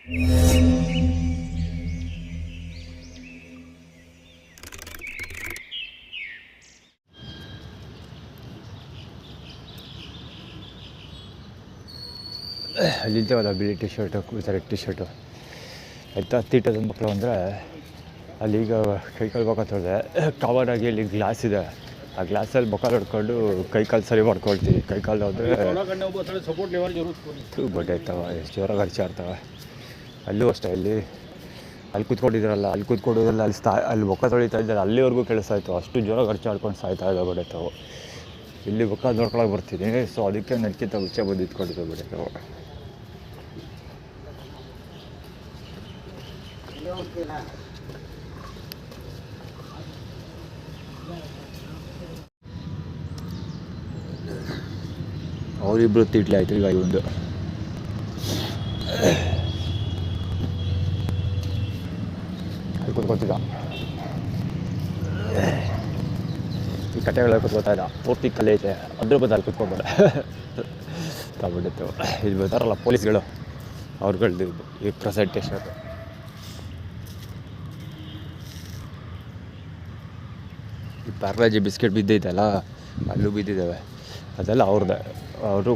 ಅಲ್ಲಿದ್ದೇವಲ್ಲ ಬಿಳಿ T shirt ಸರಿ T shirt ಆಯ್ತಾ ತೀಟದ ಮಕ್ಕಳು ಅಂದರೆ ಅಲ್ಲೀಗ ಕೈಕಾಲು ಮುಖ ತೊಳೆದೆ ಕಾಮನಾಗಿ ಇಲ್ಲಿ ಗ್ಲಾಸ್ ಇದೆ. ಆ ಗ್ಲಾಸಲ್ಲಿ ಮುಖ ಹೊಡ್ಕೊಂಡು ಕೈಕಾಲು ಸರಿ ಮಾಡ್ಕೊಳ್ತೀವಿ. ಕೈಕಾಲು ಅಂದರೆ ಬಡ್ಡೆ ಆಯ್ತವ ಎಷ್ಟು ಜೋರಾಗಿ ಹರಿಚಾಡ್ತವೆ. ಅಲ್ಲೂ ಅಷ್ಟೇ ಅಲ್ಲಿ ಕೂತ್ಕೊಂಡಿದ್ದಾರಲ್ಲ ಅಲ್ಲಿ ಕೂತ್ಕೊಂಡಿದ್ರಲ್ಲ ಅಲ್ಲಿ ಮುಖ ತೊಳಿತಾ ಇದ್ದಾರೆ ಅಲ್ಲಿವರೆಗೂ ಕೇಳಿಸ್ತಾಯಿತ್ತು. ಅಷ್ಟು ಜೋರಾಗಿ ಹರಿಚಾಡ್ಕೊಂಡು ಸಾಯ್ತಾ ಇದ್ದಾವೆ ಬಡ್ಡೆತ್ತವು. ಇಲ್ಲಿ ಮುಖ ನೋಡ್ಕೊಳಕ್ಕೆ ಬರ್ತೀನಿ. ಸೊ ಅದಕ್ಕೆ ನಡ್ಕಿಂತ ಮುಂಚೆ ಬಂದು ಇಟ್ಕೊಂಡಿದ್ದೆ ಬಡ್ಡೆತ್ತವು. ಅವರಿಬ್ಬರು ತಿಟ್ಲಿ ಆಯ್ತು ಈಗ ಒಂದು ಅಲ್ಲಿ ಕೂತ್ಕೊತಿದ್ದ ಈ ಕಟ್ಟೆಗಳಲ್ಲಿ ಕೂತ್ಕೋತಾ ಇದ್ದ. ಪೂರ್ತಿ ಕಲೆ ಐತೆ ಅದ್ರ ಬಂದು ಅಲ್ಲಿ ಕೂತ್ಕೊಂಡ್ಬೇಡ ತಗೊಂಡಿತ್ತು. ಇಲ್ಲಿ ಬರ್ತಾರಲ್ಲ ಪೊಲೀಸ್ಗಳು ಅವ್ರುಗಳ್ದು ಈ ಪ್ರೆಸೆಂಟೇಷನ್. ಈ ಪ್ಯಾರ್ಲಾಜಿ ಬಿಸ್ಕೆಟ್ ಬಿದ್ದೈತಲ್ಲ ಅಲ್ಲೂ ಬಿದ್ದಿದ್ದಾವೆ. ಅದೆಲ್ಲ ಅವ್ರದ್ದೇ. ಅವರು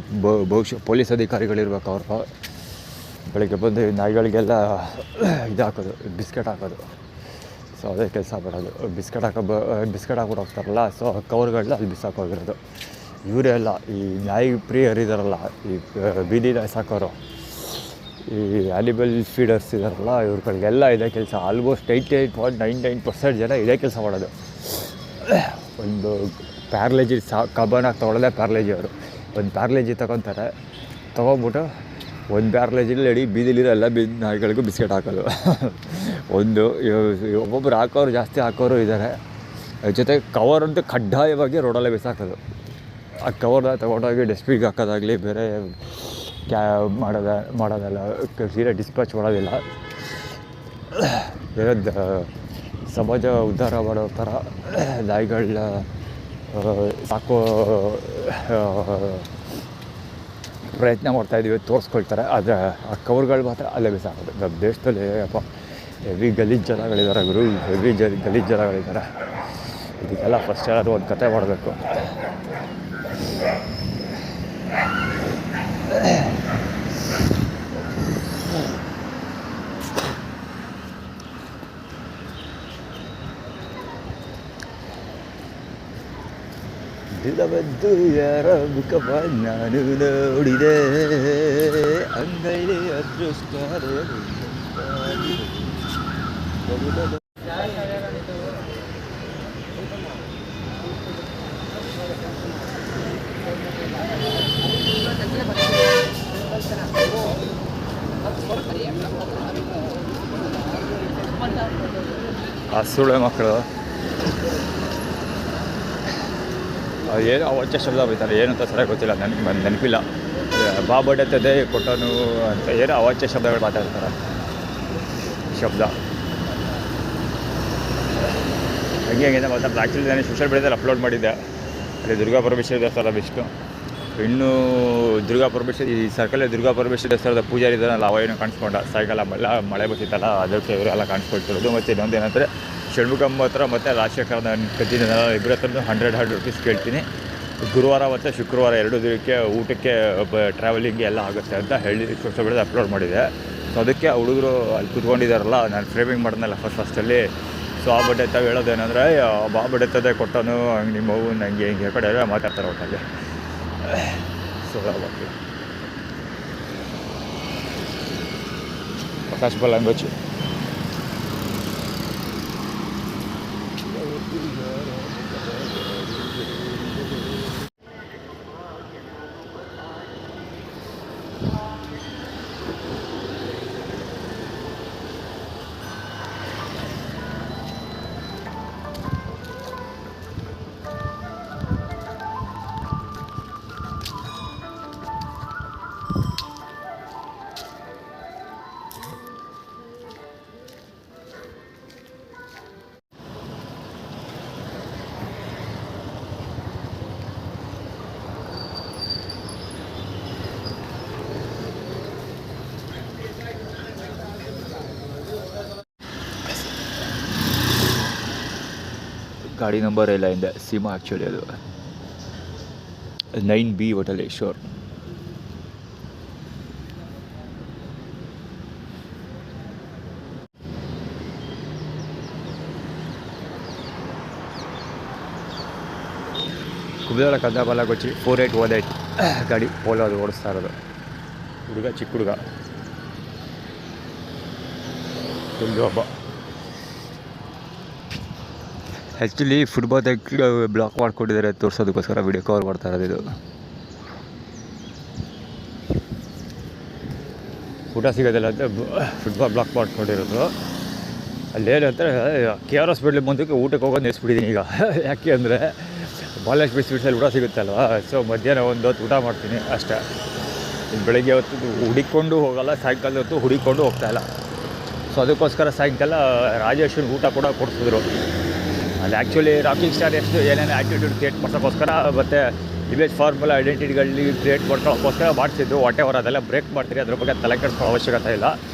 ಬಹುಶಃ ಪೊಲೀಸ್ ಅಧಿಕಾರಿಗಳಿರ್ಬೇಕು. ಅವರು ಬೆಳಗ್ಗೆ ಬಂದು ನಾಯಿಗಳಿಗೆಲ್ಲ ಇದು ಹಾಕೋದು, ಬಿಸ್ಕೆಟ್ ಹಾಕೋದು. ಸೊ ಅದೇ ಕೆಲಸ ಮಾಡೋದು. ಬಿಸ್ಕೆಟ್ ಹಾಕ್ಬಿಟ್ಟು ಹೋಗ್ತಾರಲ್ಲ. ಸೊ ಕವರ್ಗಳನ್ನ ಅಲ್ಲಿ ಬಿಸಾಕೋಗಿರೋದು ಇವರೇ ಅಲ್ಲ. ಈ ನಾಯಿ ಪ್ರಿಯರಿದಾರಲ್ಲ, ಈ ಬೀದಿ ನಾಯಿ ಸಾಕೋರು, ಈ ಆ್ಯನಿಮಲ್ ಫೀಡರ್ಸ್ ಇದಾರಲ್ಲ, ಇವ್ರುಗಳಿಗೆಲ್ಲ ಇದೇ ಕೆಲಸ. ಆಲ್ಮೋಸ್ಟ್ 98.99% ಜನ ಇದೇ ಕೆಲಸ ಮಾಡೋದು. ಒಂದು ಪ್ಯಾರ್ಲೇಜಿ ಕಬ್ಬನಾಗಿ ತೊಗೊಳ್ಳೋದೇ ಪ್ಯಾರ್ಲೇಜಿ. ಅವರು ಒಂದು ಪ್ಯಾರ್ಲೇಜಿ ತೊಗೊತಾರೆ. ತೊಗೊಂಬಿಟ್ಟು ಒಂದು ಪ್ಯಾರ್ಲೇಜಿಲಿ ಇಡೀ ಬೀದಿಲಿರೋ ಎಲ್ಲ ನಾಯಿಗಳಿಗೂ ಬಿಸ್ಕೆಟ್ ಹಾಕೋದು. ಒಂದು ಒಬ್ಬೊಬ್ಬರು ಹಾಕೋರು ಜಾಸ್ತಿ ಹಾಕೋರು ಇದ್ದಾರೆ. ಜೊತೆ ಕವರ್ ಅಂತೂ ಕಡ್ಡಾಯವಾಗಿ ರೋಡಲ್ಲೇ ಬಿಸಾಕೋದು. ಆ ಕವರ್ನ ತೊಗೊಂಡೋಗಿ ಡಸ್ಟ್ಬಿನ್ಗೆ ಹಾಕೋದಾಗಲಿ ಬೇರೆ ಮಾಡೋದಲ್ಲ. ಸೀರೆ ಡಿಸ್ಪ್ಯಾಚ್ ಮಾಡೋದಿಲ್ಲ. ಏನದು ಸಮಾಜ ಉದ್ಧಾರ ಮಾಡೋ ಥರ ನಾಯಿಗಳನ್ನ ಸಾಕೋ ಪ್ರಯತ್ನ ಮಾಡ್ತಾಯಿದ್ದೀವಿ, ತೋರಿಸ್ಕೊಳ್ತಾರೆ. ಆದರೆ ಆ ಕವರ್ಗಳು ಮಾತ್ರ ಅಲ್ಲೇ ಬಿಸಾಕೋದು. ನಮ್ಮ ದೇಶದಲ್ಲಿ ಅಪ್ಪ ಹೆವಿ ಗಲೀಜು ಜನಗಳಿದ್ದಾರೆ ಗುರು. ಹೆವಿ ಗಲೀಜು ಜನಗಳಿದ್ದಾರೆ. ಇದಕ್ಕೆಲ್ಲ ಫಸ್ಟ್ ಯಾರಾದರೂ ಒಂದು ಕತೆ ಮಾಡಬೇಕು. ದಿನವೆದ್ದು ಯಾರ ಮುಖವ ನಾನು ನೋಡಿದೆ, ಅಂಗೈಲಿ ಅದೃಷ್ಟ ಆ ಸುಳ್ಳೆ ಮಕ್ಕಳು ಏನೋ ಅವಾಚ್ಯ ಶಬ್ದ ಬೈತಾರೆ. ಏನು ಅಂತ ಸರಿಯಾಗಿ ಗೊತ್ತಿಲ್ಲ, ನನಗೆ ನೆನಪಿಲ್ಲ. ಬಡ್ಡೆತ್ತದೆ ಕೊಟ್ಟನು ಅಂತ ಏನೋ ಅವಾಚ್ಯ ಶಬ್ದಗಳು ಮಾತಾಡ್ತಾರೆ. ಶಬ್ದ ಹಂಗೆ ಮಾತಾಡ್ತಾರೆ. ಆ್ಯಕ್ಚುಲಿ ನಾನು ಸೋಷಿಯಲ್ ಮೀಡಿಯಾದಲ್ಲಿ ಅಪ್ಲೋಡ್ ಮಾಡಿದ್ದೆ. ಅಲ್ಲಿ ದುರ್ಗಾ ಪರಮೇಶ್ವರಿ ದೇವಸ್ಥಾನ ಇಷ್ಟು. ಇನ್ನೂ ದುರ್ಗಾ ಪರಮೇಶ್ವರಿ ಈ ಸರ್ಕಲಲ್ಲಿ ದುರ್ಗಾ ಪರಮೇಶ್ವರಿ ದೇವಸ್ಥಾನದ ಪೂಜಾರಿ ಇದ್ದಾನಲ್ಲ, ಅವ ಏನೋ ಕಾಣಿಸ್ಕೊಂಡ. ಸಾಯಂಕಾಲ ಮಳೆ ಬರ್ತಿತ್ತಲ್ಲ, ಅದಕ್ಕೆ ಇವರೆಲ್ಲ ಕಾಣಿಸ್ಕೊಳ್ತಿರೋದು. ಮತ್ತು ಇನ್ನೊಂದು ಏನಂದರೆ ಷಣ್ಮುಖಮ್ಮ ಹತ್ರ ಮತ್ತು ರಾಜಶೇಖರನ ಕತ್ತಿನ ಇಬ್ಬರ ಹತ್ರನೂ 100 ರೂಪೀಸ್ ಕೇಳ್ತೀನಿ. ಗುರುವಾರ ಮತ್ತು ಶುಕ್ರವಾರ 2 ದಿನಕ್ಕೆ ಊಟಕ್ಕೆ ಟ್ರಾವೆಲಿಂಗ್ಗೆ ಎಲ್ಲ ಆಗುತ್ತೆ ಅಂತ ಹೇಳಿ ಸೋಷಿಯಲ್ ಮೀಡಿಯಾದ ಅಪ್ಲೋಡ್ ಮಾಡಿದೆ. ಸೊ ಅದಕ್ಕೆ ಹುಡುಗರು ಅಲ್ಲಿ ಕೂತ್ಕೊಂಡಿದ್ದಾರಲ್ಲ, ನಾನು ಫ್ರೇಮಿಂಗ್ ಮಾಡಿದ್ನಲ್ಲ ಫಸ್ಟಲ್ಲಿ. ಸೊ ಆ ಬಡ್ಡೆ ತಾವು ಹೇಳೋದೇನೆಂದರೆ, ಬಡ್ಡೆ ತದೆ ಕೊಟ್ಟನು ಹಂಗೆ ನಿಮ್ಮ ಮಗು ಹಂಗೆ ಹಿಂಗೆ ಕಡೆ ಎಲ್ಲ ಮಾತಾಡ್ತಾರೆ ಒಟ್ಟಲ್ಲಿ. So Prakash language. ಗಾಡಿ ನಂಬರ್ ಎಲ್ಲ ಹಿಂದೆ ಸೀಮಾ ಆ್ಯಕ್ಚುಲಿ ಅದು 9B ಹೋಟೆಲ್ ಶೋರ್. ಕುಬೇರ ಕದ್ದಾಬಾಲಗೊಚ್ಚಿ 4818 ಗಾಡಿ ಪೋಲೋ ಅದು ಓಡಿಸ್ತಾ ಇರೋದು. ಹುಡುಗ ಚಿಕ್ಕ ಹುಡುಗ ಒಂದು ಹಬ್ಬ. ಆ್ಯಕ್ಚುಲಿ ಫುಟ್ಬಾಲ್ದಾಗ ಬ್ಲಾಕ್ ಮಾಡ್ಕೊಂಡಿದ್ದಾರೆ ತೋರಿಸೋದಕ್ಕೋಸ್ಕರ ವೀಡಿಯೋ ಕವರ್ ಮಾಡ್ತಾ ಇರೋದು. ಇದು ಊಟ ಸಿಗೋದಿಲ್ಲ ಅಂತ ಫುಟ್ಬಾಲ್ ಬ್ಲಾಕ್ ಮಾಡ್ಕೊಂಡಿರೋದು. ಅಲ್ಲೇನಂತಾರೆ KR ಹಾಸ್ಪಿಟ್ಲಿಗೆ ಮುಂದಕ್ಕೆ ಊಟಕ್ಕೆ ಹೋಗೋದು ನಿಲ್ಲಿಸ್ಬಿಟ್ಟಿದ್ದೀನಿ ಈಗ. ಯಾಕೆ ಅಂದರೆ ಬಾಲಲಕ್ಷ್ಮಿ ಸ್ವೀಟ್ಸಲ್ಲಿ ಊಟ ಸಿಗುತ್ತಲ್ವ, ಸೊ ಮಧ್ಯಾಹ್ನ ಒಂದು ಹೊತ್ತು ಊಟ ಮಾಡ್ತೀನಿ ಅಷ್ಟೇ. ಇನ್ನು ಬೆಳಗ್ಗೆ ಹೊತ್ತು ಹುಡಿಕೊಂಡು ಹೋಗಲ್ಲ, ಸಾಯಂಕಾಲ ಹೊತ್ತು ಹುಡಿಕೊಂಡು ಹೋಗ್ತಾಯಿಲ್ಲ. ಸೊ ಅದಕ್ಕೋಸ್ಕರ ಸಾಯಂಕಾಲ ರಾಜೇಶ್ವರಿ ಊಟ ಕೂಡ ಕೊಡಿಸಿದ್ರು. ಅಲ್ಲಿ ಆ್ಯಕ್ಚುಲಿ ರಾಕಿಂಗ್ ಸ್ಟಾರ್ ಎಷ್ಟು ಏನೇನು ಆ್ಯಟಿಟ್ಯೂಡ್ ಕ್ರಿಯೇಟ್ ಮಾಡೋಕ್ಕೋಸ್ಕರ ಮತ್ತು ಇಮೇಜ್ ಫಾರ್ಮುಲಾ ಐಡೆಂಟಿಟಿಗಳಲ್ಲಿ ಕ್ರಿಯೇಟ್ ಮಾಡ್ಕೊಳ್ಳೋಕ್ಕೋಸ್ಕರ ಮಾಡಿಸಿದ್ದು. ವಾಟೆವರ್ ಅದೆಲ್ಲ ಬ್ರೇಕ್ ಮಾಡ್ತೀರಿ, ಅದ್ರ ಬಗ್ಗೆ ತಲೆ ಕೆಡಿಸ್ಕೊಳ್ಳೋ ಅವಶ್ಯಕತೆ ಇಲ್ಲ.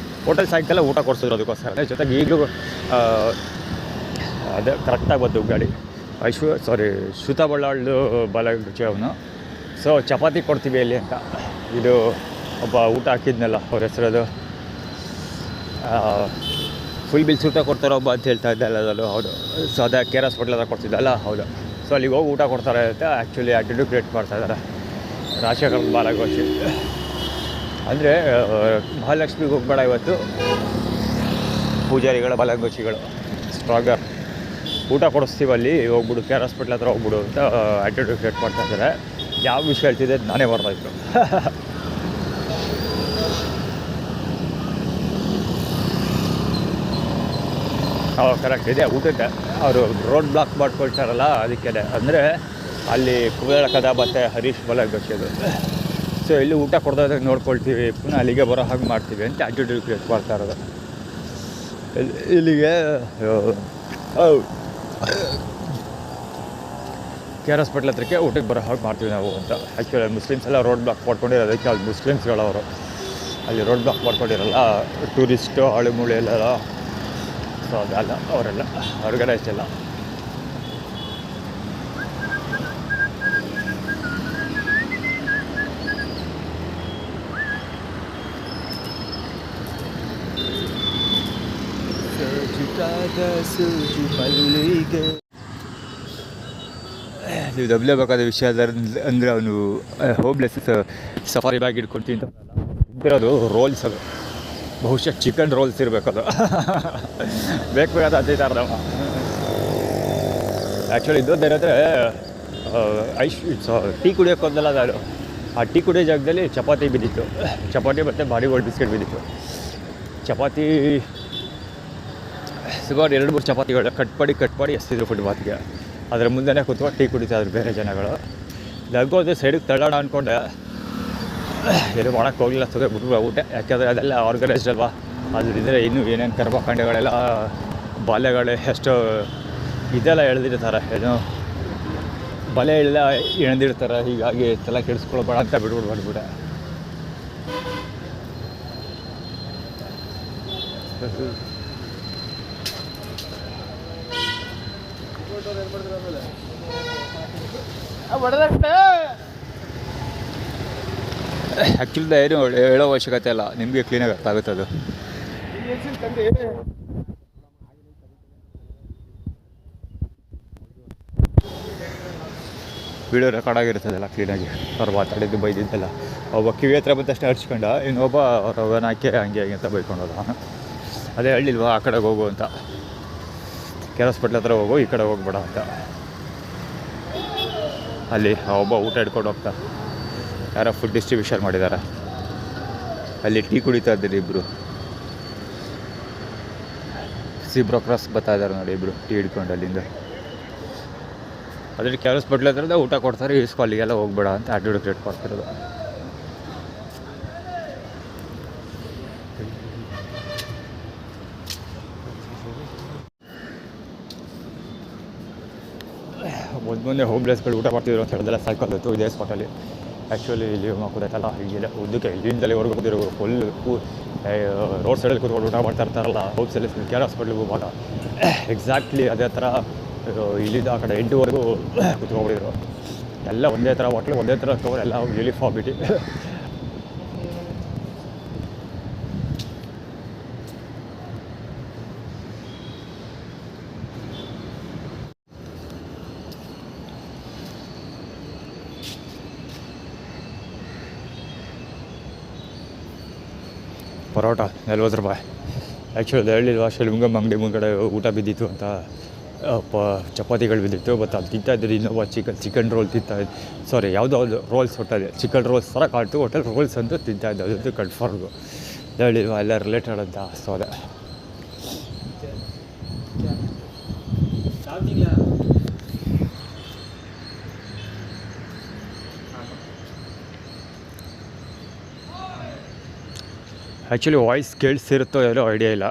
ಹೋಟೆಲ್ ಸಾಯಂಕಾಲ ಊಟ ಕೊಡಿಸಿದ್ರು ಅದಕ್ಕೋಸ್ಕರ. ಜೊತೆಗೆ ಈಗಲೂ ಅದೇ ಕರೆಕ್ಟಾಗಿ ಬಂದು ಗಾಡಿ ಶ್ರುತ ಬಳ್ಳಾಳ್ದು ಬಾಲಗುಚ್ಚಿ ಅವನು. ಸೊ ಚಪಾತಿ ಕೊಡ್ತೀವಿ ಇಲ್ಲಿ ಅಂತ. ಇದು ಒಬ್ಬ ಊಟ ಹಾಕಿದ್ನಲ್ಲ, ಅವ್ರ ಹೆಸರದು ಫುಲ್ ಬಿಲ್ ಊಟ ಕೊಡ್ತಾರೋ ಒಬ್ಬ ಅಂತ ಹೇಳ್ತಾ ಇದ್ದಲ್ಲ ಅದು. ಹೌದು. ಸೊ ಅದೇ KR ಹಾಸ್ಪಿಟ್ಲ್ ಹತ್ರ ಕೊಡ್ತಿದ್ದಲ್ಲ, ಹೌದು. ಸೊ ಅಲ್ಲಿಗೆ ಹೋಗಿ ಊಟ ಕೊಡ್ತಾರೆ ಅಂತ ಆ್ಯಕ್ಚುಲಿ ಆ್ಯಟಿಟ್ಯೂಡ್ ಕ್ರಿಯೇಟ್ ಮಾಡ್ತಾಯಿದ್ದಾರೆ ರಾಜಶೇಖರ್ ಬಾಲಗೋಚಿ. ಅಂದರೆ ಮಹಾಲಕ್ಷ್ಮಿಗೆ ಹೋಗ್ಬೇಡ ಇವತ್ತು, ಪೂಜಾರಿಗಳ ಬಾಲಗೋಚಿಗಳು ಸ್ಟ್ರಾಗರ್ ಊಟ ಕೊಡಿಸ್ತೀವಿ ಅಲ್ಲಿ ಹೋಗ್ಬಿಡು, KR ಹಾಸ್ಪಿಟ್ಲ್ ಹತ್ರ ಹೋಗ್ಬಿಡು ಅಂತ ಆ್ಯಟಿಟ್ಯೂಡ್ ಕ್ರಿಯೇಟ್ ಮಾಡ್ತಾಯಿದ್ದಾರೆ. ಯಾವ ವಿಷಯ ಹೇಳ್ತಿದ್ದೆ ನಾನೇ ಬರ್ತಾಯಿತ್ತು. ಕರೆಕ್ಟ್ ಇದೆ. ಊಟಕ್ಕೆ ಅವರು ರೋಡ್ ಬ್ಲಾಕ್ ಮಾಡ್ಕೊಳ್ತಾರಲ್ಲ, ಅದಕ್ಕೆ. ಅಂದರೆ ಅಲ್ಲಿ ಕುಬೇರ ಕದಾಬತ್ತೆ ಹರೀಶ್ ಬಾಲಗೋಚಿದು. ಸೊ ಇಲ್ಲಿ ಊಟ ಕೊಡ್ದಾಗ ನೋಡ್ಕೊಳ್ತೀವಿ, ಪುನಃ ಅಲ್ಲಿಗೆ ಬರೋ ಹಾಗೆ ಮಾಡ್ತೀವಿ ಅಂತ ಆ್ಯಟಿಟ್ಯೂಡ್ ಕ್ರಿಯೇಟ್ ಮಾಡ್ತಾ ಇರೋದು. ಇಲ್ಲಿಗೆ KR ಹಾಸ್ಪಿಟ್ಲ್ ಹತ್ರಕ್ಕೆ ಊಟಕ್ಕೆ ಬರೋ ಹಾಗೆ ಮಾಡ್ತೀವಿ ನಾವು ಅಂತ. ಆ್ಯಕ್ಚುಲಿ ಮುಸ್ಲಿಮ್ಸ್ ಎಲ್ಲ ರೋಡ್ ಬ್ಲಾಕ್ ಮಾಡ್ಕೊಂಡಿರೋದಕ್ಕೆ ಅಲ್ಲಿ ಮುಸ್ಲಿಮ್ಸ್ಗಳವರು ಅಲ್ಲಿ ರೋಡ್ ಬ್ಲಾಕ್ ಮಾಡ್ಕೊಂಡಿರಲ್ಲ, ಟೂರಿಸ್ಟು ಆಳುಮೂಳೆ ಎಲ್ಲ. ಸೊ ಅದಲ್ಲ, ಅವರೆಲ್ಲ ಆರ್ಗನೈಸ್ಡ್ ಎಲ್ಲ. ನೀವು ದಬ್ಲೇಬೇಕಾದ ವಿಷಯ ಅಂದರೆ ಅವನು ಹೋಮ್ಲೆಸ್ ಸಫಾರಿ ಬ್ಯಾಗ್ ಇಟ್ಕೊಳ್ತೀನಿ ಅಂತಿರೋದು ರೋಲ್ಸ್. ಅದು ಬಹುಶಃ ಚಿಕನ್ ರೋಲ್ಸ್ ಇರಬೇಕದು. ಬೇಕಾದ ಅದೇ ನಾವು ಆ್ಯಕ್ಚುಲಿ ಇದ್ದೋದೇನಂದರೆ ಟೀ ಕುಡಿಯೋಕೆ ಹೋದಲ್ಲ ನಾನು. ಆ ಟೀ ಕುಡಿಯೋ ಜಾಗದಲ್ಲಿ ಚಪಾತಿ ಬಿದ್ದಿತ್ತು, ಚಪಾತಿ ಮತ್ತು ಬಾಡಿಗೋಲ್ಡ್ ಬಿಸ್ಕೆಟ್ ಬಿದ್ದಿತ್ತು. ಚಪಾತಿ ಸುಮಾರು 2-3 ಚಪಾತಿಗಳು ಕಟ್ ಮಾಡಿ ಎಸ್ತಿದ್ರು ಫುಟ್ಬಾತ್ಗೆ. ಅದರ ಮುಂದೆನೇ ಕೂತ್ಕೊಂಡು ಟೀ ಕುಡಿತಾಯಿದ್ರು ಬೇರೆ ಜನಗಳು. ನಗೋದು ಸೈಡಿಗೆ ತಳ್ಳೋಣ ಅಂದ್ಕೊಂಡೆ, ಏನೂ ಮಾಡೋಕ್ಕೆ ಹೋಗಲಿಲ್ಲ, ಬಿಟ್ಬಿಟ್ಟು ಊಟ. ಯಾಕೆಂದರೆ ಅದೆಲ್ಲ ಆರ್ಗನೈಸ್ಡ್ ಅಲ್ವಾ, ಅದರಿಂದ ಇನ್ನೂ ಏನೇನು ಕರ್ಮಕಾಂಡಗಳೆಲ್ಲ ಬಾಲ್ಯಗಳು ಎಷ್ಟೋ ಇದೆಲ್ಲ ಎಳೆದಿರ್ತಾರೆ, ಏನೋ ಬಲೆ ಎಲ್ಲ ಎಳೆದಿರ್ತಾರೆ. ಹೀಗಾಗಿ ತಲೆ ಕೆಡಿಸ್ಕೊಳ್ಬೇಡ ಅಂತ ಬಿಟ್ಬಿಟ್ಟು ಬಂದ್ಬಿಟ್ಟೆ. ಆ್ಯಕ್ಚುಲಿ ಏನು ಹೇಳೋ ಅವಶ್ಯಕತೆ ಇಲ್ಲ, ನಿಮಗೆ ಕ್ಲೀನಾಗಿ ಅರ್ಥ ಆಗುತ್ತೆ ಅದು. ವೀಡಿಯೋ ರೆಕಾರ್ಡ್ ಆಗಿರ್ತದಲ್ಲ ಕ್ಲೀನಾಗಿ. ಅವ್ರು ಮಾತಾಡಿದ್ದು ಬೈದಿದ್ದೆಲ್ಲ ಒಬ್ಬ ಕಿವಿ ಹತ್ರ ಬಂದಷ್ಟೇ ಹರ್ಚ್ಕೊಂಡ, ಇನ್ನೊಬ್ಬ ರವನ ಹಾಕಿ ಹಂಗೆ ಅಂತ ಬೈಕೊಂಡೋದ. ಅದೇ ಹೇಳಿಲ್ವಾ ಆ ಕಡೆಗೆ ಹೋಗು ಅಂತ, KR ಹಾಸ್ಪಿಟ್ಲ್ ಹತ್ರ ಹೋಗು, ಈ ಕಡೆ ಹೋಗ್ಬೇಡ ಅಂತ. ಅಲ್ಲಿ ಒಬ್ಬ ಊಟ ಹಿಡ್ಕೊಂಡು ಹೋಗ್ತಾ, ಯಾರೋ ಫುಡ್ ಡಿಸ್ಟ್ರಿಬ್ಯೂಷನ್ ಮಾಡಿದ್ದಾರೆ. ಅಲ್ಲಿ ಟೀ ಕುಡಿತಾ ಇದ್ದೀರಿ ಇಬ್ಬರು, ಸಿಬ್ರೋ ಕ್ರಾಸ್ ಬರ್ತಾ ಇದ್ದಾರೆ ನೋಡಿ ಇಬ್ಬರು ಟೀ ಹಿಡ್ಕೊಂಡು ಅಲ್ಲಿಂದ. ಅದ್ರ KR ಹಾಸ್ಪಿಟ್ಲ್ ಹತ್ರದ ಊಟ ಕೊಡ್ತಾರೆ, ಇಸ್ಕೊ ಅಲ್ಲಿಗೆಲ್ಲ ಹೋಗ್ಬೇಡ ಅಂತ ಆ್ಯಟಿಟ್ಯೂಡ್ ಕ್ರಿಯೇಟ್ ಮಾಡ್ತಿರೋದು. ಮೊದಲೇ ಹೋಮ್ಲೆಸ್ಗಳು ಊಟ ಮಾಡ್ತಿದ್ರು ಅಂತ ಹೇಳಿದೆಲ್ಲ ಸಾಯ್ಕೊಳ್ತು ಇದೇ ಸ್ಪಾಟಲ್ಲಿ. ಆ್ಯಕ್ಚುಲಿ ಇಲ್ಲಿ ಕೂತೈತಲ್ಲ, ಹೀಗೆಲ್ಲ ಉದ್ದಕ್ಕೆ ಇಲ್ಲಿಂದಲೇ ಹೊರಗೆ ಫುಲ್ ರೋಡ್ ಸೈಡಲ್ಲಿ ಕೂತ್ಕೊಂಡು ಊಟ ಮಾಡ್ತಾ ಇರ್ತಾರಲ್ಲ ಹೋಪ್ಸಲ್ಲಿ KR ಹಾಸ್ಪಿಟ್ಲಿಗೆ ಹೋಗುವಾಗ. ಎಕ್ಸಾಕ್ಟ್ಲಿ ಅದೇ ಥರ ಇಲ್ಲಿಂದ ಆ ಕಡೆ 8ವರೆಗೂ ಕುತ್ಕೊಂಡ್ಬಿಟ್ಟಿದ್ರು. ಎಲ್ಲ ಒಂದೇ ಥರ ಹೋಟ್ಲು, ಒಂದೇ ಥರ ಕವರ್, ಎಲ್ಲ ಯೂನಿಫಾರ್ಮಿಟಿ. ಪರೋಟ 40 ರೂಪಾಯಿ. ಆ್ಯಕ್ಚುಲಿ ಹೇಳಿಲ್ವಾ, ಶಿಲ್ಮುಂಗಮ್ ಅಂಗಡಿ ಮುಂಗಡೆ ಊಟ ಬಿದ್ದಿತ್ತು ಅಂತ. ಚಪಾತಿಗಳು ಬಿದ್ದಿತ್ತು. ಮತ್ತು ಅಲ್ಲಿ ತಿಂತಾಯಿದ್ದು ಇನ್ನೊಬ್ಬ ಚಿಕನ್ ರೋಲ್ ತಿಂತಾಯಿದ್ದು. ಸಾರಿ, ಯಾವುದೋ ಒಂದು ರೋಲ್ಸ್ ಹೊಟ್ಟದೆ, ಚಿಕನ್ ರೋಲ್ಸ್ ಥರ ಕಾಣ್ತು, ಹೋಟೆಲ್ ರೋಲ್ಸ್ ಅಂತೂ ತಿಂತಾಯಿದ್ದು. ಅದಂತೂ ಕನ್ಫರ್ಮು. ಹೇಳಿಲ್ವಾ, ಎಲ್ಲ ರಿಲೇಟೆಡ್ ಅಂತ. ಸೊ ಅದೇ ಆ್ಯಕ್ಚುಲಿ ವಾಯ್ಸ್ ಕೇಳಿಸಿರುತ್ತೋ ಏನೋ ಐಡಿಯಾ ಇಲ್ಲ,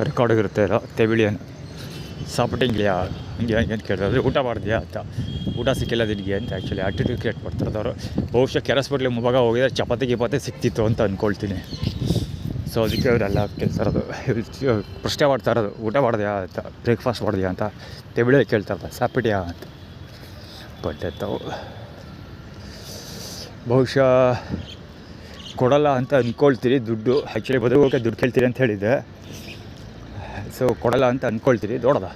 ರೆಕಾರ್ಡಿಗಿರುತ್ತೆ ಇಲ್ಲ ತೆಬಿಳಿಯನ್ನು ಸಾಪಟ್ಟಿಂಗ್ಲಿಯಾ ಹಂಗೆ ಹಂಗೆ ಅಂತ ಕೇಳಿದ್ರೆ ಊಟ ಮಾಡಿದ್ಯಾ ಅಂತ. ಊಟ ಸಿಕ್ಕಿಲ್ಲ ನಿನಗೆ ಅಂತ ಆ್ಯಕ್ಚುಲಿ ಆ್ಯಟಿಟ್ಯೂಡ್ ಕ್ರಿಯೇಟ್ ಮಾಡ್ತಾರೆ ಅವರು. ಬಹುಶಃ ಕೆರಸ್ಬಿಡ್ಲಿ ಮುಂಭಾಗ ಹೋಗಿದ್ರೆ ಚಪಾತಿ ಸಿಕ್ತಿತ್ತು ಅಂತ ಅಂದ್ಕೊಳ್ತೀನಿ. ಸೊ ಅದಕ್ಕೆ ಅವರೆಲ್ಲ ಕೇಳ್ತಾರದು, ಪ್ರಶ್ನೆ ಮಾಡ್ತಾ ಇರೋದು, ಊಟ ಮಾಡಿದ್ಯಾ ಅಂತ, ಬ್ರೇಕ್ಫಾಸ್ಟ್ ಮಾಡಿದ್ಯಾ ಅಂತ ತೆಬಿಳಿ ಕೇಳ್ತಾರೆ, ಸಾಪಿಟ್ಯಾ ಅಂತ. ಬಟ್ ತಾವು ಬಹುಶಃ ಕೊಡಲ್ಲ ಅಂತ ಅಂದ್ಕೊಳ್ತೀರಿ ದುಡ್ಡು. ಆ್ಯಕ್ಚುಲಿ ಬದುಕೋಕೆ ದುಡ್ಡು ಕೇಳ್ತೀರಿ ಅಂತ ಹೇಳಿದ್ದೆ. ಸೊ ಕೊಡಲ್ಲ ಅಂತ ಅಂದ್ಕೊಳ್ತೀರಿ. ನೋಡೋದ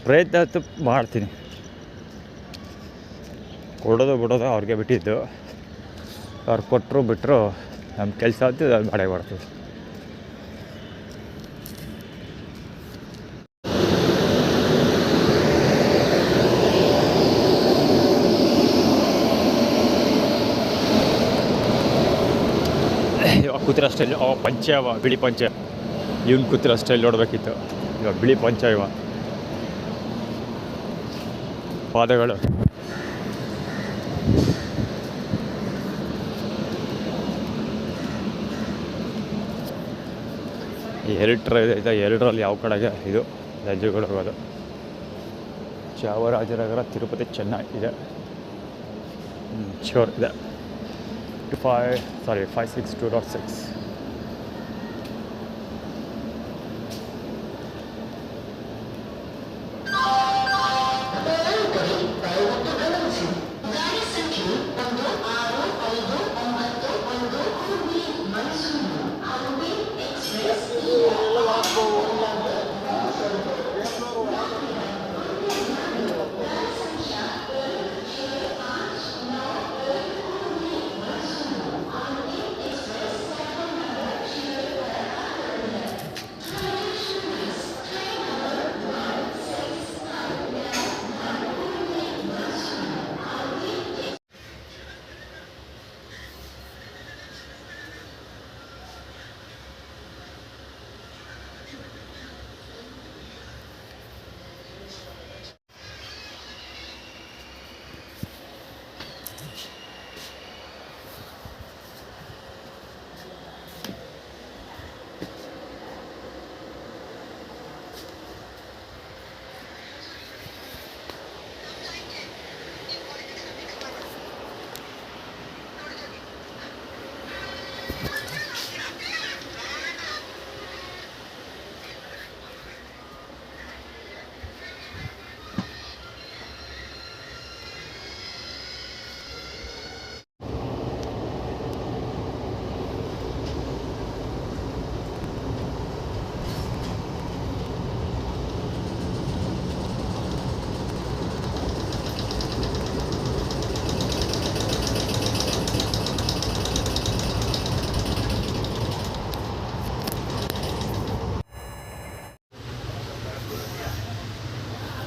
ಪ್ರಯತ್ನ ಅಂತೂ ಮಾಡ್ತೀನಿ. ಕೊಡೋದು ಬಿಡೋದು ಅವ್ರಿಗೆ ಬಿಟ್ಟಿದ್ದು. ಅವ್ರು ಕೊಟ್ಟರು ಬಿಟ್ಟರು ನಮ್ಮ ಕೆಲಸ ಅಂತೂ ಅದು ಮಾಡೇ ಮಾಡ್ತೀವಿ. ಇವಾಗ ಕೂತಿರೋ ಸ್ಟೈಲ್ ಪಂಚೆ ಅವ, ಬಿಳಿ ಪಂಚೆ. ಇವ್ನು ಕೂತಿರೋ ಸ್ಟೈಲ್ ನೋಡಬೇಕಿತ್ತು. ಇವಾಗ ಬಿಳಿ ಪಂಚೆ ಇವ, ಪಾದಗಳು ಎರಡು ಟ್ರೈನ್ ಇದೆ. ಎರಡರಲ್ಲಿ ಯಾವ ಕಡೆಗೆ ಇದು ರಾಜ್ಯಗಳು ಹೋಗೋದು. ಚಾಮರಾಜನಗರ, ತಿರುಪತಿ, ಚೆನ್ನೈ ಇದೆ. ಶೋರ್ ಇದೆ 562.6.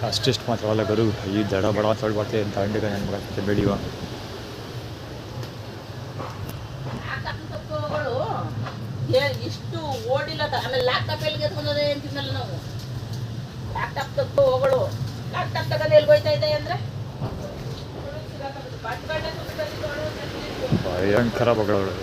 ಅಷ್ಟಿಷ್ಟು ಮಾತ್ರವಲ್ಲ ಗರು, ಈ ದಡ ಬಡ ಸೊಳ್ಳು ಬರ್ತದೆ ಅಂತ ಹಂಡಿಗೆ ನನ್ನ ಬರುತ್ತೆ ಬೆಳೆಯುವ. ಇಷ್ಟು ಓಡಿಲ್ಲ. ಆಮೇಲೆ ಲ್ಯಾಪ್ಟಾಪ್ ಎಲ್ಲಿಗೆ ಎತ್ಕೊಂಡೋದೆ ಅಂತಿದ್ನಲ್ಲ ನಾವು. ಲ್ಯಾಪ್ಟಾಪ್ ತಪ್ಪು ಹೋಗಳು. ಲ್ಯಾಪ್ಟಾಪ್ ತಗೊಂಡು ಎಲ್ಲಿ ಹೋಯ್ತಾ ಇದೆ ಅಂದರೆ ಭಯಂಕರ ಬಗಳಗಳು.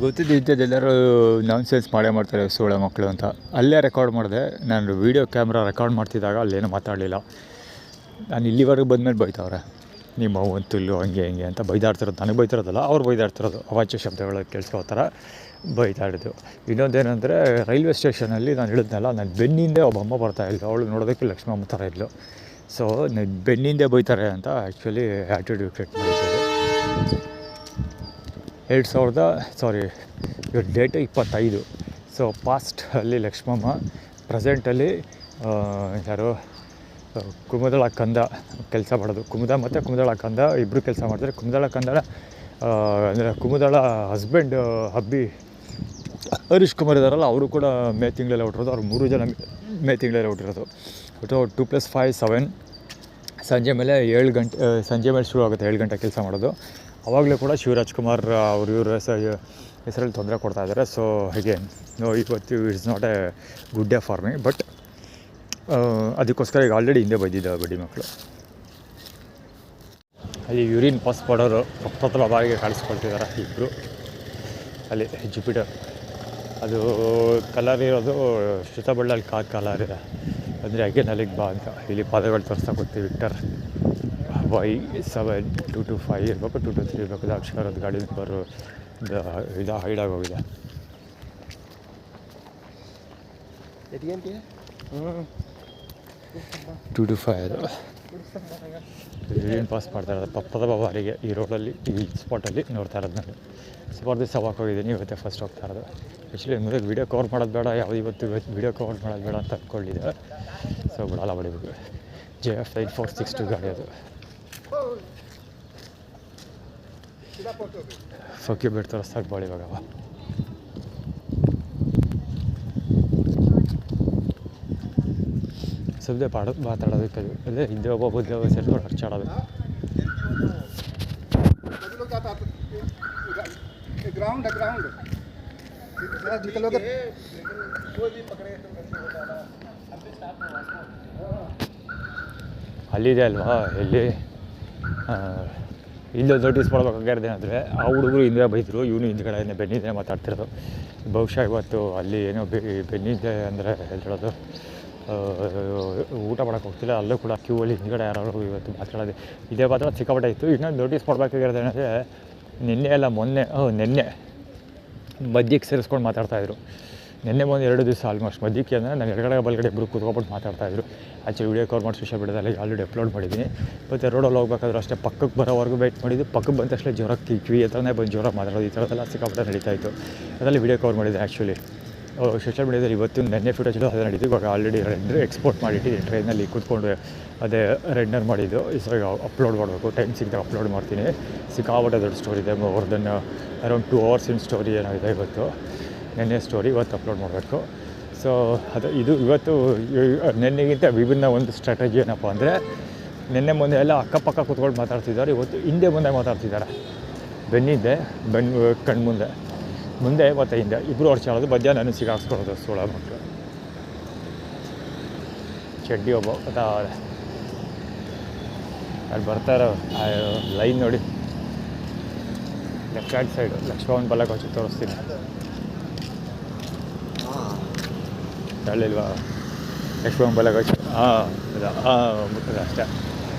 ಗೊತ್ತಿದ್ದು ಇಂಥದ್ದೆಲ್ಲರೂ ನಾನ್ ಸೆನ್ಸ್ ಮಾಡೇ ಮಾಡ್ತಾರೆ ಸೋಳೆ ಮಕ್ಕಳು ಅಂತ. ಅಲ್ಲೇ ರೆಕಾರ್ಡ್ ಮಾಡಿದೆ. ನಾನು ವೀಡಿಯೋ ಕ್ಯಾಮ್ರಾ ರೆಕಾರ್ಡ್ ಮಾಡ್ತಿದ್ದಾಗ ಅಲ್ಲೇನು ಮಾತಾಡಲಿಲ್ಲ. ನಾನು ಇಲ್ಲಿವರೆಗೆ ಬಂದಮೇಲೆ ಬೈತಾವ್ರೆ, ನಿಮ್ಮ ಒಂತುಲ್ಲು ಹಂಗೆ ಹಿಂಗೆ ಅಂತ ಬೈದಾಡ್ತಿರೋದು. ನನಗೆ ಬೈತಿರೋದಲ್ಲ, ಅವ್ರು ಬೈದಾಡ್ತಿರೋದು. ಅವಾಚ್ಯ ಶಬ್ದಗಳು ಕೇಳಿಸ್ಕೋತಾರೆ, ಬೈತಾಡಿದ್ದು. ಇನ್ನೊಂದೇನೆಂದರೆ, ರೈಲ್ವೆ ಸ್ಟೇಷನಲ್ಲಿ ನಾನು ಹೇಳಿದ್ನಲ್ಲ, ನಾನು ಬೆನ್ನಿಂದೆ ಒಬ್ಬ ಅಮ್ಮ ಬರ್ತಾಯಿದ್ಲು. ಅವಳು ನೋಡೋದಕ್ಕೆ ಲಕ್ಷ್ಮಮ್ಮ ಥರ ಇದ್ಲು. ಸೊ ಬೆನ್ನಿಂದೆ ಬೈತಾರೆ ಅಂತ ಆ್ಯಕ್ಚುಲಿ ಆ್ಯಟಿಟ್ಯೂಡ್ ಕ್ರಿಯೇಟ್ ಮಾಡಿದ್ದಾರೆ. 2000 ಇವ್ರ ಡೇಟು 25. ಸೊ ಪಾಸ್ಟಲ್ಲಿ ಲಕ್ಷ್ಮಮ್ಮ, ಪ್ರೆಸೆಂಟಲ್ಲಿ ಯಾರು ಕುಮುದಳ ಕಂದ ಕೆಲಸ ಮಾಡೋದು. ಕುಮುದ ಮತ್ತು ಕುಮುದಳ ಕಂದ ಇಬ್ಬರು ಕೆಲಸ ಮಾಡ್ತಾರೆ. ಕುಮುದಳ ಕಂದನ ಅಂದರೆ ಕುಮುದಳ ಹಸ್ಬೆಂಡ್ ಹರೀಶ್ ಕುಮಾರ್ ಇದ್ದಾರಲ್ಲ, ಅವರು ಕೂಡ ಮೇ ತಿಂಗಳಲ್ಲೇ ಹುಟ್ಟಿರೋದು. ಅವ್ರು 3 ಜನ ಮೇ ತಿಂಗಳಲ್ಲೇ ಹುಟ್ಟಿರೋದು. 2 + 5 7. ಸಂಜೆ ಮೇಲೆ 7 ಗಂಟೆ, ಸಂಜೆ ಮೇಲೆ ಶುರು ಆಗುತ್ತೆ 7 ಗಂಟೆ ಕೆಲಸ ಮಾಡೋದು. ಆವಾಗಲೂ ಕೂಡ ಶಿವರಾಜ್ ಕುಮಾರ್ ಅವರು ಇವ್ರ ಹೆಸರಲ್ಲಿ ತೊಂದರೆ ಕೊಡ್ತಾಯಿದ್ದಾರೆ. ಸೊ ಅಗೇನ್ ಇವತ್ತು it's not A good day for me. But ಅದಕ್ಕೋಸ್ಕರ ಈಗ ಆಲ್ರೆಡಿ ಹಿಂದೆ ಬೈದಿದ್ದಾವೆ ಬಡ್ಡಿ ಮಕ್ಕಳು. ಅಲ್ಲಿ ಯೂರಿನ್ ಪಾಸ್ ಮಾಡೋರು ಪ್ರಪ್ರಥಮ ಬಾರಿಗೆ ಕಾಣಿಸ್ಕೊಳ್ತಿದ್ದಾರೆ ಇಬ್ಬರು. ಅಲ್ಲಿ ಜುಪಿಟರ್ ಅದು ಕಲರ್ ಇರೋದು ಶ್ರುತಬಳ್ಳಲ್ಲಿ ಕಲರ್ ಇದೆ. ಅಂದರೆ ಅಗೇನ್ ಅಲ್ಲಿಗೆ ಬಾ ಅಂತ ಇಲ್ಲಿ ಪದಗಳು ತೋರಿಸ್ತಾ ಕೊಡ್ತೀವಿ. ವಿಕ್ಟರ್ Y7 225 ಇರಬೇಕು, 223 ಇರಬೇಕು. ಇದು ಅಕ್ಷರದ ಗಾಡಿ ನಂಬರು ಇದು ಹೈಡಾಗೋಗಿದೆ. 225 ಅದು ಏನು ಪಾಸ್ ಮಾಡ್ತಾ ಇರೋದು ಪಪ್ಪದ ಬಾರಿಗೆ ಈ ರೋಡಲ್ಲಿ, ಈ ಸ್ಪಾಟಲ್ಲಿ ನೋಡ್ತಾ ಇರೋದು. ನಾನು ಸುಮಾರು ದಿವಸ ಹೋಗಿದ್ದೀನಿ, ಇವತ್ತೇ ಫಸ್ಟ್ ಹೋಗ್ತಾ ಇರೋದು. ಆ್ಯಕ್ಚುಲಿ ಮುಂದೆ ವೀಡಿಯೋ ಕವರ್ ಮಾಡೋದು ಬೇಡ, ಇವತ್ತು ವೀಡಿಯೋ ಕವರ್ ಮಾಡೋದು ಬೇಡ ಅಂತ ಅಂದ್ಕೊಂಡಿದ್ದೆ. ಸೊ ಬಿಡಲ್ಲ ಬಡಿಬೇಕು. JF 9462 ಗಾಡಿ ಅದು. ಫಕ್ಕಿ ಬಿಟ್ಟು ತೋರಿಸ್ದಾಗ ಬಾಳಿ ಇವಾಗವ. ಸುಮ್ಮನೆ ಮಾತಾಡೋದಕ್ಕೆ ಅಲ್ಲೇ ಹಿಂದೆ ಒಬ್ಬ ಬದಲು ಸೇರ್ಕೊಂಡು ಹರ್ಚಾಡೋದು. ಅಲ್ಲಿದೆ ಅಲ್ವಾ, ಎಲ್ಲಿ ಇಲ್ಲೊಂದು ನೋಟಿಸ್ ಮಾಡ್ಬೇಕಾಗಿರೋದು ಏನಂದರೆ, ಆ ಹುಡುಗರು ಹಿಂದೆ ಬೈದರು, ಇವನು ಹಿಂದ್ಗಡೆ ಬೆನ್ನಿದೆ ಮಾತಾಡ್ತಿರೋದು. ಬಹುಶಃ ಇವತ್ತು ಅಲ್ಲಿ ಏನೋ ಬೆನ್ನಿದೆ ಅಂದರೆ ಹೇಳೋದು, ಊಟ ಮಾಡೋಕ್ಕೆ ಹೋಗ್ತಿಲ್ಲ, ಅಲ್ಲೂ ಕೂಡ ಕ್ಯೂವಲ್ಲಿ ಹಿಂದ್ಗಡೆ ಯಾರು ಇವತ್ತು ಮಾತಾಡೋದು ಇದೇ ಮಾತ್ರ ಸಿಕ್ಕಾಪಟ್ಟೆ ಇತ್ತು. ಇನ್ನೊಂದು ನೋಟಿಸ್ ಮಾಡ್ಬೇಕಾಗಿರೋದು ಏನಂದರೆ, ನಿನ್ನೆ ಅಲ್ಲ ನಿನ್ನೆ ಮಧ್ಯಕ್ಕೆ ಸೇರಿಸ್ಕೊಂಡು ಮಾತಾಡ್ತಾಯಿದ್ರು. ಮೊನ್ನೆ 2 ದಿವಸ ಆಲ್ಮೋಸ್ಟ್ ಮಧ್ಯಕ್ಕೆ ಅಂದರೆ ನಾನು ಎಡಗಡೆ ಬಲಗಡೆ ಇಬ್ಬರು ಕೂತ್ಕೊಬಿಟ್ಟು ಮಾತಾಡ್ತಾಯಿದ್ರು. ಆ್ಯಕ್ಚುಲಿ ವೀಡಿಯೋ ಕವರ್ ಮಾಡಿ ಸೋಷಿಯಲ್ ಮೀಡಿಯಾದಲ್ಲಿ ಆಲ್ರೆಡಿ ಅಪ್ಲೋಡ್ ಮಾಡಿದ್ದೀನಿ. ಮತ್ತು ರೋಡಲ್ಲಿ ಹೋಗ್ಬೇಕಾದ್ರೂ ಅಷ್ಟೇ ಪಕ್ಕಕ್ಕೆ ಬರೋವರೆಗೂ ವೆಯ್ಟ್ ಮಾಡಿದ್ದು. ಪಕ್ಕಕ್ಕೆ ಬಂದ ತಕ್ಷಣ ಜೋರಾಗಿ ಕಿವಿ ಹತ್ರನೇ ಬಂದು ಜೋರಾಗಿ ಮಾತಾಡೋದು, ಈ ಥರದ್ದೆಲ್ಲ ಸಿಕ್ಕಾಪಟ್ಟೆ ನಡೀತಾಯಿತ್ತು. ಅದರಲ್ಲಿ ವೀಡಿಯೋ ಕವರ್ ಮಾಡಿದ್ದೆ. ಆ್ಯಕ್ಚುಲಿ ಸೋಷಿಯಲ್ ಮೀಡಿಯಾದಲ್ಲಿ ಇವತ್ತು ನೆನ್ನೆ ಫುಟೇಜ್ ಅದು ನಡೀತು. ಇವಾಗ ಆಲ್ರೆಡಿ ಎಕ್ಸ್ಪೋರ್ಟ್ ಮಾಡಿಟ್ಟಿದ್ದೀನಿ, ಟ್ರೈನಲ್ಲಿ ಕೂತ್ಕೊಂಡು ಅದೇ ರೆಂಡರ್ ಮಾಡಿದ್ದು. ಸೊ ಈಗ ಅಪ್ಲೋಡ್ ಮಾಡಬೇಕು, ಟೈಮ್ ಸಿಕ್ಕಿದಾಗ ಅಪ್ಲೋಡ್ ಮಾಡ್ತೀನಿ. ಸಿಕ್ಕಾಪಟ್ಟೆ ದೊಡ್ಡ ಸ್ಟೋರಿ ಇದೆ, ಮೋರ್ ದೆನ್ ಅರೌಂಡ್ 2 hours ಇನ್ ಸ್ಟೋರಿ ಏನಾಗಿದೆ ಇವತ್ತು. ನೆನ್ನೆ ಸ್ಟೋರಿ ಇವತ್ತು ಅಪ್ಲೋಡ್ ಮಾಡಬೇಕು. ಸೊ ಇದು ಇವತ್ತು ನೆನ್ನೆಗಿಂತ ವಿಭಿನ್ನ ಒಂದು ಸ್ಟ್ರಾಟಜಿ ಏನಪ್ಪ ಅಂದರೆ, ನೆನ್ನೆ ಮುಂದೆ ಎಲ್ಲ ಅಕ್ಕಪಕ್ಕ ಕೂತ್ಕೊಂಡು ಮಾತಾಡ್ತಿದ್ದಾರೆ, ಇವತ್ತು ಹಿಂದೆ ಮುಂದೆ ಮಾತಾಡ್ತಿದ್ದಾರೆ. ಬೆನ್ನಿಂದೆ ಮುಂದೆ ಮತ್ತು ಹಿಂದೆ ಇಬ್ಬರು ಹೊರ್ಚಾಡೋದು. ಮಧ್ಯಾಹ್ನ ನಾನು ಸಿಗಾಕ್ಸ್ಕೊಳ್ಳೋದು ಸೋಳ ಮಕ್ಕಳು. ಚಡ್ಡಿ ಒಬ್ಬ ಅಲ್ಲಿ ಬರ್ತಾರೋ ಲೈನ್ ನೋಡಿ, ಲೆಫ್ಟ್ ಹ್ಯಾಂಡ್ ಸೈಡು ಲಕ್ಷ್ಮಣ್ ಬಲಕ್ಕೆ ಹಚ್ಚಿ ತೋರಿಸ್ತೀನಿ. ಹೇಳಿಲ್ವಾ ಲಕ್ಷ್ಮಣ್ ಬಲಕ್ಕೆ ಹಚ್ಚಿ? ಅಷ್ಟೇ.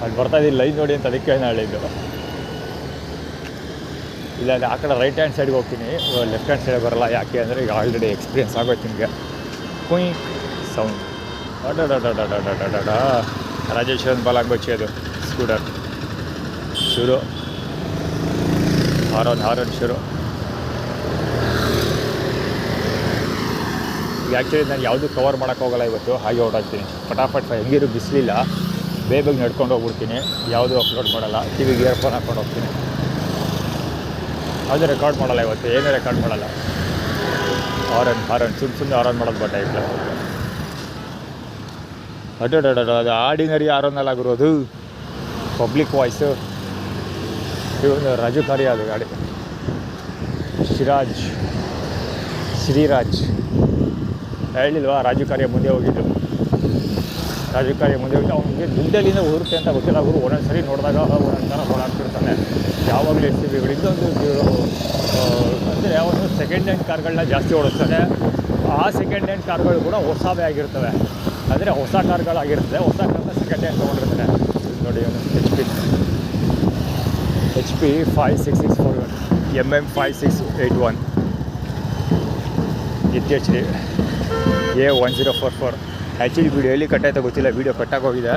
ಅಲ್ಲಿ ಬರ್ತಾಯಿದ್ದೀನಿ ಲೈನ್ ನೋಡಿ ಅಂತ ಅದಕ್ಕೆ ಹೇಳಿದ್ದು. ಇಲ್ಲ ಆ ಕಡೆ ರೈಟ್ ಹ್ಯಾಂಡ್ ಸೈಡ್ಗೆ ಹೋಗ್ತೀನಿ, ಲೆಫ್ಟ್ ಹ್ಯಾಂಡ್ ಸೈಡ್ ಬರೋಲ್ಲ. ಯಾಕೆ ಅಂದರೆ ಈಗ ಆಲ್ರೆಡಿ ಎಕ್ಸ್ಪೀರಿಯನ್ಸ್ ಆಗೋಯ್ತು ನಿಮಗೆ. ಕುಯ್ ಸೌಂಡ್ ರಾಜೇಶ್ವರನ್ ಬಾಲಾಗ್ ಬಚ್ಚಿ ಅದು ಸ್ಕೂಟರ್ ಶುರು, ಹಾರನ್ ಶುರು. ಈಗ ಆ್ಯಕ್ಚುಲಿ ನಾನು ಯಾವುದೂ ಕವರ್ ಮಾಡೋಕ್ಕೋಗಲ್ಲ ಇವತ್ತು, ಹಾಗೆ ಹೊರಟಾಗ್ತೀನಿ ಫಟಾಫಟ್. ಹೆಂಗಿರು ಬಿಸಿಲಿಲ್ಲ, ಬೇಗ ನಡ್ಕೊಂಡು ಹೋಗ್ಬಿಡ್ತೀನಿ. ಯಾವುದೂ ಅಪ್ಲೋಡ್ ಮಾಡಲ್ಲ, ಟಿವಿಗೆ ಇಯರ್ಫೋನ್ ಹಾಕ್ಕೊಂಡು ಹೋಗ್ತೀನಿ. ಯಾವುದೂ ರೆಕಾರ್ಡ್ ಮಾಡಲ್ಲ ಇವತ್ತು, ಏನೂ ರೆಕಾರ್ಡ್ ಮಾಡಲ್ಲ. ಹಾರನ್ ಸುಮ್ಮನೆ ಹಾರನ್ ಮಾಡೋದು ಬಟ್ಟೆ ಇಲ್ಲ. ಅದು ಆರ್ಡಿನರಿ ಹಾರನ್ನಲ್ಲ ಆಗಿರೋದು, ಪಬ್ಲಿಕ್ ವಾಯ್ಸು. ಇವನು ರಾಜು ಕಾರ್ಯ ಅದು ಗಾಡಿ ಶ್ರೀರಾಜ್ ಹೇಳಿಲ್ವಾ ರಾಜು ಕಾರ್ಯ ಮುಂದೆ ಹೋಗಿದ್ದು ಅವನಿಗೆ ದುಡ್ಡಲ್ಲಿಂದ ಊರುತ್ತೆ ಅಂತ ಗೊತ್ತಿಲ್ಲ ಅವರು ಒಂದೊಂದು ಸರಿ ನೋಡಿದಾಗ ಒಂದೊಂದು ಥರ ಓಡಾಡ್ತಿರ್ತಾನೆ ಯಾವಾಗಲೂ ಎಸ್ ಸಿ ಬಿಗಳು ಇನ್ನೊಂದು ಅಂದರೆ ಅವನು ಸೆಕೆಂಡ್ ಹ್ಯಾಂಡ್ ಕಾರ್ಗಳನ್ನ ಜಾಸ್ತಿ ಓಡಿಸ್ತಾನೆ ಆ ಸೆಕೆಂಡ್ ಹ್ಯಾಂಡ್ ಕಾರ್ಗಳು ಕೂಡ ಹೊಸವೇ ಆಗಿರ್ತವೆ ಅಂದರೆ ಹೊಸ ಕಾರ್ಗಳಾಗಿರ್ತದೆ ಹೊಸ ಕಾರ್ನ ಸೆಕೆಂಡ್ ಹ್ಯಾಂಡ್ ತೊಗೊಂಡಿರ್ತಾನೆ ನೋಡಿ ಅವನು H P 5641 MM5681 HHD A1044 actually video ಎಲ್ಲಿ ಕಟ್ಟಾಯ್ತಾ ಗೊತ್ತಿಲ್ಲ ವೀಡಿಯೋ ಕಟ್ಟಾಗೋಗಿದೆ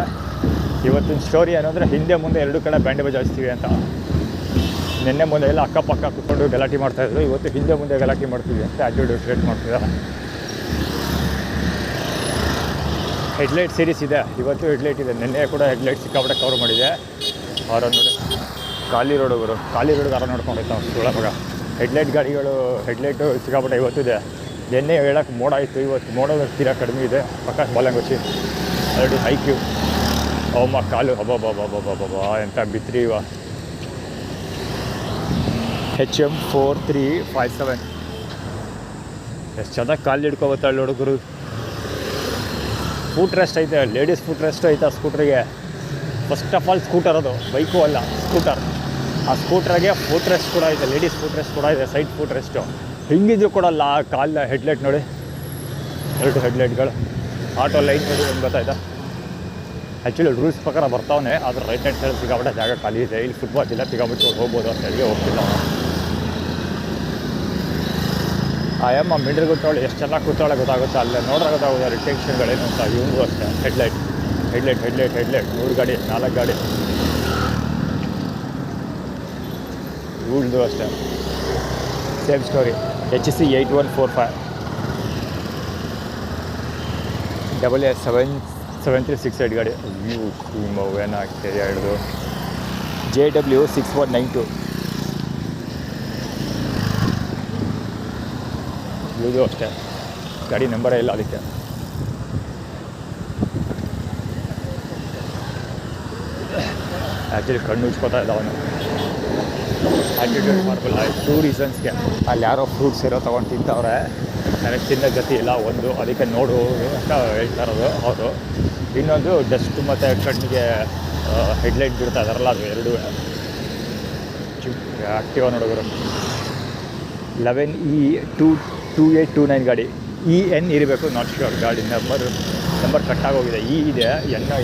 ಇವತ್ತಿನ ಸ್ಟೋರಿ ಏನಂದರೆ ಹಿಂದೆ ಮುಂದೆ ಎರಡು ಕಡೆ ಬ್ಯಾಂಡ್ ಬಜಾಯಿಸ್ತೀವಿ ಅಂತ ನಿನ್ನೆ ಮುಂದೆ ಎಲ್ಲ ಅಕ್ಕಪಕ್ಕ ಕುತ್ಕೊಂಡು ಗಲಾಟೆ ಮಾಡ್ತಾಯಿದ್ರು ಇವತ್ತು ಹಿಂದೆ ಮುಂದೆ ಗಲಾಟೆ ಮಾಡ್ತೀವಿ ಅಂತ ಆ್ಯಕ್ಚುಲಿ ಕ್ರಿಯೇಟ್ ಮಾಡ್ತಿದ್ದಾರೆ ಹೆಡ್ಲೈಟ್ ಸೀರೀಸ್ ಇದೆ ಇವತ್ತು ಹೆಡ್ಲೈಟ್ ಇದೆ ನಿನ್ನೆ ಕೂಡ ಹೆಡ್ಲೈಟ್ ಸಿಕ್ಕಾಪಟ್ಟೆ ಕವರ್ ಮಾಡಿದೆ ಅವರ ನೋಡಿ ಖಾಲಿ ರೋಡ್ಗೆ ಯಾರೋ ನೋಡ್ಕೊಂಡಿರ್ತಾವೆ ಒಳಗೆ ಹೆಡ್ಲೈಟ್ ಗಾಡಿಗಳು ಹೆಡ್ಲೈಟು ಸಿಕ್ಕಾಪಟ್ಟೆ ಇವತ್ತಿದೆ ನಿನ್ನೆ ಹೇಳೋಕ್ಕೆ ಮೋಡ ಇತ್ತು ಇವತ್ತು ಮೋಡದ ತೀರಾ ಕಡಿಮೆ ಇದೆ ಪ್ರಕಾಶ್ ಬಾಲಂಗೋಚಿ ಆಲ್ರೆಡಿ ಹೈಕ್ಯೂ ಅವಮ್ಮ ಕಾಲು ಹಬ್ಬ ಎಂಥ ಬಿತ್ರಿ ಇವ HM4357 ಎಷ್ಟು ಚೆನ್ನಾಗಿ ಕಾಲು ಹಿಡ್ಕೊಬತ್ತಾಳೆ ಹುಡುಗರು ಫುಟ್ ರೆಸ್ಟ್ ಐತೆ ಲೇಡೀಸ್ ಫುಟ್ ರೆಸ್ಟ್ ಐತೆ ಆ ಸ್ಕೂಟ್ರಿಗೆ ಫಸ್ಟ್ ಆಫ್ ಆಲ್ ಸ್ಕೂಟರ್ ಅದು ಬೈಕು ಅಲ್ಲ ಸ್ಕೂಟರ್ ಆ ಸ್ಕೂಟ್ರಾಗೆ ಫುಟ್ ರೆಸ್ಟ್ ಕೂಡ ಇದೆ ಲೇಡೀಸ್ ಫುಟ್ ರೆಸ್ಟ್ ಕೂಡ ಇದೆ ಸೈಡ್ ಫುಟ್ ರೆಸ್ಟು ಹಿಂಗಿದ್ರು ಕೊಡಲ್ಲ ಆ ಕಾಲ ಹೆಡ್ಲೈಟ್ ನೋಡಿ ಎರಡು ಹೆಡ್ಲೈಟ್ಗಳು ಆಟೋ ಲೈಟ್ ನೋಡಿ ಒಂದು ಗೊತ್ತಾಯ್ತಾ ಆ್ಯಕ್ಚುಲಿ ರೂಲ್ಸ್ ಪ್ರಕಾರ ಬರ್ತಾವನೆ ಆದರೆ ರೈಟ್ ಹ್ಯಾಂಡ್ ಸೈಡ್ ಸಿಗಾಬಿಟ್ಟೆ ಜಾಗ ಖಾಲಿ ಇದೆ ಇಲ್ಲಿ ಫುಟ್ಬಾಲ್ ಇಲ್ಲ ಸಿಗಾಬಿಟ್ಟು ಹೋಗ್ಬೋದು ಅಂತ ಹೇಳಿ ಹೋಗ್ತಿಲ್ಲ ಅಮ್ಮ ಮಿಡ್ರ್ ಗೊತ್ತಾವಳೆ ಎಷ್ಟು ಚೆನ್ನಾಗಿ ಕೂತಾಳೆ ಗೊತ್ತಾಗುತ್ತೆ ಅಲ್ಲೇ ನೋಡ್ರೆ ಗೊತ್ತಾಗೋದು ರಿಟೆನ್ಷನ್ಗಳೇನು ಅಂತ ಇವನು ಅಷ್ಟೇ ಹೆಡ್ಲೈಟ್ 3 ಗಾಡಿ 4 ಗಾಡಿ ಇವಳ್ದು ಅಷ್ಟೇ ಸೇಮ್ ಸ್ಟೋರಿ HC 8145 AA7368 ಗಾಡಿ ಏನಾಗ್ತದೆ ಹೇಳ್ದು JW 6192 ಇದು ಅಷ್ಟೇ ಗಾಡಿ ನಂಬರೇ ಇಲ್ಲ ಅದಕ್ಕೆ ಆ್ಯಕ್ಚುಲಿ ಕಣ್ಣು ಉಚ್ಕೋತಾ ಇದ್ದ ಅವನು ಆ್ಯಟಿಟ್ಯೂಡ್ ಮಾಡ್ಕೊಳ್ಳ 2 ರೀಸನ್ಸ್ಗೆ ಅಲ್ಲಿ ಯಾರೋ ಫ್ರೂಟ್ಸ್ ಇರೋ ತೊಗೊಂಡು ತಿಂತವ್ರೆ ನನಗೆ ತಿನ್ನೋ ಗತಿ ಇಲ್ಲ ಒಂದು ಅದಕ್ಕೆ ನೋಡು ಅಂತ ಹೇಳ್ತಾ ಇರೋದು ಅವರು ಇನ್ನೊಂದು ಡಸ್ಟ್ ಮತ್ತು ಕಣ್ಣಿಗೆ ಹೆಡ್ಲೈಟ್ ಬಿಡ್ತಾ ಇದಾರಲ್ಲ ಅದು ಎರಡೂ ಆ್ಯಕ್ಟಿವ್ ನೋಡೋರು 11E2829 ಗಾಡಿ EN ಇರಬೇಕು ನಾಟ್ ಶ್ಯೂರ್ ಗಾಡಿ ನಂಬರ್ ಕಟ್ಟಾಗೋಗಿದೆ ಇದೆ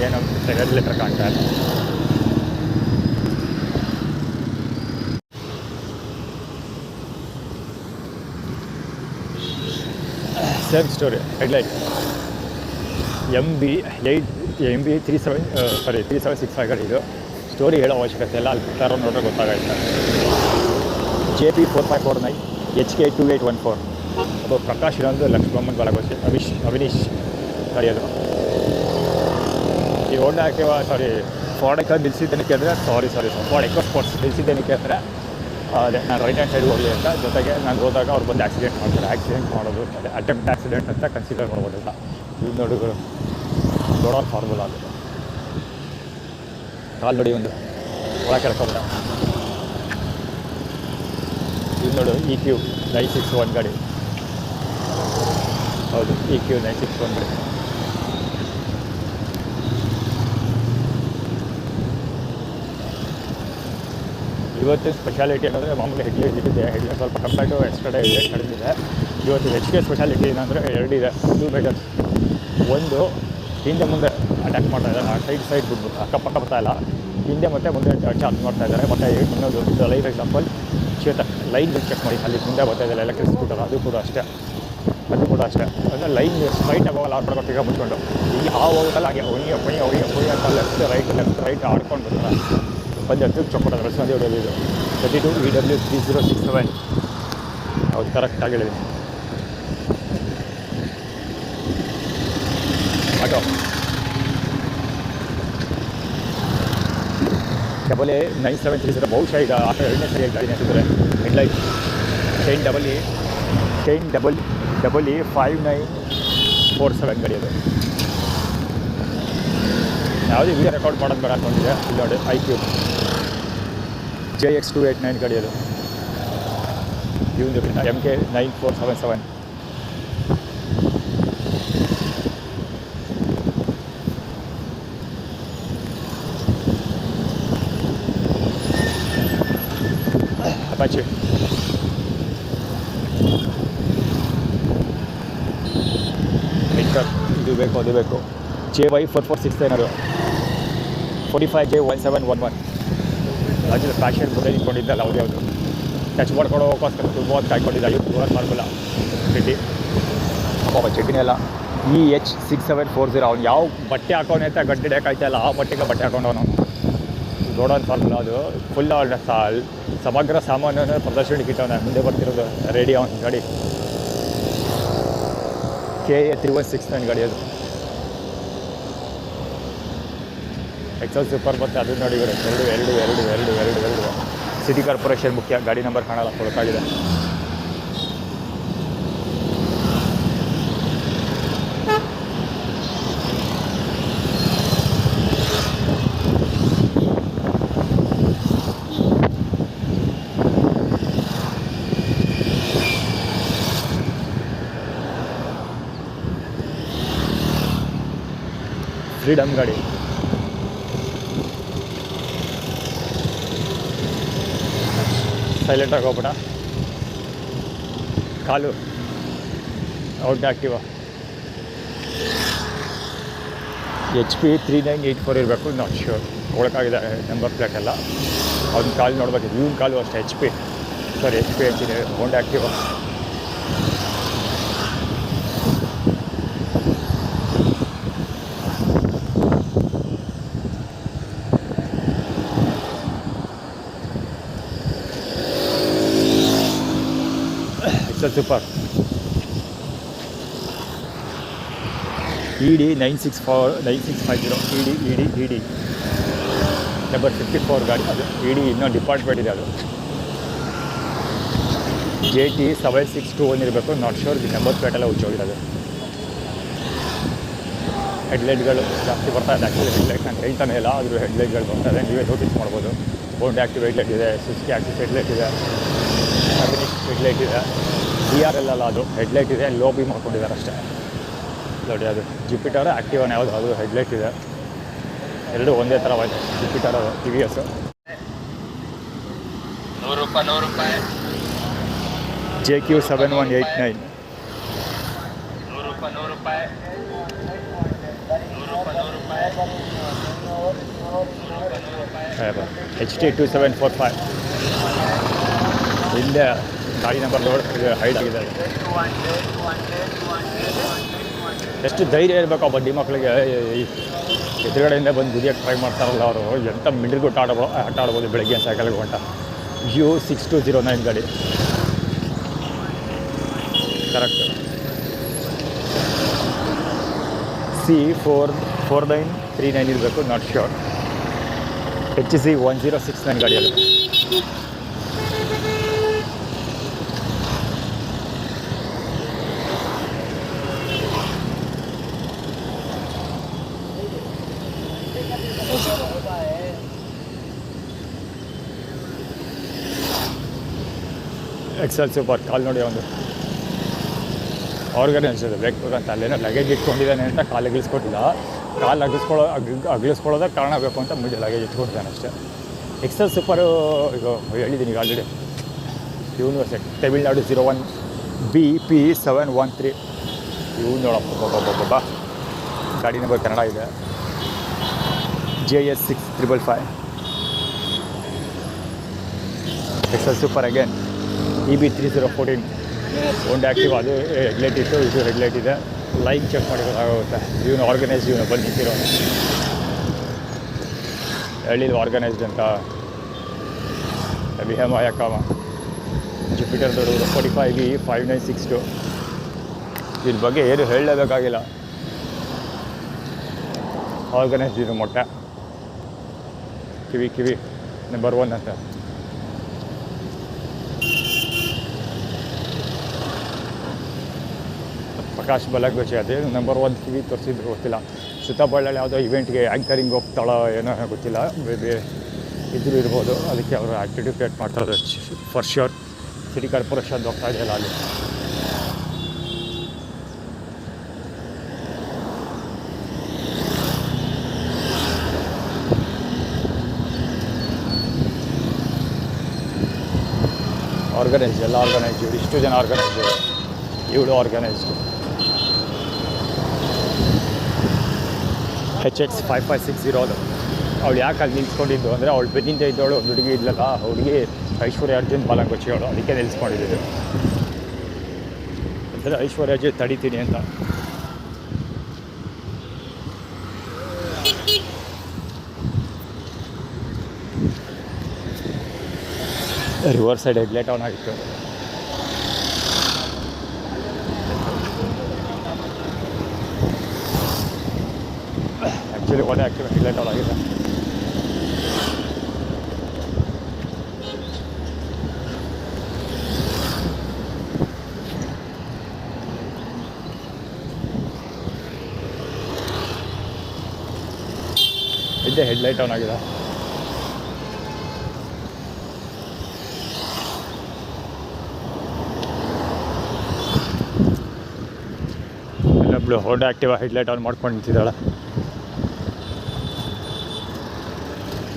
ಏನೋ ಸೆಕೆಂಡ್ ಲೆಟರ್ ಕಾಣ್ತಾ ಇಲ್ಲ ಸೇಮ್ ಸ್ಟೋರಿ ಹೆಡ್ಲೈಟ್ MB 3765 ಗಾಡಿ ಇದು ಸ್ಟೋರಿ ಹೇಳೋ ಅವಶ್ಯಕತೆ ಇಲ್ಲ ಅಲ್ಲಿ ಬಿಟ್ಟಾರೋ ನೋಡ್ರೆ ಗೊತ್ತಾಗೈತೆ JP 4549 HK 2814 ಅದು ಪ್ರಕಾಶ್ ಇನ್ನೊಂದು ಲಕ್ಷ್ಮಮ್ಮನ ಬಾಲಗೋಚಿ ಅವಿನೀಶ್ ಕರೆಯೋದು ಈ ಹೋಂಡಾ ಆಕ್ಟಿವಾ ಫಾರ್ಡ್ ನಿಲ್ಲಿಸಿದ್ದೇನಕ್ಕೆ ಅಂದರೆ ಫಾರ್ಡ್ ಎಕೋ ಸ್ಪೋರ್ಟ್ಸ್ ನಿಲ್ಲಿಸಿದ್ದೇನಕ್ಕೆ ಅಂದರೆ ಅದೇ ನಾನು ರೈಟ್ ಹ್ಯಾಂಡ್ ಸೈಡ್ ಹೋಗಲಿ ಅಂತ ಜೊತೆಗೆ ನಾನು ಹೋದಾಗ ಅವ್ರು ಬಂದು ಆಕ್ಸಿಡೆಂಟ್ ಮಾಡ್ತಾರೆ ಆಕ್ಸಿಡೆಂಟ್ ಮಾಡೋದು ಅದೇ ಅಟೆಂಪ್ಟ್ ಆಕ್ಸಿಡೆಂಟ್ ಅಂತ ಕನ್ಸಿಡರ್ ಮಾಡ್ಬೋದಿಲ್ಲ ಇದು ನೋಡುಗಳು ದೊಡ್ಡ ಫಾರ್ಮುಲಾ ಅದು ಕಾಲು ನೋಡಿ ಒಂದು ಒಳ ಕೆಳ್ಕೊಬೇಡ ಇದು ನೋಡು EQ 961 ಗಾಡಿ ಹೌದು EQ 961 ಗಾಡಿ ಇವತ್ತಿನ ಸ್ಪೆಷಾಲಿಟಿ ಏನಂದರೆ ಮಾಮೂಲಿ ಹೆಡ್ಲೈಟ್ ಇಟ್ಟಿದೆ ಹೆಡ್ಲೈಟ್ ಸ್ವಲ್ಪ ಕಂಪೇರ್ ಟು ಎಕ್ಸ್ಟ್ರಾ ಹೆಡ್ಲೈಟ್ ಕಡಿಮೆ ಇದೆ ಇವತ್ತು HK ಸ್ಪೆಷಾಲಿಟಿ ಏನಂದರೆ 2 ಇದೆ 2 ಮೆಜರ್ಸ್ ಒಂದು ಹಿಂದೆ ಮುಂದೆ ಅಟ್ಯಾಕ್ ಮಾಡ್ತಾ ಇದ್ದಾರೆ ಸೈಡ್ ಬಿಡ್ಬಿಟ್ಟು ಅಕ್ಕಪಕ್ಕ ಬರ್ತಾಯಿಲ್ಲ ಹಿಂದೆ ಮತ್ತು ಮುಂದೆ ಚಾರ್ಜ್ ಮಾಡ್ತಾ ಇದ್ದಾರೆ ಮತ್ತು ಇನ್ನೊಂದು ಲೈವ್ ಎಕ್ಸಾಂಪಲ್ ಲೈನ್ ಚೆಕ್ ಮಾಡಿ ಅಲ್ಲಿ ಮುಂದೆ ಬರ್ತಾ ಇದ್ದಾರೆ ಎಲೆಕ್ಟ್ರಿಕ್ ಸ್ಕೂಟರ್ ಅದು ಕೂಡ ಅಷ್ಟೇ ಅಂದರೆ ಲೈನ್ ಸ್ಟ್ರೈಟ್ ಆಗೋಲ್ಲ ಆಡ್ಕೊಂಡು ಈಗ ಮುಚ್ಕೊಂಡು ಈಗ ಹೋಗಲ್ಲ ಹಾಗೆ ಹೊಯ್ಯ ಅಂತ ಲೆಫ್ಟ್ ರೈಟ್ ಆಡ್ಕೊಂಡು ಬರ್ತಾರೆ ಬಂದು ಹತ್ತಿರ ಚೊಕ್ಕೊಡ ರಸಂದಿ ಹೊಡೆಯೋದು 32 EW 3067 ಹೌದು ಕರೆಕ್ಟಾಗಿ ಹೇಳಿದೆ ಆಟೋ ಡಬಲ್ A 9730 ಬಹುಶಃ ಈಗ ಆಟೋ 2ನೇ ಸರಿಯಾಗಿ ಗಾಡಿ ನಿಲ್ಸಿದ್ದಾರೆ ಹೆಡ್ಲೈಟ್ 10AA5947 ಗಾಡಿ ಅದು ಯಾವುದೇ ವೀಡಿಯೋ ರೆಕಾರ್ಡ್ ಮಾಡೋದು ಬೇಡ ಅಂದ್ಕೊಂಡಿದೆ ಇಲ್ಲಿ ನೋಡಿ IQ JX289 ಗಾಡಿ ಅದು. ಇವನು MK9477. Apache. ಇದು ಬೇಕು ಅದು ಬೇಕು. JY4469 ಅದು 45J1711. ರಾಜ್ಯದ ಫ್ಯಾಷನ್ ಮುಂದೆ ನಿಂತ್ಕೊಂಡಿದ್ದಲ್ಲ ಅವ್ರು ಯಾವುದು ಟಚ್ ಮಾಡ್ಕೊಂಡು ಹೋಗೋಕ್ಕೋಸ್ಕರ ತುಂಬ ಕಾಯ್ಕೊಂಡಿದ್ದ. ಇವತ್ತು ದೂರ ಮಾಡ್ಕೊಳ್ಳ ಚಡ್ಡಿ ಪಾಪ ಚಡ್ಡಿನೇ ಅಲ್ಲ. EH6740. ಅವ್ನು ಯಾವ ಬಟ್ಟೆ ಹಾಕೋನೆ ಅಂತ ಗಡ್ಡೆ ಹಿಡಿಯೋಕ್ಕಾಯ್ತಾ ಇಲ್ಲ, ಆ ಬಟ್ಟೆಗೆ ಬಟ್ಟೆ ಹಾಕೊಂಡವನು. ನೋಡೋನ್ ಫಾರ್ಮುಲ ಅದು ಫುಲ್ ಸಮಗ್ರ ಸಾಮಾನ್ಯನ ಪ್ರದರ್ಶನಕ್ಕೆ ಇಟ್ಟವನ ಮುಂದೆ ಬರ್ತಿರೋದು ರೆಡಿ ಅವನ ಗಾಡಿ. KA3169 ಗಾಡಿ ಅದು. ಎಕ್ಸೆಲ್ ಸೂಪರ್ ಮತ್ತೆ ಅದು ನೋಡಿ ಇವರು ಎರಡು ಸಿಟಿ ಕಾರ್ಪೊರೇಷನ್ ಮುಖ್ಯ. ಗಾಡಿ ನಂಬರ್ ಕಾಣಲ್ಲ, ಕೊಡೋಕ್ಕಾಗಿದೆ. ಫ್ರೀಡಮ್ ಗಾಡಿ. ಸೈಲೆಂಟಾಗಿ ಹೋಗ್ಬಿಡ. ಕಾಲು ಔಟ್ ಆ್ಯಕ್ಟಿವ. HP 3984 ಇರಬೇಕು, ನಾಟ್ ಶ್ಯೂರ್. ಒಳಕಾಗಿದೆ ನಂಬರ್ ಪ್ಲೇಟ್ ಎಲ್ಲ. ಅವ್ನ ಕಾಲು ನೋಡ್ಬೇಕಿತ್ತು. ಇವನ್ ಕಾಲು ಅಷ್ಟೇ HP ಅಂತಿದೆ. Honda Activa. Super. ED 9650 ED number 54 ಗಾಡಿ ಅದು. ED ಇನ್ನೂ ಡಿಪಾರ್ಟ್ಮೆಂಟ್ ಇದೆ ಅದು. JT 7621 ಇರಬೇಕು, ನಾಟ್ ಶೋರ್. ನಂಬರ್ ಪ್ಲೇಟೆಲ್ಲ ಹುಚ್ಚೋಗಿರೋದು. ಹೆಡ್ಲೈಟ್ಗಳು ಜಾಸ್ತಿ ಬರ್ತಾ ಇದೆ. ಆ್ಯಕ್ಚುಲಿ ಹೆಡ್ಲೈಟ್ ನಾನು ಹೇಳ್ತಾನೆ ಇಲ್ಲ, ಆದರೂ ಹೆಡ್ಲೈಟ್ಗಳು ಬರ್ತಾ ಇದೆ. ನೀವೇ ನೋಟಿಸ್ ಮಾಡ್ಬೋದು. ಹೋಂಡಾ ಆ್ಯಕ್ಟಿವ್ ಹೆಡ್ಲೈಟ್ ಇದೆ, ಸುಜುಕಿ ಆ್ಯಕ್ಟಿವ್ ಹೆಡ್ಲೈಟ್ ಇದೆ, ಹೆಡ್ಲೈಟ್ ಇದೆ. DRL ಅಲ್ಲ, ಅದು ಹೆಡ್ಲೈಟ್ ಇದೆ. ಲೋ ಬಿ ಮಾಡ್ಕೊಂಡಿದ್ದಾರೆ ಅಷ್ಟೇ ನೋಡಿ. ಅದು ಜುಪಿಟರ್ ಆ್ಯಕ್ಟಿವನ್ ಯಾವುದು, ಅದು ಹೆಡ್ಲೈಟ್ ಇದೆ. ಎರಡು ಒಂದೇ ಥರ ಇದೆ. ಜುಪಿಟರ್ ಅದು TVS. 100 ರೂಪಾಯಿ. JQ7189 100 ರೂಪಾಯಿ. HT 2745 ಹಿಂದೆ ಗಾಡಿ ನಂಬರ್ ಹೈಟ್ ಆಗಿದೆ. ಎಷ್ಟು ಧೈರ್ಯ ಇರಬೇಕು ಆ ಬಡ್ಡಿ ಮಕ್ಕಳಿಗೆ. ಎದುರುಗಡೆಯಿಂದ ಬಂದು ಗುದಿಯೋಕ್ಕೆ ಟ್ರೈ ಮಾಡ್ತಾರಲ್ಲ ಅವರು, ಎಂಥ ಮಿಡ್ರಿಗೊಟ್ಟು ಆಟ ಆಡ್ಬೋದು ಬೆಳಗ್ಗೆ ಸಾಯಂಕಾಲ ಗಂಟ. U6209 ಗಾಡಿ ಕರೆಕ್ಟ್. C4939 ಇರಬೇಕು, ನಾಟ್ ಶ್ಯೂರ್. HC 1069 ಗಾಡಿಯಲ್ಲಿ. XL super. ಕಾಲು ನೋಡಿ, ಒಂದು ಆರ್ಗನೈಸ್ ಇದೆ. ಬೇಕು ಅಂತ ಅಲ್ಲೇನೋ ಲಗೇಜ್ ಇಟ್ಕೊಂಡಿದ್ದಾನೆ ಅಂತ ಕಾಲು ಅಗಿಲಿಸ್ಕೊಟ್ಟಿಲ್ಲ. ಕಾಲು ಅಗಿಲಿಸ್ಕೊಳ್ಳೋದಕ್ಕೆ ಕಾರಣ ಬೇಕು ಅಂತ ಮುಂದೆ ಲಗೇಜ್ ಇಟ್ಕೊಂಡಿದ್ದಾನೆ ಅಷ್ಟೇ. ಎಕ್ಸೆಲ್ ಸೂಪರು ಈಗ ಹೇಳಿದ್ದೀನಿ ಈಗ ಆಲ್ರೆಡಿ. University Tamil Nadu 01 BP713. ಇವು ನೋಡಪ್ಪ ಗಾಡಿ ನಂಬರ್ ಕನ್ನಡ ಇದೆ. JS 6555. Excel super again. EB 3014 Honda Activa. ಅದು ಹೆಡ್ಲೈಟ್ ಇತ್ತು, ಇದು ಹೆಡ್ಲೈಟ್ ಇದೆ. ಲೈನ್ ಚೆಕ್ ಮಾಡಿರೋದಾಗುತ್ತೆ. ಇವನು ಆರ್ಗನೈಸ್ಡ್, ಇವನು ಬಂದು ನಿಂತಿರೋನು ಹೇಳಿದ್ದು ಆರ್ಗನೈಸ್ಡ್ ಅಂತ. ವಿಹಮ ಯಾಕಮ್ಮ ಜುಪಿಟರ್ ದೊಡ್ಡವರು 45E 5962. ಇದ್ರ ಬಗ್ಗೆ ಏನು ಹೇಳಲೇಬೇಕಾಗಿಲ್ಲ. ಆರ್ಗನೈಸ್ಡ್ ಇದು ಮೊಟ್ಟೆ. ಕಿವಿ ನಂಬರ್ 1 ಅಂತ. ಪ್ರಕಾಶ್ ಬಲಗೋಚೆ ಅದೇನು ನಂಬರ್ 1 ಕಿವಿ ತೋರಿಸಿದ್ರು ಗೊತ್ತಿಲ್ಲ. ಸುತ್ತಬಳ್ಳಾಳಿ ಯಾವುದೋ ಇವೆಂಟ್ಗೆ ಆ್ಯಂಕರಿಂಗ್ ಹೋಗ್ತಾಳೋ ಏನೋ ಗೊತ್ತಿಲ್ಲ. ಬೇರೆ ಇದ್ರೂ ಇರ್ಬೋದು. ಅದಕ್ಕೆ ಅವರು ಆ್ಯಕ್ಟಿವಿಟಿ ಕ್ರಿಯೇಟ್ ಮಾಡ್ತಾರೆ ಫಾರ್ ಶ್ಯೂರ್. ಸಿಟಿ ಕಾರ್ಪೊರೇಷನ್ ಹೋಗ್ತಾ ಇದೆಯಲ್ಲ ಅಲ್ಲಿ. ಆರ್ಗನೈಸ್ಡ್, ಎಲ್ಲ ಆರ್ಗನೈಸ್ಡ್. ಇಷ್ಟು ಜನ ಆರ್ಗನೈಸ್ಡ್, ಇವಳು ಆರ್ಗನೈಸ್ಡ್. HX5560 ಅದು. ಅವಳು ಯಾಕೆ ಅಲ್ಲಿ ನಿಲ್ಸ್ಕೊಂಡಿದ್ದು ಅಂದರೆ ಅವಳು ಬೆನ್ನಿಂದ ಇದ್ದವಳು ಒಂದು ಹುಡುಗಿ ಇಲ್ಲಲ್ಲ, ಹುಡುಗಿ ಐಶ್ವರ್ಯ ಅರ್ಜುನ್ ಬಾಲಂಗೊಚ್ಚಿ ಅವಳು, ಅದಕ್ಕೆ ನಿಲ್ಸ್ಕೊಂಡಿದ್ದು. ಅಂದರೆ ಐಶ್ವರ್ಯ ಅರ್ಜುನ್ ತಡಿತೀನಿ ಅಂತ. ರಿವರ್ಸ್ ಸೈಡ್ ಹೆಡ್ಲೈಟ್ ಆನ್ ಆಗಿತ್ತು. ಆ್ಯಕ್ಚುಲಿ ಒಳ್ಳೆ ಆ್ಯಕ್ಟಿವ್ ಹೆಡ್ಲೈಟ್ ಆನ್ ಆಗಿದೆ. ಇದ್ದೇ ಹೆಡ್ಲೈಟ್ ಆನ್ ಆಗಿದೆ. ಇಲ್ಲೊಬ್ಳು ಹೋಂಡಾ ಆ್ಯಕ್ಟಿವ್ ಹೆಡ್ಲೈಟ್ ಆನ್ ಮಾಡ್ಕೊಂಡು ನಿಂತಿದ್ದಾಳೆ.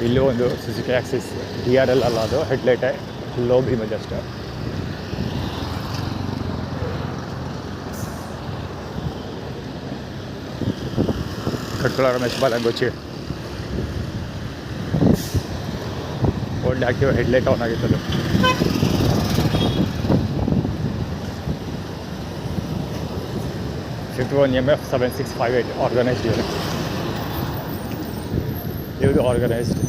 ಇಲ್ಲೂ ಒಂದು ಸುಜುಕಿ ಆಕ್ಸಿಸ್ DRL ಅಲ್ಲ, ಅದು ಹೆಡ್ಲೈಟೇ, ಲೋ ಬೀಮ್ ಜಸ್ಟ್. ಕಟ್ಕೊಳ ರಮೇಶ್ ಬಾಲಂಗೊಚ್ಚಿ. ಹೋಂಡಾ ಆ್ಯಕ್ಟಿವ್ ಹೆಡ್ಲೈಟ್ ಆನ್ ಆಗಿತ್ತದು. MF 7658 organised unit. ಇದು ಆರ್ಗನೈಸ್ಡ್.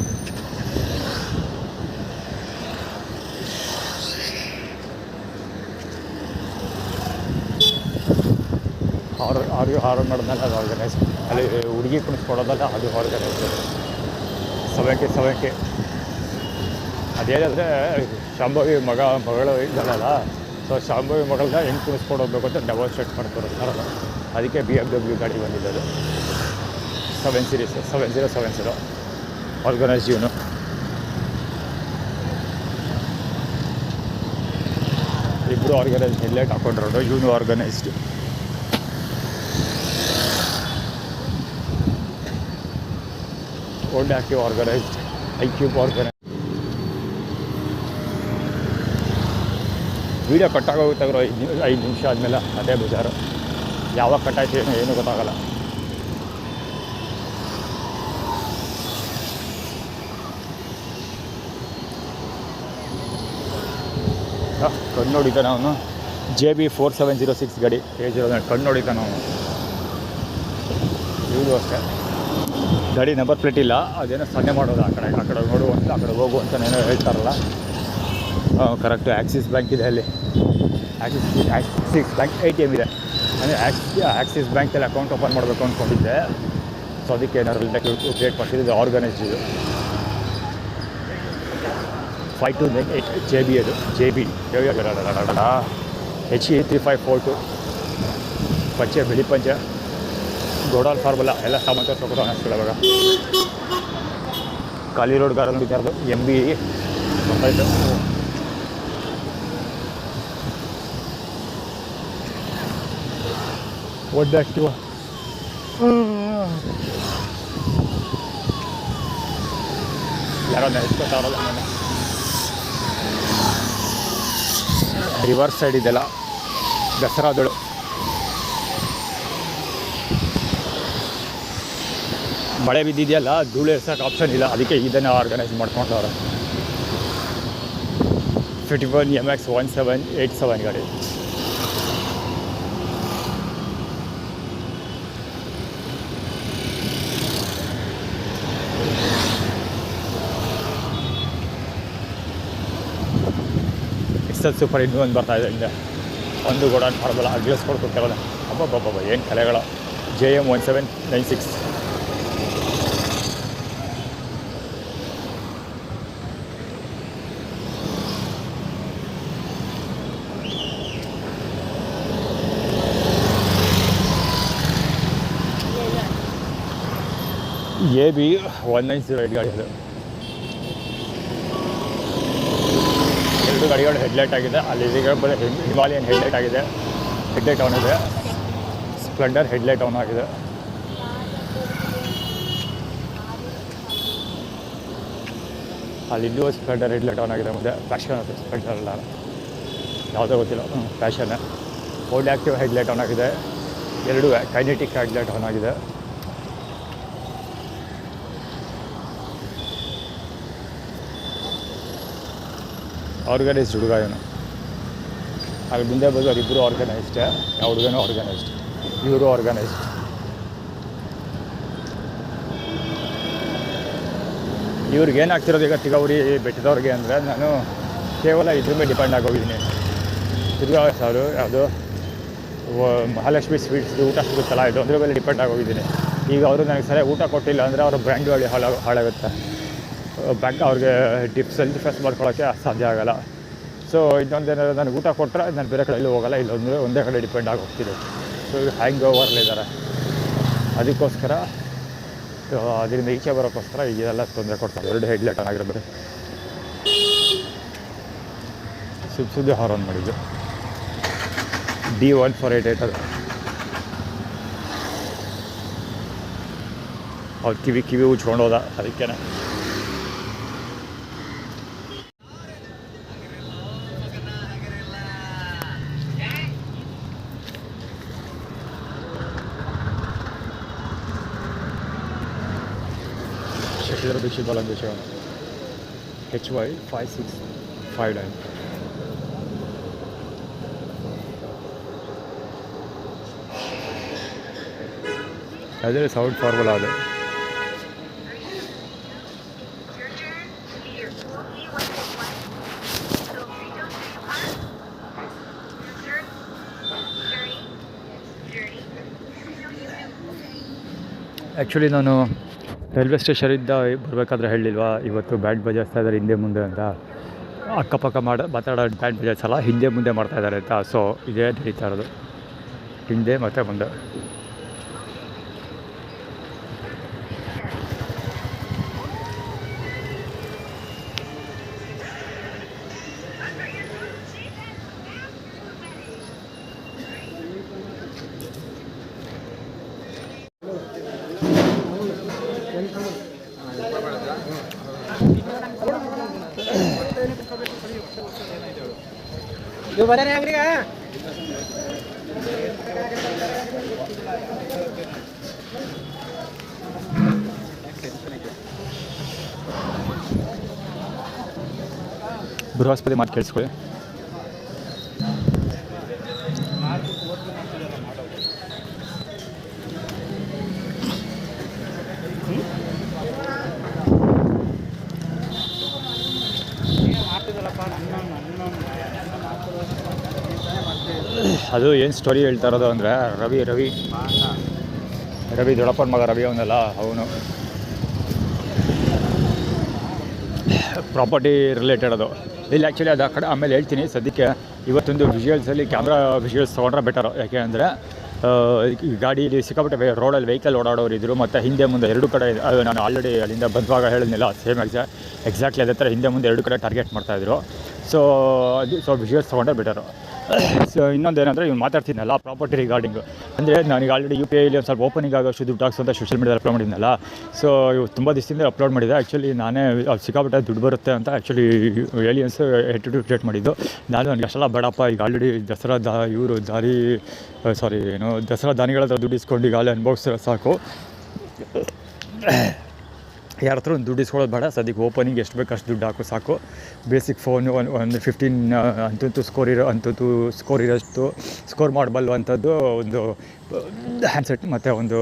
ಹಾರು ಮಾಡಿದ್ಮೇಲೆ ಅದು ಆರ್ಗನೈಸ್ಡ್. ಅಲ್ಲಿ ಹುಡುಗಿ ಕುಣಿಸ್ಕೊಡೋದಲ್ಲ, ಅದು ಆರ್ಗನೈಸ್ಡ್. 70 ಅದೇನಂದರೆ ಶಾಂಭವಿ ಮಗಳು ಇದ್ದಾಳಲ್ಲ, ಸೊ ಶಾಂಭವಿ ಮಗಳನ್ನ ಹೆಂಗೆ ಕುಣಿಸ್ಕೊಡೋಗ್ಬೇಕು ಅಂತ ಡೆಮಾನ್ಸ್ಟ್ರೇಟ್ ಮಾಡ್ಕೊಡ್ತಾರಲ್ಲ, ಅದಕ್ಕೆ BMW ಗಾಡಿ ಬಂದಿದ್ದದು. 7 ಸೀರೀಸ್ 7070 ಆರ್ಗನೈಸ್ಡ್ ಇವನು. ಇಬ್ಬರು ಆರ್ಗನೈಸ್ಡ್ ಹೆಡ್ಲೈಟ್ ಹಾಕೊಂಡ್ರು. ಇವನು organised. Honda Activa organised, iQube organised. Video ಕಟ್ಟಾಗೋಗುತ್ತಾಗ್ರು 5 ನಿಮಿಷ ಆದಮೇಲೆ. ಅದೇ ಬೇಜಾರು, ಯಾವಾಗ ಕಟ್ಟಾಯ್ತು ಏನೂ ಗೊತ್ತಾಗಲ್ಲ. ಕಣ್ಣು ನೋಡಿದ್ದಾನೆ ಅವನು. JB 4706 ಗಾಡಿ A09 ಕಣ್ಣು ನೋಡಿದ್ದಾನೆ ಅವನು. ಇವುದು ಅಷ್ಟೇ, ಗಾಡಿ ನಂಬರ್ ಪ್ಲೇಟ್ ಇಲ್ಲ, ಅದೇನೋ ಸನ್ನೆ ಮಾಡೋದು. ಆ ಕಡೆ ನೋಡು ಅಂತ, ಆ ಕಡೆ ಹೋಗು ಅಂತ ಏನೋ ಹೇಳ್ತಾರಲ್ಲ. ಕರೆಕ್ಟು. ಆ್ಯಕ್ಸಿಸ್ ಬ್ಯಾಂಕ್ ಇದೆ ಅಲ್ಲಿ. ಆ್ಯಕ್ಸಿಸ್ ಬ್ಯಾಂಕ್ ATM ಇದೆ. ಅಂದರೆ ಆ್ಯಕ್ಸಿಸ್ ಬ್ಯಾಂಕಲ್ಲಿ ಅಕೌಂಟ್ ಓಪನ್ ಮಾಡಬೇಕು ಅಂದ್ಕೊಂಡಿದ್ದೆ, ಸೊ ಅದಕ್ಕೆ ಏನಾದ್ರು ಕ್ರಿಯೇಟ್ ಮಾಡ್ತಿದ್ದು. ಆರ್ಗನೈಸ್ಡ್ ಇದು. 5298 JB ಅದು. JB HE3542 ಪಂಚೆ, ಬಿಳಿ ಪಂಚೆ, ಗೋಡಾಲ್ ಫಾರ್ಮುಲ ಎಲ್ಲ ಸಾಮಾನು ತೋರಿಸ್ಬೇಕು ಅನ್ನಿಸ್ಕೊಳ್ಳೋವಾಗ. ಖಾಲಿ ರೋಡ್ ಗಾರಲ್ಲಿ ನೋಡಿದ್ದಾರದು. MB ಗೊತ್ತಾಯ್ತು. ಒಡ್ಡ ಆ್ಯಕ್ಟಿವ. ಯಾರೋ ನೆನೆಸ್ಕೊತಾರಲ್ಲ ನಾನು. ರಿವರ್ಸ್ ಸೈಡ್ ಇದೆಲ್ಲ ದಸರಾದಳು. ಮಳೆ ಬಿದ್ದಿದೆಯಲ್ಲ, ಧೂಳು ಎರ್ಸೋಕೆ ಆಪ್ಷನ್ ಇಲ್ಲ, ಅದಕ್ಕೆ ಇದನ್ನು ಆರ್ಗನೈಸ್ ಮಾಡ್ಕೊಂಡವ್ರೆ. 51 MX 1787 ಗಾಡಿ. XL ಸೂಪರ್ ಇನ್ನೂ ಒಂದು ಬರ್ತಾಯಿದೆ ಹಿಂದೆ. ಒಂದು ಗೋಡಾನ್ ಫಾರ್ಮುಲ ಅಗ್ಲಿಸ್ಕೊಡ್ಕೊತಿರೋದು. ಅಬ್ಬಬ್ಬಬ್ಬ ಏನು ಕಲೆಗಳ. JM 1796. AB 1908 ಗಾಡಿ ಅದು. ಎರಡು ಗಾಡಿಗಳು ಹೆಡ್ಲೈಟ್ ಆಗಿದೆ. ಅಲ್ಲಿ ಹಿಮಾಲಯನ್ ಹೆಡ್ಲೈಟ್ ಆಗಿದೆ, ಹೆಡ್ಲೈಟ್ ಆನ್ ಇದೆ. ಸ್ಪ್ಲೆಂಡರ್ ಹೆಡ್ಲೈಟ್ ಆನ್ ಆಗಿದೆ. ಅಲ್ಲಿ ಇನ್ನೂ ಸ್ಪ್ಲೆಂಡರ್ ಹೆಡ್ಲೈಟ್ ಆನ್ ಆಗಿದೆ. ಮುಂದೆ ಪ್ಯಾಷನ್ ಅದು ಸ್ಪ್ಲೆಂಡರ್ ಅಲ್ಲ, ಯಾವುದೋ ಗೊತ್ತಿಲ್ಲ, passion. Old active headlight on ಆಗಿದೆ. ಎರಡು ಕೈನೆಟಿಕ್ ಹೆಡ್ಲೈಟ್ ಆನ್ ಆಗಿದೆ. ಆರ್ಗನೈಸ್ಡ್ ಹುಡುಗ ಇವನು. ಅಲ್ಲಿ ಮುಂದೆ ಬಂದವರು ಇಬ್ಬರು ಆರ್ಗನೈಸ್ಡೇ. ಯಾವ ಹುಡುಗನೂ ಆರ್ಗನೈಸ್ಡ್, ಇವರು ಆರ್ಗನೈಸ್ಡ್. ಇವ್ರಿಗೆ ಏನಾಗ್ತಿರೋದು ಈಗ ತಿಗೌರಿ ಬೆಟ್ಟದವ್ರಿಗೆ ಅಂದರೆ, ನಾನು ಕೇವಲ ಇದ್ರ ಮೇಲೆ ಡಿಪೆಂಡ್ ಆಗೋಗಿದ್ದೀನಿ. ತಿರ್ಗಾ ಸಾರು ಯಾವುದು ಮಹಾಲಕ್ಷ್ಮಿ ಸ್ವೀಟ್ಸ್ದು ಊಟ ಸಿಗುತ್ತಲ್ಲ, ಇದು ಅದ್ರ ಮೇಲೆ ಡಿಪೆಂಡ್ ಆಗೋಗಿದ್ದೀನಿ. ಈಗ ಅವರು ನನಗೆ ಸರಿಯಾಗಿ ಊಟ ಕೊಟ್ಟಿಲ್ಲ ಅಂದರೆ ಅವ್ರ ಬ್ರ್ಯಾಂಡ್ ವ್ಯಾಲ್ಯೂ ಹಾಳಾಗುತ್ತೆ. ಬ್ಯಾಂಕ್ ಅವ್ರಿಗೆ ಸೆಲ್ಫ್ ಡಿಫೆನ್ಸ್ ಮಾಡ್ಕೊಳ್ಳೋಕ್ಕೆ ಸಾಧ್ಯ ಆಗೋಲ್ಲ. ಸೊ ಇನ್ನೊಂದೇನಾದ್ರು ನನಗೆ ಊಟ ಕೊಟ್ಟರೆ ನಾನು ಬೇರೆ ಕಡೆ ಎಲ್ಲೂ ಹೋಗೋಲ್ಲ, ಇಲ್ಲೊಂದು ಒಂದೇ ಕಡೆ ಡಿಪೆಂಡ್ ಆಗಿ ಹೋಗ್ತೀನಿ. ಸೊ ಇವ್ರು ಹ್ಯಾಂಗ್ ಓವರ್ಲಿದ್ದಾರೆ. ಅದಕ್ಕೋಸ್ಕರ ಅದರಿಂದ ಈಚೆ ಬರೋಕ್ಕೋಸ್ಕರ ಇದೆಲ್ಲ ತೊಂದರೆ ಕೊಡ್ತಾರೆ. ಎರಡು ಹೆಡ್ಲೈಟ್ ಆನ್ ಆಗಿರ್ಬೇಕು. ಸುದ್ದಿ ಹಾರನ್ ಮಾಡಿದ್ದು D1488 ಅದು. ಅವ್ರು ಕಿವಿ ಉಚ್ಕೊಂಡು ಹೋದ, ಅದಕ್ಕೆ ಶಶಿಧರ ದೀಕ್ಷಿತ್ ಬಾಲಂದೇಶ HY 5659. ಅದೇ ಸೌಂಡ್ ಫಾರ್ಮುಲಾ ಅದು. ಆ್ಯಕ್ಚುಲಿ ನಾನು ರೈಲ್ವೆ ಸ್ಟೇಷನಿಂದ ಬರಬೇಕಾದ್ರೆ ಹೇಳಿಲ್ವಾ, ಇವತ್ತು ಬ್ಯಾಂಡ್ ಬಜಾಯಿಸ್ತಾ ಇದ್ದಾರೆ ಹಿಂದೆ ಮುಂದೆ ಅಂತ. ಅಕ್ಕಪಕ್ಕ ಮಾತಾಡೋ ಬ್ಯಾಂಡ್ ಬಜಾಯಿಸಲ್ಲ, ಹಿಂದೆ ಮುಂದೆ ಮಾಡ್ತಾಯಿದ್ದಾರೆ ಅಂತ. ಸೊ ಇದೇ ನಡೀತಾ ಇರೋದು, ಹಿಂದೆ ಮತ್ತು ಮುಂದೆ. ನೀವು ಬರೀ ಅಂಗಡಿಗ ಬೃಹಸ್ಪತಿ ಮಾತು ಕೇಳಿಸ್ಕೊಳ್ಳಿ. ಅದು ಏನು ಸ್ಟೋರಿ ಹೇಳ್ತಾ ಇರೋದು ಅಂದರೆ, ರವಿ ದೊಡ್ಡಪ್ಪನ ಮಗ ರವಿ ಅವನಲ್ಲ, ಅವನು ಪ್ರಾಪರ್ಟಿ ರಿಲೇಟೆಡ್ ಅದು. ಇಲ್ಲಿ ಆ್ಯಕ್ಚುಲಿ ಅದು ಆ ಕಡೆ ಆಮೇಲೆ ಹೇಳ್ತೀನಿ. ಸದ್ಯಕ್ಕೆ ಇವತ್ತೊಂದು ವಿಜುವಲ್ಸಲ್ಲಿ ಕ್ಯಾಮ್ರಾ ವಿಜುವಲ್ಸ್ ತೊಗೊಂಡ್ರೆ ಬೆಟರು. ಯಾಕೆ ಅಂದರೆ ಗಾಡೀಲಿ ಸಿಕ್ಕಾಪಟ್ಟೆ ರೋಡಲ್ಲಿ ವೆಹಿಕಲ್ ಓಡಾಡೋರು ಇದ್ದರು, ಮತ್ತು ಹಿಂದೆ ಮುಂದೆ ಎರಡು ಕಡೆ. ನಾನು ಆಲ್ರೆಡಿ ಅಲ್ಲಿಂದ ಬಂದಾಗ ಹೇಳಿದ್ನಿಲ್ಲ, ಸೇಮ್ ಎಕ್ಸಾಕ್ಟ್ಲಿ ಅದೇ ಥರ ಹಿಂದೆ ಮುಂದೆ ಎರಡು ಕಡೆ ಟಾರ್ಗೆಟ್ ಮಾಡ್ತಾಯಿದ್ರು. ಸೊ ವಿಜುವಲ್ಸ್ ತೊಗೊಂಡ್ರೆ ಬೆಟರು. ಸೊ ಇನ್ನೊಂದೇನೆಂದರೆ ಇವ್ನು ಮಾತಾಡ್ತೀನಲ್ಲ ಪ್ರಾಪರ್ಟಿ ರಿಗಾರ್ಡಿಂಗು, ಅಂದರೆ ನನಗೆ ಆಲ್ರೆಡಿ UPIಲಿ ಒಂದು ಸ್ವಲ್ಪ ಓಪನಿಂಗ್ ಆಗೋಷ್ಟು ದುಡ್ಡು ಹಾಕ್ಸು ಅಂತ ಸೋಷಿಯಲ್ ಮೀಡಿಯಾದಲ್ಲಿ ಅಪ್ಲೋಡ್ ಮಾಡಿದ್ನಲ್ಲ. ಸೊ ಇವು ತುಂಬ ದಿವಸದಿಂದ ಅಪ್ಲೋಡ್ ಮಾಡಿದ್ದೆ. ಆ್ಯಕ್ಚುಲಿ ನಾನೇ ಸಿಕ್ಕಾಪಟ್ಟೆ ದುಡ್ಡು ಬರುತ್ತೆ ಅಂತ ಆ್ಯಕ್ಚುಲಿ ಏಲಿಯನ್ಸ್ ಹೆಡ್ ಕ್ರಿಯೇಟ್ ಮಾಡಿದ್ದು. ನಾನು ನನಗೆ ಅಷ್ಟೆಲ್ಲ ಬೇಡಪ್ಪ, ಈಗ ಆಲ್ರೆಡಿ ದಸರಾ ದಾನಿಗಳ ಹತ್ರ ದುಡ್ಡು ಇಸ್ಕೊಂಡು ಈಗ ಅಲ್ಲಿ ಅನುಭವಿಸಿದ್ರೆ ಸಾಕು, ಯಾರ ಹತ್ರ ಒಂದು ದುಡ್ಡು ಇಸ್ಕೊಳ್ಳೋದು ಬೇಡ. ಸದ್ಯಕ್ಕೆ ಓಪನಿಂಗ್ ಎಷ್ಟು ಬೇಕು ಅಷ್ಟು ದುಡ್ಡು ಹಾಕು ಸಾಕು. ಬೇಸಿಕ್ ಫೋನು ಒಂದು 15 ಸ್ಕೋರ್ ಇರೋಷ್ಟು ಸ್ಕೋರ್ ಮಾಡಬಲ್ಲುವಂಥದ್ದು ಒಂದು ಹ್ಯಾಂಡ್ಸೆಟ್, ಮತ್ತು ಒಂದು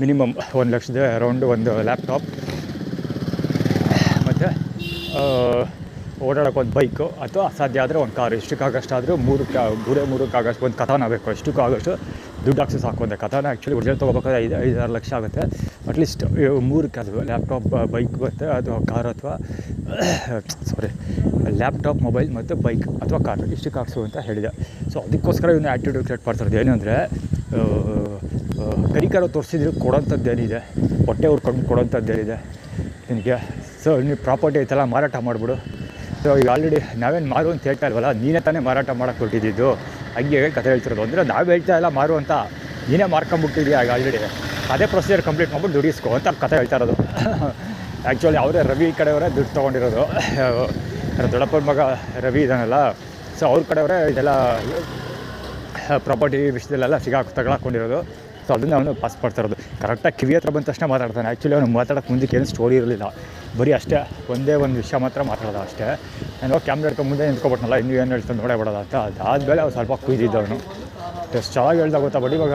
ಮಿನಿಮಮ್ 1 ಲಕ್ಷದ ಅರೌಂಡ್ ಒಂದು ಲ್ಯಾಪ್ಟಾಪ್, ಮತ್ತು ಓಡಾಡೋಕೆ ಒಂದು ಬೈಕು, ಅಥವಾ ಸಾಧ್ಯ ಆದರೆ ಒಂದು ಕಾರು. ಎಷ್ಟಕ್ಕಾಗಷ್ಟಾದರೂ 3 ಒಂದು ಕಥಾನ ಬೇಕು. ಎಷ್ಟಕ್ಕಾಗಷ್ಟು ದುಡ್ಡು ಹಾಕ್ಸಿ ಸಾಕು ಅಂತ. ಕಥಾನ ಆ್ಯಕ್ಚುಲಿ ಒರಿಜಿನಲ್ ತೊಗೋಬೇಕಾದ್ರೆ 5-6 ಲಕ್ಷ ಆಗುತ್ತೆ. ಅಟ್ಲೀಸ್ಟ್ 3 ಅದು ಲ್ಯಾಪ್ಟಾಪ್, ಬೈಕ್ ಮತ್ತು ಅದು ಕಾರು, ಅಥವಾ ಲ್ಯಾಪ್ಟಾಪ್, ಮೊಬೈಲ್ ಮತ್ತು ಬೈಕ್ ಅಥವಾ ಕಾರ್, ಇಷ್ಟಕ್ಕೆ ಹಾಕ್ಸು ಅಂತ ಹೇಳಿದೆ. ಸೊ ಅದಕ್ಕೋಸ್ಕರ ಇವನು ಆ್ಯಟಿಟ್ಯೂಡ್ ಕ್ರಿಯೇಟ್ ಮಾಡ್ತಾರೆ. ಏನಂದರೆ ಕರಿಕಾರ ತೋರಿಸಿದ್ರೆ ಕೊಡೋಂಥದ್ದೇನಿದೆ, ಹೊಟ್ಟೆ ಹುರ್ಕೊಂಡು ಕೊಡೋಂಥದ್ದೇನಿದೆ ನಿನಗೆ. ಸೊ ನೀವು ಪ್ರಾಪರ್ಟಿ ಐತಲ್ಲ ಮಾರಾಟ ಮಾಡಿಬಿಡು, ಸೊ ಈಗ ಆಲ್ರೆಡಿ ನಾವೇನು ಮಾರು ಅಂತ ಹೇಳ್ತಾ ಇಲ್ವಲ್ಲ, ನೀನೇ ತಾನೇ ಮಾರಾಟ ಮಾಡೋಕ್ಕೆ ಕೊಟ್ಟಿದ್ದು, ಹಂಗೆ ಕಥೆ ಹೇಳ್ತಿರೋದು. ಅಂದರೆ ನಾವು ಹೇಳ್ತಾ ಇಲ್ಲ ಮಾರು ಅಂತ, ನೀನೇ ಮಾರ್ಕೊಂಬಿಟ್ಟಿದ್ಯಾ ಈಗ ಆಲ್ರೆಡಿ, ಅದೇ ಪ್ರೊಸೀಜರ್ ಕಂಪ್ಲೀಟ್ ಮಾಡ್ಬಿಟ್ಟು ದುಡಿಸ್ಕೊ ಅಂತ ಕಥೆ ಹೇಳ್ತಾ ಇರೋದು. ಆ್ಯಕ್ಚುಲಿ ಅವರೇ ರವಿ ಕಡೆಯವರೇ ದುಡ್ಡು ತೊಗೊಂಡಿರೋದು, ದೊಡ್ಡಪ್ಪನ ಮಗ ರವಿ ಇದ್ದಾನಲ್ಲ, ಸೊ ಅವ್ರ ಕಡೆಯವರೇ ಇದೆಲ್ಲ ಪ್ರಾಪರ್ಟಿ ವಿಷಯದಲ್ಲೆಲ್ಲ ತಗೊಳಕೊಂಡಿರೋದು. ಸೊ ಅದನ್ನು ಅವನು ಪಾಸ್ ಮಾಡ್ತಾ ಇರೋದು. ಕರೆಕ್ಟಾಗಿ ಕಿವಿ ಹತ್ರ ಬಂದ ತಕ್ಷಣ ಮಾತಾಡ್ತಾನೆ. ಆ್ಯಕ್ಚುಲಿ ಅವನು ಮಾತಾಡೋಕ್ಕೆ ಮುಂದಕ್ಕೆ ಏನು ಸ್ಟೋರಿ ಇರಲಿಲ್ಲ, ಬರೀ ಅಷ್ಟೇ ಒಂದೇ ಒಂದು ವಿಷಯ ಮಾತ್ರ ಮಾತಾಡೋದು ಅಷ್ಟೇ. ನಾನು ಕ್ಯಾಮ್ರಾ ಹಿಡ್ಕೊಂಡು ಮುಂದೆ ನಿಂತ್ಕೊಬಿಟ್ನಲ್ಲ, ಇನ್ನೂ ಏನು ಹೇಳ್ತಾನೆ ನೋಡೇ ಬಿಡೋದು ಅಂತ. ಅದಾದಮೇಲೆ ಅವ್ನು ಸ್ವಲ್ಪ ಕುಯ್ದಿದ್ದವನು. ಎಷ್ಟು ಚೆನ್ನಾಗಿ ಹೇಳ್ದಾಗ ಗೊತ್ತಾ ಬಟ್ ಇವಾಗ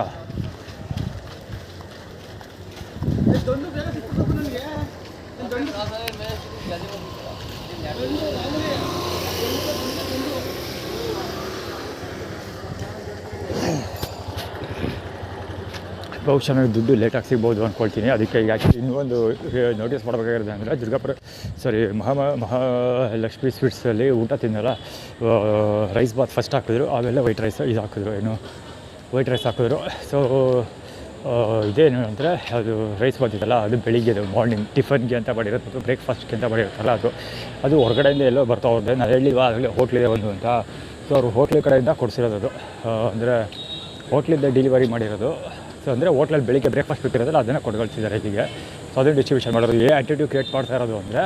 ಬಹುಶಃ ನನಗೆ ದುಡ್ಡು ಲೇಟಾಗಿ ಸಿಗ್ಬೋದು ಅಂದ್ಕೊಳ್ತೀನಿ. ಅದಕ್ಕೆ ಈಗ ಆ್ಯಕ್ಚುಲಿ ಇನ್ನೊಂದು ನೋಟಿಸ್ ಮಾಡಬೇಕಾಗಿರೋದು ಅಂದರೆ ದುರ್ಗಾಪುರ ಮಹಾಲಕ್ಷ್ಮಿ ಸ್ವೀಟ್ಸಲ್ಲಿ ಊಟ ತಿನ್ನಲ್ಲ, ರೈಸ್ ಬಾತ್ ಫಸ್ಟ್ ಹಾಕಿದ್ರು, ಆಮೇಲೆ ವೈಟ್ ರೈಸ್ ಇದು ಹಾಕಿದ್ರು, ವೈಟ್ ರೈಸ್ ಹಾಕಿದ್ರು. ಸೊ ಇದೇನು ಅಂದರೆ ಅದು ರೈಸ್ ಬಾತ್ ಇದಲ್ಲ, ಅದು ಬೆಳಿಗ್ಗೆದು ಮಾರ್ನಿಂಗ್ ಟಿಫನ್ಗೆ ಅಂತ ಮಾಡಿರೋದು ಮತ್ತು ಬ್ರೇಕ್ಫಾಸ್ಟ್ಗೆ ಅಂತ ಮಾಡಿರುತ್ತಲ್ಲ ಅದು ಹೊರಗಡೆಯಿಂದ ಎಲ್ಲೋ ಬರ್ತಾ ಹೋದೆ. ನಾನು ಹೇಳಿಲ್ವಾ ಆಗಲೇ ಹೋಟ್ಲಿದೆ ಒಂದು ಅಂತ. ಸೊ ಅವರು ಹೋಟ್ಲ್ ಕಡೆಯಿಂದ ಕೊಡಿಸಿರೋದು ಅದು, ಅಂದರೆ ಹೋಟ್ಲಿಂದ ಡೆಲಿವರಿ ಮಾಡಿರೋದು. ಸೊ ಅಂದರೆ ಹೋಟ್ಲಲ್ಲಿ ಬೆಳಿಗ್ಗೆ ಬ್ರೇಕ್ಫಾಸ್ಟ್ ಬಿಟ್ಟಿರೋದಲ್ಲ ಅದನ್ನು ಕೊಟ್ಟು ಕಳಿಸಿದ್ದಾರೆ ಇಲ್ಲಿಗೆ. ಸೊ ಅದನ್ನು ಡಿಸ್ಟ್ರಿಬ್ಯೂಷನ್ ಮಾಡೋದು. ಆ್ಯಟಿಟ್ಯೂಡ್ ಕ್ರಿಯೇಟ್ ಮಾಡ್ತಾ ಇರೋದು ಅಂದರೆ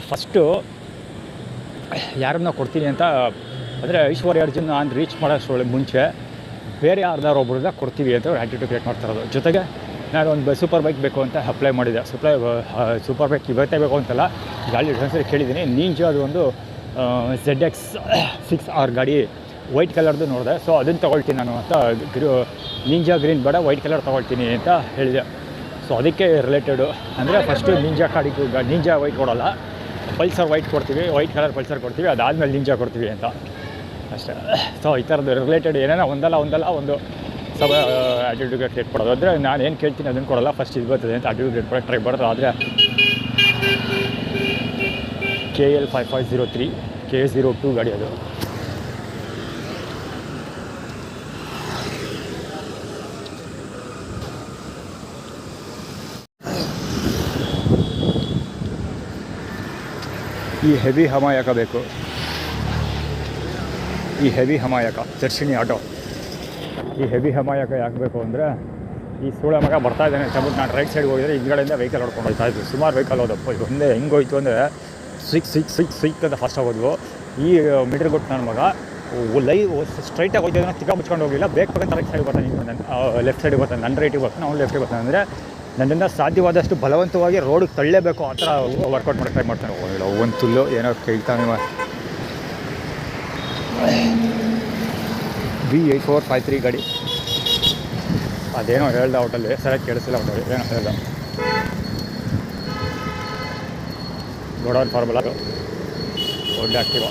ಫಸ್ಟು ಯಾರನ್ನ ಕೊಡ್ತೀನಿ ಅಂತ, ಅಂದರೆ ಐಶ್ವರ್ಯ ಅರ್ಜುನ್ ನಾನು ರೀಚ್ ಮಾಡೋಷ್ಟೊಳಗೆ ಮುಂಚೆ ಬೇರೆ ಯಾರ್ದಾರು ಒಬ್ಬರನ್ನ ಕೊಡ್ತೀವಿ ಅಂತ ಅವ್ರು ಆ್ಯಟಿಟ್ಯೂಡ್ ಕ್ರಿಯೇಟ್ ಮಾಡ್ತಾ ಇರೋದು. ಜೊತೆಗೆ ನಾನು ಒಂದು ಸೂಪರ್ ಬೈಕ್ ಬೇಕು ಅಂತ ಅಪ್ಲೈ ಮಾಡಿದ್ದೆ. ಸೂಪರ್ ಬೈಕ್ ಇವತ್ತೇ ಬೇಕು ಅಂತಲ್ಲ, ಗಾಡಿ ಒಂದ್ಸರಿ ಕೇಳಿದ್ದೀನಿ. ನಿಂಜಾ ಅದು ಒಂದು ZX6R ಗಾಡಿ ವೈಟ್ ಕಲರ್ದು ನೋಡಿದೆ. ಸೊ ಅದನ್ನು ತೊಗೊಳ್ತೀನಿ ನಾನು ಅಂತ, ನಿಂಜಾ ಗ್ರೀನ್ ಬೇಡ ವೈಟ್ ಕಲರ್ ತೊಗೊಳ್ತೀನಿ ಅಂತ ಹೇಳಿದೆ. ಸೊ ಅದಕ್ಕೆ ರಿಲೇಟೆಡು ಅಂದರೆ ಫಸ್ಟು ನಿಂಜಾ ನಿಂಜಾ ವೈಟ್ ಕೊಡೋಲ್ಲ, ಪಲ್ಸರ್ ವೈಟ್ ಕೊಡ್ತೀವಿ, ವೈಟ್ ಕಲರ್ ಪಲ್ಸರ್ ಕೊಡ್ತೀವಿ, ಅದಾದಮೇಲೆ ನಿಂಜಾ ಕೊಡ್ತೀವಿ ಅಂತ ಅಷ್ಟೇ. ಸೊ ಈ ಥರದ್ದು ರಿಲೇಟೆಡ್ ಏನೇನೋ ಒಂದಲ್ಲ ಒಂದು ಆ್ಯಟಿಟ್ಯೂಡ್ ಕ್ರಿಯೇಟ್ ಕೊಡೋದು. ಅಂದರೆ ನಾನು ಏನು ಕೇಳ್ತೀನಿ ಅದನ್ನು ಕೊಡೋಲ್ಲ, ಫಸ್ಟ್ ಇದು ಬರ್ತದೆ ಅಂತ ಆ್ಯಟಿಟ್ಯೂಡ್ ಕ್ರಿಯೇಟ್ ಕೊಡೋಕ್ಕೆ ಟ್ರೈ ಮಾಡೋದು. ಆದರೆ KL 5503 K02 ಗಾಡಿ ಅದು. ಈ ಹೆವಿ ಹಮಾಯಕ ಬೇಕು, ಈ ಹೆವಿ ಹಮಾಯಕ ಚರ್ಚಿನಿ ಆಟೋ. ಈ ಹೆವಿ ಹಮಾಯಕ ಯಾಕೆ ಬೇಕು ಅಂದರೆ, ಈ ಸೂಳ ಮಗ ಬರ್ತಾ ಇದ್ದಾನೆ ಅಂತ ಅಂದ್ಬಿಟ್ಟು ನಾನು ರೈಟ್ ಸೈಡ್ಗೆ ಹೋಗಿದ್ರೆ ಹಿಂದ್ಗಡೆಯಿಂದ ವೆಹಿಕಲ್ ಹೊಡ್ಕೊಂಡು ಹೋಗ್ತಾ ಇದ್ವಿ. ಸುಮಾರು ವೆಹಿಕಲ್ ಹೋದಪ್ಪ. ಇದು ಒಂದೇ ಹೆಂಗೆ ಹೋಯ್ತು ಅಂದರೆ ಸಿಕ್ ಅಂತ ಫಸ್ಟ್ ಹೋಗೋದು. ಈ ಮೀಟ್ರ್ ಕೊಟ್ಟು ನನ್ನ ಮಗ ಸ್ಟ್ರೈಟಾಗಿ ಹೋಗ್ತಿದ್ದಾನೆ, ತಿಕ್ಕ ಮುಚ್ಕೊಂಡು ಹೋಗಿಲ್ಲ, ಬೇಕು ಬೇಕಂತ ರೈಟ್ ಸೈಡ್ ಬರ್ತಾನೆ, ಲೆಫ್ಟ್ ಸೈಡಿಗೆ ಬರ್ತಾನೆ, ನನ್ನ ರೈಟಿಗೆ ಬರ್ತಾನೆ, ಅವ್ನು ಲೆಫ್ಟಿಗೆ ಬರ್ತಾನೆ. ಅಂದರೆ ನನ್ನಿಂದ ಸಾಧ್ಯವಾದಷ್ಟು ಬಲವಂತವಾಗಿ ರೋಡಿಗೆ ತಳ್ಳಲೇಬೇಕು ಆ ಥರ ವರ್ಕೌಟ್ ಮಾಡೋಕ್ಕೆ ಟ್ರೈ ಮಾಡ್ತಾನೆ. ಒಂದು ತುಲ್ಲು ಏನೋ ಕೇಳ್ತಾನೆ. B8453 ಗಾಡಿ ಅದೇನೋ ಹೇಳ್ದ ಔಟಲ್ಲಿ, ಸರಿಯಾಗಿ ಕೇಳಿಸಿಲ್ಲ ಔಟಲ್ಲಿ ಏನೋ ಹೇಳ್ದ. ಗೋಡೌನ್ ಫಾರ್ಮುಲಾ ಒಳ್ಳೆ ಆಕ್ಟಿವ.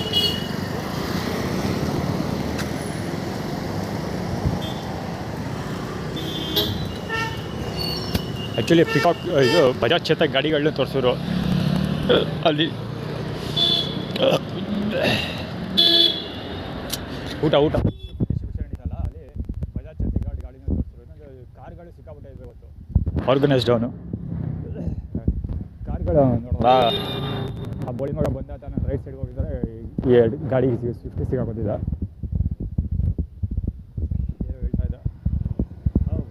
ಆ್ಯಕ್ಚುಲಿ ಪಿಕಾಕ್ ಇದು ಬಜಾಜ್ ಚೇತಕ್ ಗಾಡಿಗಳನ್ನ ತೋರಿಸಿದ್ರು ಅಲ್ಲಿ. ಊಟ ಡಿಸ್ಟ್ರಿಬ್ಯೂಷನ್ ಇದಲ್ಲ ಅಲ್ಲಿ, ಬಜಾಜ್ ಚೇತಕ್ ಗಾಡಿನ ತೋರಿಸಿದ್ರು. ಇನ್ನೊಂದು ಕಾರ್ಗಳು ಸಿಕ್ಕಾಬಿಟ್ಟೆ ಇದೆ ಇವತ್ತು, ಆರ್ಗನೈಸ್ಡ್ ಅವನು ಕಾರ್ಗಳು ನೋಡೋಣ. ಆ ಬೋಳಿ ಮಗ ಬಂದ ನಾನು ರೈಟ್ ಸೈಡ್ಗೆ ಹೋಗಿದ್ದಾರೆ, ಈ ಗಾಡಿಗೆ 50 ಸಿಗಾಕೋತಿದ್ದ. ಏನು ಹೇಳ್ತಾ ಇದ್ದ,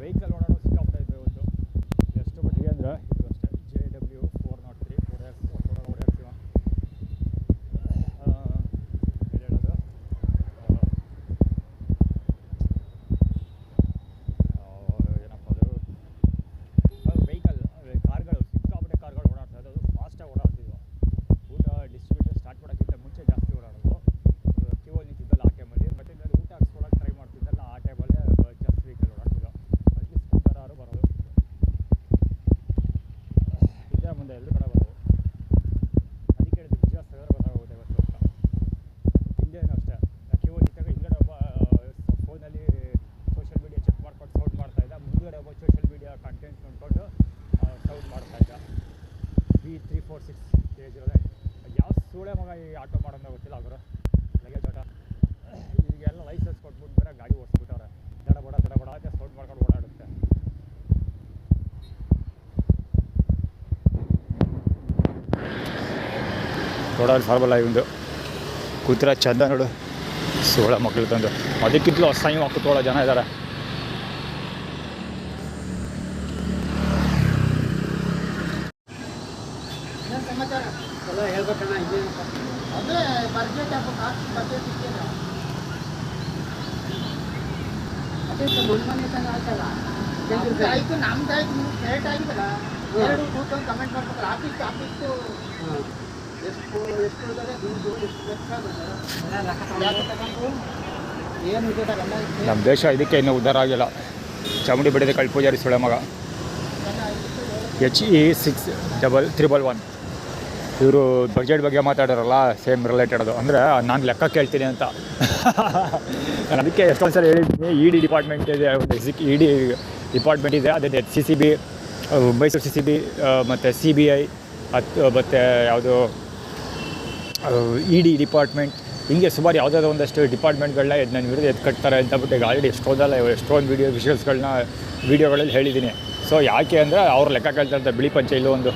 ವೆಹಿಕಲ್ ಓಡಾಡೋ ಸಿಕ್ಕಾಬಿಟ್ಟೆ ಇದೆ ಇವತ್ತು. ಎಷ್ಟು ಮಟ್ಟಿಗೆ ಅಂದರೆ ಇದು ಅಷ್ಟೇ, JW 403 ಓಡಾಡ್ತೀವ ಹೇಳೋದು. ಏನಪ್ಪ ಅದು ವೆಹಿಕಲ್ ಕಾರ್ಗಳು ಸಿಕ್ಕಾಬಿಟ್ಟೆ ಕಾರ್ಗಳು ಓಡಾಡ್ತಾ ಇದ್ದು, ಅದು ಫಾಸ್ಟಾಗಿ ಓಡಾಡ್ತಿದ್ವು. ಊಟ ಡಿಸ್ಟ್ರಿಬ್ಯೂಷನ್ ಸ್ಟಾರ್ಟ್ ಮಾಡೋಕ್ಕಿಂತ ಮುಂಚೆ ಜಾಸ್ತಿ ಓಡಾಡೋದು. ಕ್ಯೂವಲ್ಲಿ ನಿಂತಿದ್ದಲ್ಲ ಆ ಟೈಮಲ್ಲಿ, ಬಟ್ ಇಲ್ಲಿ ಊಟ ಹಾಕ್ಸ್ಕೊಳಕ್ಕೆ ಟ್ರೈ ಮಾಡ್ತಿದ್ದಲ್ಲ ಆ ಟೈಮಲ್ಲೇ ಜಾಸ್ತಿ ವೆಹಿಕಲ್ ಓಡಾಡ್ತಿದ್ದವು. ಅಟ್ಲೀಸ್ಟ್ ಸ್ಕೂಟರಾರು ಬರೋದು, ಹಿಂದೆ ಮುಂದೆ ಎರಡು ಕಡೆ ಬರೋದು. ಅದಕ್ಕೆ ಹೇಳಿದ್ದು ವಿಶ್ವಾಸ ತೆಗೆದ್ರೆ ಗೊತ್ತಾಗುತ್ತೆ ಇವತ್ತು ಅಂತ. ಹಿಂದೇನು ಅಷ್ಟೇ, ಕ್ಯೂವಲ್ಲಿ ನಿಂತಾಗ ಹಿಂದ್ಗಡೆ ಒಬ್ಬ ಫೋನಲ್ಲಿ ಸೋಷಿಯಲ್ ಮೀಡಿಯಾ ಚೆಕ್ ಮಾಡ್ಕೊಂಡು ಸೌಂಡ್ ಮಾಡ್ತಾಯಿದ್ದ, ಮುಂದುಗಡೆ ಒಬ್ಬ ಸೋಷಿಯಲ್ ಮೀಡಿಯಾ ಕಂಟೆಂಟ್ ನೋಡ್ಕೊಂಡು ಸೌಂಡ್ ಮಾಡ್ತಾಯಿದ್ದ. B346 K09 ಯಾವ ಸೂಳೆ ಮಗ ಈ ಆಟೋ ಮಾಡೋದು ಗೊತ್ತಿಲ್ಲ ಅವರು, ಲಗೇಜ್ ಆಟೋ. ಈಗೆಲ್ಲ ಲೈಸೆನ್ಸ್ ಕೊಟ್ಬಿಟ್ಟು ಬೇರೆ ಗಾಡಿ ಓಡಿಸ್ಬಿಟ್ಟವ್ರೆ, ದಡಬಡ ಅಂತ ಸೌಂಡ್ ಮಾಡ್ಕೊಂಡು ಓಡಾಡುತ್ತೆ. ನೋಡೋದು ಸಾರ್ಬಲ್ಲ ಇವಂದು ಕೂತಿರೋ ಚಂದ ನೋಡು ಸೋಳ ಮಕ್ಳು ತಂದು ಅದಕ್ಕಿಂತಲೂ ಅಸಹ್ಯ ಕೂತ್ಕೊಳ್ಳೋ ಜನ ಇದ್ದಾರೆ. ಸಮಾಚಾರ ಎಲ್ಲ ಹೇಳ್ಬೇಕಣ್ಣ ಇದೇನಪ್ಪ ಅದೇ ಬಜೆಟ್ ಬಜೆಟ್ ಇಟ್ಟಿಲ್ಲ ಅದೇ ಮನೆ ತಂಗ ಆಯ್ತಲ್ಲ ಆಯ್ತು ನಮ್ದು ಆಯ್ತು ನೀವು ಕರೆಕ್ಟ್ ಆಗಿದ್ದಲ್ಲ ಎರಡು ಕೂತ್ಕೊಂಡು ಕಮೆಂಟ್ ಮಾಡ್ತಾರೆ ಆಫೀಸ್ದು ಎಷ್ಟು ಇದ್ದಾರೆ ದುಡ್ಡು ಎಷ್ಟು ಏನು ನಮ್ಮ ದೇಶ ಇದಕ್ಕೆ ಇನ್ನೂ ಉದ್ಧಾರ ಆಗಿಲ್ಲ. ಚಾಮುಂಡಿ ಬೆಟ್ಟದ ಕಳ್ಪೂಜಾರಿ ಸುಳೆ ಮಗ HE6311 ಇವರು ಬಜೆಟ್ ಬಗ್ಗೆ ಮಾತಾಡೋರಲ್ಲ ಸೇಮ್ ರಿಲೇಟೆಡ್ ಅದು ಅಂದರೆ ನಾನು ಲೆಕ್ಕ ಕೇಳ್ತೀನಿ ಅಂತ. ನಾನು ಅದಕ್ಕೆ ಎಷ್ಟೊಂದು ಸಲ ಹೇಳಿದ್ದೀನಿ ED ಡಿಪಾರ್ಟ್ಮೆಂಟ್ ಇದೆ, ED ಡಿಪಾರ್ಟ್ಮೆಂಟ್ ಇದೆ, ಅದೇ CCB ಮೈಸೂರು CCB ಮತ್ತು CBI ಮತ್ತು ಯಾವುದು ED ಡಿಪಾರ್ಟ್ಮೆಂಟ್ ಹಿಂಗೆ ಸುಮಾರು ಯಾವುದಾದ್ರು ಒಂದಷ್ಟು ಡಿಪಾರ್ಟ್ಮೆಂಟ್ಗಳನ್ನ ನನ್ನ ವಿರುದ್ಧ ಕಟ್ತಾರೆ ಅಂತ ಬಿಟ್ಟು ಈಗ ಆಲ್ರೆಡಿ ಎಷ್ಟೊಂದು ವೀಡಿಯೋಗಳಲ್ಲಿ ಹೇಳಿದ್ದೀನಿ. ಸೊ ಯಾಕೆ ಅಂದರೆ ಅವ್ರು ಲೆಕ್ಕ ಕೇಳ್ತಾರೆ. ಬಿಳಿ ಪಂಚೆ ಇಲ್ಲೂ ಒಂದು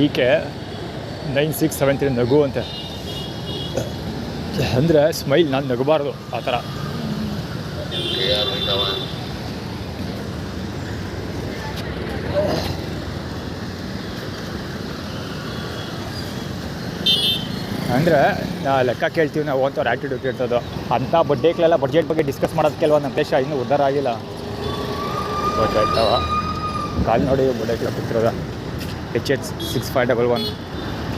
ಈಕೆ 9673 ನಗು ಅಂತೆ ಅಂದರೆ ಸ್ಮೈಲ್, ನಾನು ನಗಬಾರ್ದು ಆ ಥರ. ಅಂದರೆ ಲೆಕ್ಕ ಕೇಳ್ತೀವಿ ನಾವು ಅಂಥವ್ರು ಆ್ಯಟಿಟ್ಯೂಡ್ ಇರ್ತದೋ ಅಂಥ ಬಡ್ಡೆಗಳೆಲ್ಲ ಬಡ್ಜೆಟ್ ಬಗ್ಗೆ ಡಿಸ್ಕಸ್ ಮಾಡೋದಕ್ಕೆಲ್ವ ನಮ್ಮ ದೇಶ ಇನ್ನೂ ಉದ್ಧಾರ ಆಗಿಲ್ಲ. ಗೊತ್ತಾಯ್ತವ ಕಾಲು ನೋಡಿ ಬಡ್ಡೆಗಳ ಕೂತಿರೋದ HH6511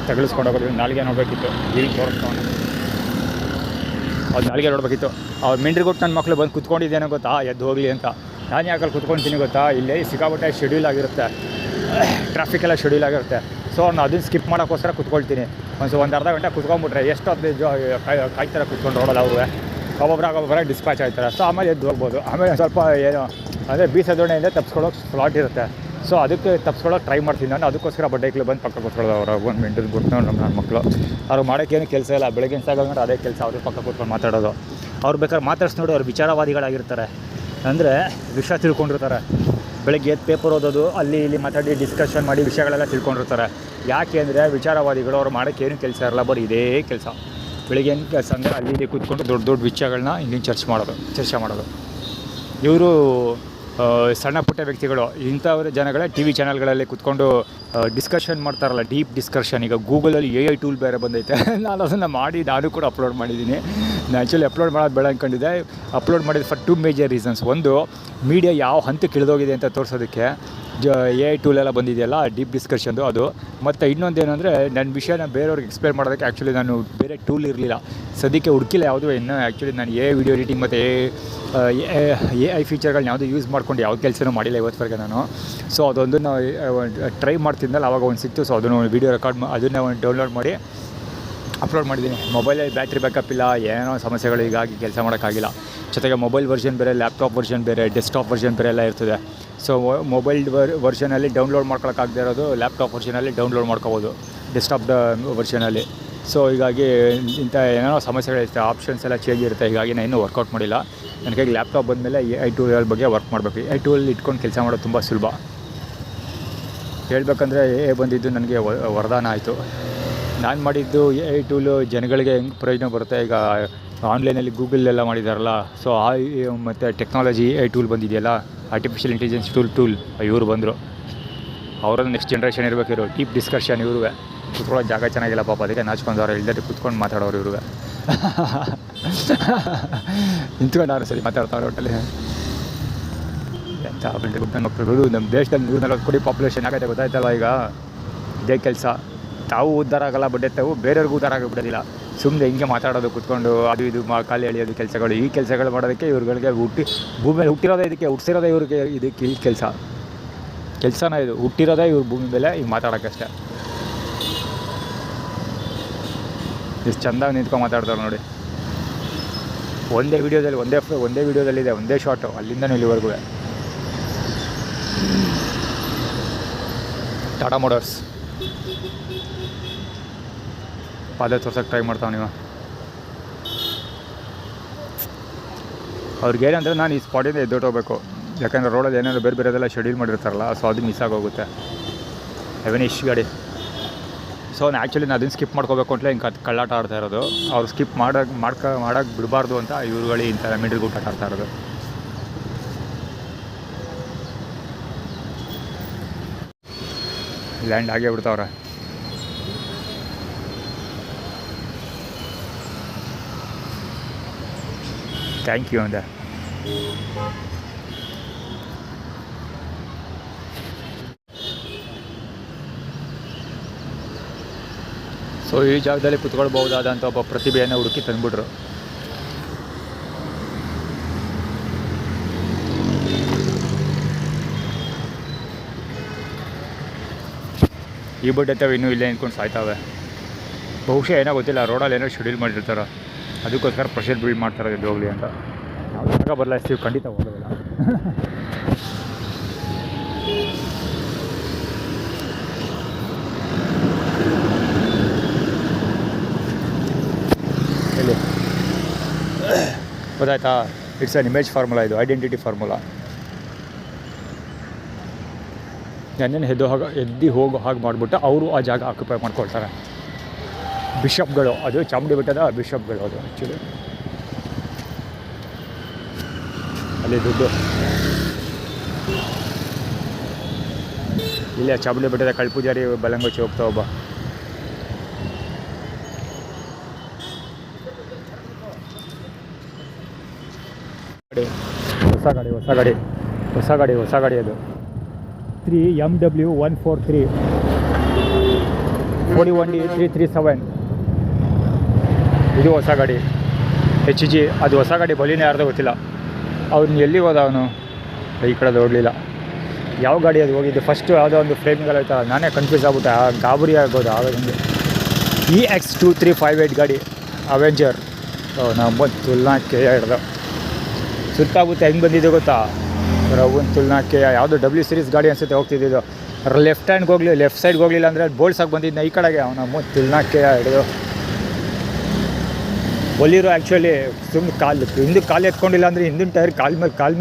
ತಗಲಿಸ್ಕೊಂಡು ಹೋಗೋದು. ನಾಲ್ಗೆ ನೋಡಬೇಕಿತ್ತು, ಇಲ್ಲಿ ತೋರಿಸ್ತಾವಣ ಅವ್ರು ನಾಲ್ಗೆ ನೋಡಬೇಕಿತ್ತು. ಅವ್ರು ಮಿಂಡ್ರಿಗೊಟ್ಟು ನನ್ನ ಮಕ್ಕಳು ಬಂದು ಕುತ್ಕೊಂಡಿದ್ದೇನೋ ಗೊತ್ತಾ, ಎದ್ದು ಹೋಗಲಿ ಅಂತ. ನಾನು ಯಾಕಲ್ಲಿ ಕುತ್ಕೊಳ್ತೀನಿ ಗೊತ್ತಾ, ಇಲ್ಲೇ ಸಿಕ್ಕಾಪಟ್ಟೆ ಶೆಡ್ಯೂಲ್ ಆಗಿರುತ್ತೆ, ಟ್ರಾಫಿಕೆಲ್ಲ ಶೆಡ್ಯೂಲ್ ಆಗಿರುತ್ತೆ. ಸೊ ನಾನು ಅದನ್ನು ಸ್ಕಿಪ್ ಮಾಡೋಕ್ಕೋಸ್ಕರ ಕುತ್ಕೊಳ್ತೀನಿ. ಒಂದು ಅರ್ಧ ಗಂಟೆ ಕುತ್ಕೊಂಡ್ಬಿಟ್ರೆ ಎಷ್ಟು ಹೊತ್ತು ಕಾಯ್ತಾರೆ ಕುತ್ಕೊಂಡು ರೋಡಲ್ಲಿ ಅವರು ಒಬ್ಬೊಬ್ಬರಾಗ ಡಿಸ್ಪ್ಯಾಚ್ ಆಯ್ತಾರೆ. ಸೊ ಆಮೇಲೆ ಎದ್ದು ಹೋಗ್ಬೋದು. ಆಮೇಲೆ ಸ್ವಲ್ಪ ಏನು ಅಂದರೆ ಬೀಸದೊಣೆಯಿಂದ ತಪ್ಪಿಸ್ಕೊಳ್ಳೋಕೆ ಸ್ಲಾಟ್ ಇರುತ್ತೆ. ಸೊ ಅದಕ್ಕೆ ತಪ್ಪಿಸ್ಕೊಳ್ಳೋಕೆ ಟ್ರೈ ಮಾಡ್ತೀನಿ ನಾನು. ಅದಕ್ಕೋಸ್ಕರ ಬಡ್ಡೆಗಳು ಬಂದು ಪಕ್ಕ ಕೂತ್ಕೊಳ್ಳೋದು. ಅವ್ರು ಒಂದು ಮಿಂಟಲ್ಲಿ ಬಿಟ್ಟು ನನ್ನ ಮಕ್ಕಳು ಅವ್ರಿಗೆ ಮಾಡೋಕ್ಕೇನು ಕೆಲಸ ಇಲ್ಲ. ಬೆಳಗಿನ ಸಾಗಂದ್ರೆ ಅದೇ ಕೆಲಸ, ಅವ್ರ ಪಕ್ಕ ಕೂತ್ಕೊಂಡು ಮಾತಾಡೋದು. ಅವ್ರು ಬೇಕಾದ್ರೆ ಮಾತಾಡ್ಸಿ ನೋಡಿ, ಅವ್ರು ವಿಚಾರವಾದಿಗಳಾಗಿರ್ತಾರೆ, ಅಂದರೆ ವಿಷಯ ತಿಳ್ಕೊಂಡಿರ್ತಾರೆ. ಬೆಳಗ್ಗೆ ಎದ್ದು ಪೇಪರ್ ಓದೋದು, ಅಲ್ಲಿ ಇಲ್ಲಿ ಮಾತಾಡಿ ಡಿಸ್ಕಷನ್ ಮಾಡಿ ವಿಷಯಗಳೆಲ್ಲ ತಿಳ್ಕೊಂಡಿರ್ತಾರೆ. ಯಾಕೆ ಅಂದರೆ ವಿಚಾರವಾದಿಗಳು ಅವ್ರು ಮಾಡೋಕ್ಕೇನು ಕೆಲಸ ಇರಲ್ಲ, ಬರೀ ಇದೇ ಕೆಲಸ. ಬೆಳಗ್ಗೆ ಏನು ಕೆಲಸ ಅಂದರೆ ಅಲ್ಲಿ ಇಲ್ಲಿ ಕೂತ್ಕೊಂಡು ದೊಡ್ಡ ದೊಡ್ಡ ವಿಷಯಗಳನ್ನ ಹಿಂಗೆ ಚರ್ಚೆ ಮಾಡೋದು. ಇವರು ಸಣ್ಣ ಪುಟ್ಟ ವ್ಯಕ್ತಿಗಳು, ಇಂಥವ್ರ ಜನಗಳೇ TV ಚಾನಲ್ಗಳಲ್ಲಿ ಕೂತ್ಕೊಂಡು ಡಿಸ್ಕಷನ್ ಮಾಡ್ತಾರಲ್ಲ, ಡೀಪ್ ಡಿಸ್ಕಷನ್. ಈಗ ಗೂಗಲಲ್ಲಿ AI ಟೂಲ್ ಬೇರೆ ಬಂದೈತೆ. ನಾನು ಅದನ್ನು ನಾನು ಕೂಡ ಅಪ್ಲೋಡ್ ಮಾಡಿದ್ದೀನಿ. ನಾನು ಆ್ಯಕ್ಚುಲಿ ಅಪ್ಲೋಡ್ ಮಾಡೋದು ಬೇಡ ಅಂದ್ಕೊಂಡಿದ್ದೆ. ಅಪ್ಲೋಡ್ ಮಾಡಿದ್ದು ಫಾರ್ 2 ಮೇಜರ್ ರೀಸನ್ಸ್. ಒಂದು, ಮೀಡಿಯಾ ಯಾವ ಹಂತಕ್ಕೆ ಇಳಿದೋಗಿದೆ ಅಂತ ತೋರಿಸೋದಕ್ಕೆ AI ಟೂಲೆಲ್ಲ ಬಂದಿದೆಯಲ್ಲ ಡೀಪ್ ಡಿಸ್ಕಷನ್ದು ಅದು. ಮತ್ತು ಇನ್ನೊಂದೇನೆಂದರೆ ನನ್ನ ವಿಷಯನ ಬೇರೆಯವ್ರಿಗೆ ಎಕ್ಸ್ಪ್ಲೇನ್ ಮಾಡೋದಕ್ಕೆ ಆ್ಯಕ್ಚುಲಿ ನಾನು ಬೇರೆ ಟೂಲ್ ಇರಲಿಲ್ಲ, ಸದ್ಯಕ್ಕೆ ಹುಡುಕಿಲ್ಲ ಯಾವುದೂ ಇನ್ನು. ಆ್ಯಕ್ಚುಲಿ ನಾನು ವಿಡಿಯೋ ಎಡಿಟಿಂಗ್ ಮತ್ತು AI ಫೀಚರ್ಗಳನ್ನ ಯಾವುದೂ ಯೂಸ್ ಮಾಡ್ಕೊಂಡು ಯಾವ ಕೆಲಸನೂ ಮಾಡಿಲ್ಲ ಇವತ್ತವರೆಗೆ ನಾನು. ಸೊ ಅದೊಂದು ನಾವು ಟ್ರೈ ಮಾಡ್ತಿದ್ದಲ್ಲ, ಆವಾಗ ಒಂದು ಸಿಕ್ತು. ಸೊ ಅದನ್ನು ವೀಡಿಯೋ ಅದನ್ನೇ ಒಂದು ಡೌನ್ಲೋಡ್ ಮಾಡಿ ಅಪ್ಲೋಡ್ ಮಾಡಿದ್ದೀನಿ. ಮೊಬೈಲಲ್ಲಿ ಬ್ಯಾಟ್ರಿ ಬ್ಯಾಕಪ್ ಇಲ್ಲ, ಏನೋ ಸಮಸ್ಯೆಗಳು, ಹೀಗಾಗಿ ಕೆಲಸ ಮಾಡೋಕ್ಕಾಗಿಲ್ಲ. ಜೊತೆಗೆ ಮೊಬೈಲ್ ವರ್ಷನ್ ಬೇರೆ, ಲ್ಯಾಪ್ಟಾಪ್ ವರ್ಷನ್ ಬೇರೆ, ಡೆಸ್ಕ್ಟಾಪ್ ವರ್ಷನ್ ಬೇರೆ ಎಲ್ಲ ಇರ್ತದೆ. ಸೊ ಮೊಬೈಲ್ ವರ್ಷನಲ್ಲಿ ಡೌನ್ಲೋಡ್ ಮಾಡ್ಕೊಳಕ್ಕಾಗದೇ ಇರೋದು ಲ್ಯಾಪ್ಟಾಪ್ ವರ್ಷನಲ್ಲಿ ಡೌನ್ಲೋಡ್ ಮಾಡ್ಕೋಬೋದು, ಡೆಸ್ಕ್ಟಾಪ್ ವರ್ಷನಲ್ಲಿ. ಸೊ ಹೀಗಾಗಿ ಇಂಥ ಏನೋ ಸಮಸ್ಯೆಗಳಿರುತ್ತೆ, ಆಪ್ಷನ್ಸ್ ಎಲ್ಲ ಚೇಂಜ್ ಇರುತ್ತೆ. ಹೀಗಾಗಿ ನಾನು ಇನ್ನೂ ವರ್ಕೌಟ್ ಮಾಡಿಲ್ಲ. ನನಗೆ ಲ್ಯಾಪ್ಟಾಪ್ ಬಂದಮೇಲೆ AI ಟೂಲ್ ಬಗ್ಗೆ ವರ್ಕ್ ಮಾಡಬೇಕು. AI ಟೂಲ್ ಇಟ್ಕೊಂಡು ಕೆಲಸ ಮಾಡೋದು ತುಂಬ ಸುಲಭ. ಹೇಳ್ಬೇಕಂದ್ರೆ AI ಬಂದಿದ್ದು ನನಗೆ ವರದಾನ ಆಯಿತು. ನಾನು ಮಾಡಿದ್ದು AI ಟೂಲು ಜನಗಳಿಗೆ ಹೆಂಗೆ ಪ್ರಯೋಜನ ಬರುತ್ತೆ. ಈಗ ಆನ್ಲೈನಲ್ಲಿ ಗೂಗಲ್ಲೆಲ್ಲ ಮಾಡಿದಾರಲ್ಲ, ಸೊ ಮತ್ತು ಟೆಕ್ನಾಲಜಿ AI ಟೂಲ್ ಬಂದಿದೆಯಲ್ಲ, ಆರ್ಟಿಫಿಷಿಯಲ್ ಇಂಟೆಲಿಜೆನ್ಸ್ ಟೂಲ್ ಇವರು ಬಂದರು. ಅವರದ್ದು ನೆಕ್ಸ್ಟ್ ಜನ್ರೇಷನ್ ಇರಬೇಕು. ಇವರು ಡೀಪ್ ಡಿಸ್ಕಷನ್ ಇವ್ರಿಗೆ ಕೂತ್ಕೊಳ್ಳೋ ಜಾಗ ಚೆನ್ನಾಗಿಲ್ಲ ಪಾಪ, ಅದಕ್ಕೆ ನಾಚ್ಕೊಂಡವ್ರು ಇಲ್ಲದೆ ಕೂತ್ಕೊಂಡು ಮಾತಾಡೋರು ಇವ್ರಿಗೆ. ನಿಂತ್ಕೊಂಡವ್ರು ಸರಿ ಮಾತಾಡ್ತಾವ್ರೆ ಒಟ್ಟಲ್ಲಿ. ಎಂಥ ಮಕ್ಕಳು ನಮ್ಮ ದೇಶದಲ್ಲಿ 140 ಕೋಟಿ ಪಾಪ್ಯುಲೇಷನ್ ಆಗೈತೆ, ಗೊತ್ತಾಯ್ತಲ್ವ. ಈಗ ಇದೇ ಕೆಲಸ. ತಾವು ಉದ್ಧಾರ ಆಗಲ್ಲ, ಬಡ್ಡೆ ತಾವು ಬೇರೆಯವ್ರಿಗೂ ಉದ್ಧಾರ ಆಗಿಬಿಡೋದಿಲ್ಲ. ಸುಮ್ಮನೆ ಹಿಂಗೆ ಮಾತಾಡೋದು ಕೂತ್ಕೊಂಡು ಅದು ಇದು ಕಾಲು ಎಳೆಯೋದು ಕೆಲಸಗಳು. ಈ ಕೆಲಸಗಳು ಮಾಡೋದಕ್ಕೆ ಇವ್ರುಗಳಿಗೆ ಭೂಮಿ ಮೇಲೆ ಹುಟ್ಟಿರೋದೇ, ಇದಕ್ಕೆ ಹುಟ್ಟಿಸಿರೋದೇ ಇವ್ರಿಗೆ. ಇದಕ್ಕೆ ಈ ಕೆಲಸನ ಇದು ಹುಟ್ಟಿರೋದೇ ಇವ್ರ ಭೂಮಿ ಮೇಲೆ ಹಿಂಗೆ ಮಾತಾಡೋಕ್ಕಷ್ಟೇ. ಇಷ್ಟು ಚೆಂದಾಗಿ ನಿಂತ್ಕೊಂಡು ಮಾತಾಡ್ತಾರೆ ನೋಡಿ. ಒಂದೇ ವೀಡಿಯೋದಲ್ಲಿದೆ, ಒಂದೇ ಶಾಟು ಅಲ್ಲಿಂದನೂ ಇಲ್ಲಿವರೆಗೂ. ಟಾಟಾ ಮೋಟರ್ಸ್ ಪಾದ ತೋರ್ಸೋಕ್ಕೆ ಟ್ರೈ ಮಾಡ್ತಾವೆ ನೀವು. ಅವ್ರಿಗೇನಂದರೆ ನಾನು ಈ ಸ್ಪಾಟಿಂದ ಎದ್ದೊಟ್ಟೋಗ್ಬೇಕು, ಯಾಕಂದರೆ ರೋಡಲ್ಲಿ ಏನೇನೋ ಬೇರೆದೆಲ್ಲ ಶೆಡ್ಯೂಲ್ ಮಾಡಿರ್ತಾರಲ್ಲ, ಸೊ ಅದು ಮಿಸ್ ಆಗೋಗುತ್ತೆ. ಹೆವೆನಿಶ್ ಗಾಡಿ ಸೊ ನಾನು ಆ್ಯಕ್ಚುಲಿ ನಾನು ಅದನ್ನು ಸ್ಕಿಪ್ ಮಾಡ್ಕೋಬೇಕು ಅಂತಲೇ ಹಿಂಗೆ ಕಳ್ಳಾಟ ಆಡ್ತಾ ಇರೋದು. ಅವ್ರು ಸ್ಕಿಪ್ ಮಾಡೋಕ್ಕೆ ಬಿಡಬಾರ್ದು ಅಂತ ಇವ್ರುಗಳು ಇಂಥ ಮಿಂಡ್ರಿಗೆ ಊಟ ಆಡ್ತಾ ಇರೋದು. ಲ್ಯಾಂಡ್ ಆಗೇ ಬಿಡ್ತಾವ್ರೆ. ಥ್ಯಾಂಕ್ ಯು ಅಂದೆ. ಸೊ ಈ ಜಾಗದಲ್ಲಿ ಕುತ್ಕೊಳ್ಬಹುದಾದಂಥ ಒಬ್ಬ ಪ್ರತಿಭೆಯನ್ನು ಹುಡುಕಿ ತಂದುಬಿಟ್ರು. ಈ ಬಡ್ಡೆತ್ತವೆ ಇನ್ನೂ ಇಲ್ಲೇ ನಿಂತ್ಕೊಂಡು ಸಾಯ್ತಾವೆ. ಬಹುಶಃ ಏನೋ ಗೊತ್ತಿಲ್ಲ, ರೋಡಲ್ಲಿ ಏನೋ ಶೆಡ್ಯೂಲ್ ಮಾಡಿರ್ತಾರೆ, ಅದಕ್ಕೋಸ್ಕರ ಪ್ರೆಷರ್ ಬಿಲ್ಡ್ ಮಾಡ್ತಾರೆ ಇದು ಹೋಗಲಿ ಅಂತ. ನಾವು ಜಾಗ ಬದಲಾಯಿಸ್ತೀವಿ, ಖಂಡಿತ ಹೋಗೋದಿಲ್ಲ. ಇಲ್ಲಿ ಗೊತ್ತಾಯ್ತಾ, ಇಟ್ಸ್ ಅನ್ ಇಮೇಜ್ ಫಾರ್ಮುಲಾ, ಇದು ಐಡೆಂಟಿಟಿ ಫಾರ್ಮುಲಾ. ನನ್ನೇನು ಎದ್ದು ಹೋಗೋ ಹಾಗೆ ಮಾಡಿಬಿಟ್ಟು ಅವರು ಆ ಜಾಗ ಆಕ್ಯುಪೈ ಮಾಡ್ಕೊಳ್ತಾರೆ. ಬಿಷಪ್ಗಳು, ಅದು ಚಾಮುಂಡಿ ಬೆಟ್ಟದ ಬಿಷಪ್ಗಳು ಅದು ಆ್ಯಕ್ಚುಲಿ. ಅಲ್ಲಿ ದುಡ್ಡು ಇಲ್ಲೇ ಚಾಮುಂಡಿ ಬೆಟ್ಟದ ಕಳ್ಪೂಜಾರಿ ಬಲಂಗೊಚ್ಚಿ ಹೋಗ್ತಾ ಒಬ್ಬ. ಹೊಸ ಗಾಡಿ ಅದು 3MW143 41D337. ಇದು ಹೊಸ ಗಾಡಿ HG. ಅದು ಹೊಸ ಗಾಡಿ ಬಲಿನೇ ಯಾರ್ದೋ ಗೊತ್ತಿಲ್ಲ. ಅವ್ನು ಎಲ್ಲಿ ಹೋದ, ಅವನು ಈ ಕಡೆ ನೋಡಲಿಲ್ಲ. ಯಾವ ಗಾಡಿ ಅದು ಹೋಗಿದ್ದು ಫಸ್ಟು, ಯಾವುದೋ ಒಂದು ಫ್ರೇಮಿಂಗಲ್ಲಿ ಆಯ್ತಾ, ನಾನೇ ಕನ್ಫ್ಯೂಸ್ ಆಗ್ಬಿಟ್ಟೆ, ಗಾಬರಿ ಆಗೋದು ಆಗೋದಂಗೆ. EX2358 ಗಾಡಿ ಅವೆಂಜರ್. ನಮ್ಮ ತುಲ್ನಾಕ್ಕೆ ಹಿಡ್ದು ಸುತ್ತಾಗುತ್ತೆ. ಹೆಂಗೆ ಬಂದಿದ್ದು ಗೊತ್ತಾ, ರವನ್ ತುಲ್ನಾಕ್ಕೆ ಯಾವುದೋ W ಸೀರೀಸ್ ಗಾಡಿ ಅನಿಸುತ್ತೆ ಹೋಗ್ತಿದ್ದು. ಲೆಫ್ಟ್ ಸೈಡ್ಗೆ ಹೋಗಲಿಲ್ಲ ಅಂದರೆ ಬೋಲ್ಸಾಗಿ ಬಂದಿದ್ದ ಈ ಕಡೆಗೆ. ಅವನ ತುಲ್ನಾಕ್ಕೆ ಹಿಡಿದು ಬೊಲಿರೋ ಆ್ಯಕ್ಚುಲಿ ಸುಮ್ಮನೆ ಹಿಂದಕ್ಕೆ ಕಾಲು ಎತ್ಕೊಂಡಿಲ್ಲ ಅಂದರೆ ಹಿಂದಿನ ಟೈರ್ ಕಾಲ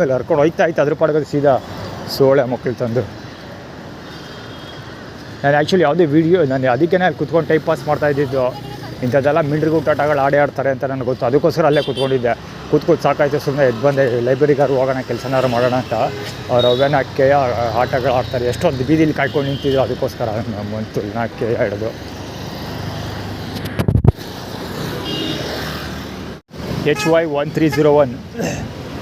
ಮೇಲೆ ಹರ್ಕೊಂಡು ಹೋಯ್ತಾ ಅದ್ರ ಪಾಡೋದು ಸೀದಾ ಸೋಳೆ ಮಕ್ಕಳು ತಂದು. ನಾನು ಆ್ಯಕ್ಚುಲಿ ಯಾವುದೇ ವೀಡಿಯೋ ನಾನು ಅದಕ್ಕೇ ಅಲ್ಲಿ ಕುತ್ಕೊಂಡು ಟೈಮ್ ಪಾಸ್ ಮಾಡ್ತಾಯಿದ್ದಿದ್ದು. ಇಂಥದ್ದೆಲ್ಲ ಮಿಂಡ್ರಿಗೆ ಊಟಾಟಗಳು ಆಡ್ತಾರೆ ಅಂತ ನನಗೆ ಗೊತ್ತು, ಅದಕ್ಕೋಸ್ಕರ ಅಲ್ಲೇ ಕೂತ್ಕೊಂಡಿದ್ದೆ. ಕೂತ್ಕೊಂಡು ಸಾಕಾಯ್ತು, ಸುಮ್ಮನೆ ಎದ್ದು ಬಂದೆ, ಲೈಬ್ರರಿಗಾರು ಹೋಗೋಣ, ಕೆಲಸನಾರು ಮಾಡೋಣ ಅಂತ. ಅವ್ರು ಅವೇನಕ್ಕೆ ಆಟಗಳು ಆಡ್ತಾರೆ, ಎಷ್ಟೊಂದು ಬೀದಿಲಿ ಕಾಯ್ಕೊಂಡು ನಿಂತಿದ್ರು, ಅದಕ್ಕೋಸ್ಕರ ನಮ್ಮಂತೂ ನಾಕೆ ಹಿಡಿದು. HY1301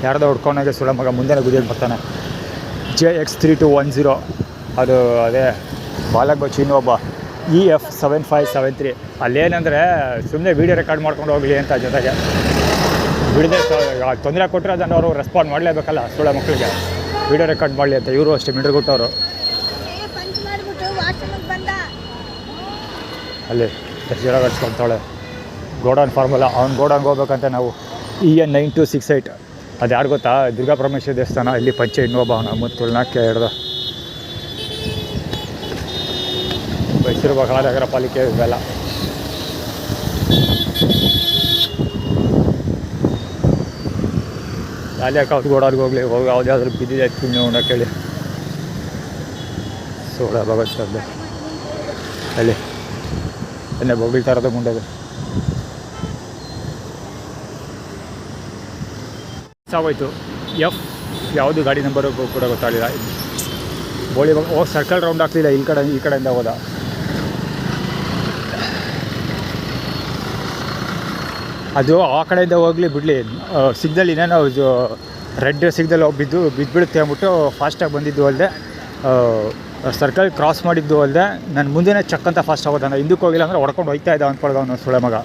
ಯಾರ್ದೋ ಹೊಡ್ಕೊಂಡಾಗೆ ಸುಳ ಮಗ ಮುಂದೆ ಗುದಿಯಲ್ಲಿ ಬರ್ತಾನೆ. JX3210 ಅದು ಅದೇ ಬಾಲಗೊಚ್ಚಿ ಇನ್ನೊಬ್ಬ EF7573. ಅಲ್ಲೇನಂದರೆ ಸುಮ್ಮನೆ ವೀಡಿಯೋ ರೆಕಾರ್ಡ್ ಮಾಡ್ಕೊಂಡು ಹೋಗಲಿ ಅಂತ, ಜೊತೆಗೆ ಬಿಡದೆ ತೊಂದರೆ ಕೊಟ್ಟರೆ ಅದನ್ನು ಅವರು ರೆಸ್ಪಾಂಡ್ ಮಾಡಲೇಬೇಕಲ್ಲ ಸುಳ್ಳ ಮಕ್ಕಳಿಗೆ, ವೀಡಿಯೋ ರೆಕಾರ್ಡ್ ಮಾಡಲಿ ಅಂತ. ಇವರು ಅಷ್ಟೇ ಮಿಂಡ್ರಿಗುಟ್ಟವರು. ಅಲ್ಲಿ ಎಷ್ಟು ಜನ ಕಟ್ಸ್ಕೊತಾಳೆ ಗೋಡೌನ್ ಫಾರ್ಮುಲಾ. ಅವ್ನು ಗೋಡೌನ್ಗೆ ಹೋಗ್ಬೇಕಂತ ನಾವು EN9268. ಅದು ಯಾರು ಗೊತ್ತಾ, ದುರ್ಗಾ ಪರಮೇಶ್ವರ ದೇವಸ್ಥಾನ. ಇಲ್ಲಿ ಪಂಚೆ ಇನ್ನೊಬ್ಬ ನಮ್ಮ ತುಳ್ನಾಕ್ಕೆ ಹಿಡ್ದು. ಮೈಸೂರು ಮಹಾನಗರ ಪಾಲಿಕೆ ಇವೆಲ್ಲ. ಯಾಕೆ ಅವ್ರು ಗೋಡೌನ್ಗೆ ಹೋಗಿ ಯಾವುದಾದ್ರೂ ಬಿದ್ದಿದೆ ತಿಂದು ನೋಡೋಕೆ ಹೇಳಿ. ಸೋಳ ಭಗವತ್ತದ್ದು ಅಲ್ಲಿ ಎಣ್ಣೆ ಬೊಗಿಳ್ತಾ ಇರೋದು ಮುಂಡೆದು ಸಾಗೋಯ್ತು. ಯಾವುದು ಗಾಡಿ ನಂಬರು ಕೂಡ ಗೊತ್ತಾಗಲಿಲ್ಲ. ಬೋಳಿ ಸರ್ಕಲ್ ರೌಂಡ್ ಆಗ್ತಿಲ್ಲ, ಈ ಕಡೆಯಿಂದ ಹೋದ. ಅದು ಆ ಕಡೆಯಿಂದ ಹೋಗಲಿ ಬಿಡಲಿ, ಸಿಗ್ನಲ್ ಇನ್ನೇನೋ ರೆಡ್ ಸಿಗ್ನಲ್ ಬಿದ್ದುಬಿಡುತ್ತೆ ಅಂದ್ಬಿಟ್ಟು ಫಾಸ್ಟಾಗಿ ಬಂದಿದ್ದು ಅಲ್ಲದೆ, ಸರ್ಕಲ್ ಕ್ರಾಸ್ ಮಾಡಿದ್ದು ಅಲ್ಲದೆ ನನ್ನ ಮುಂದೆನೇ ಚಕ್ ಅಂತ ಫಾಸ್ಟ್ ಆಗೋದು. ನಾನು ಹಿಂದಕ್ಕೆ ಹೋಗಿಲ್ಲ ಅಂದರೆ ಹೊಡ್ಕೊಂಡು ಹೋಗ್ತಾ ಇದ್ದ ಅಂದ್ಕೊಳ್ದ ಅವನು ಸುಳೆ ಮಗ.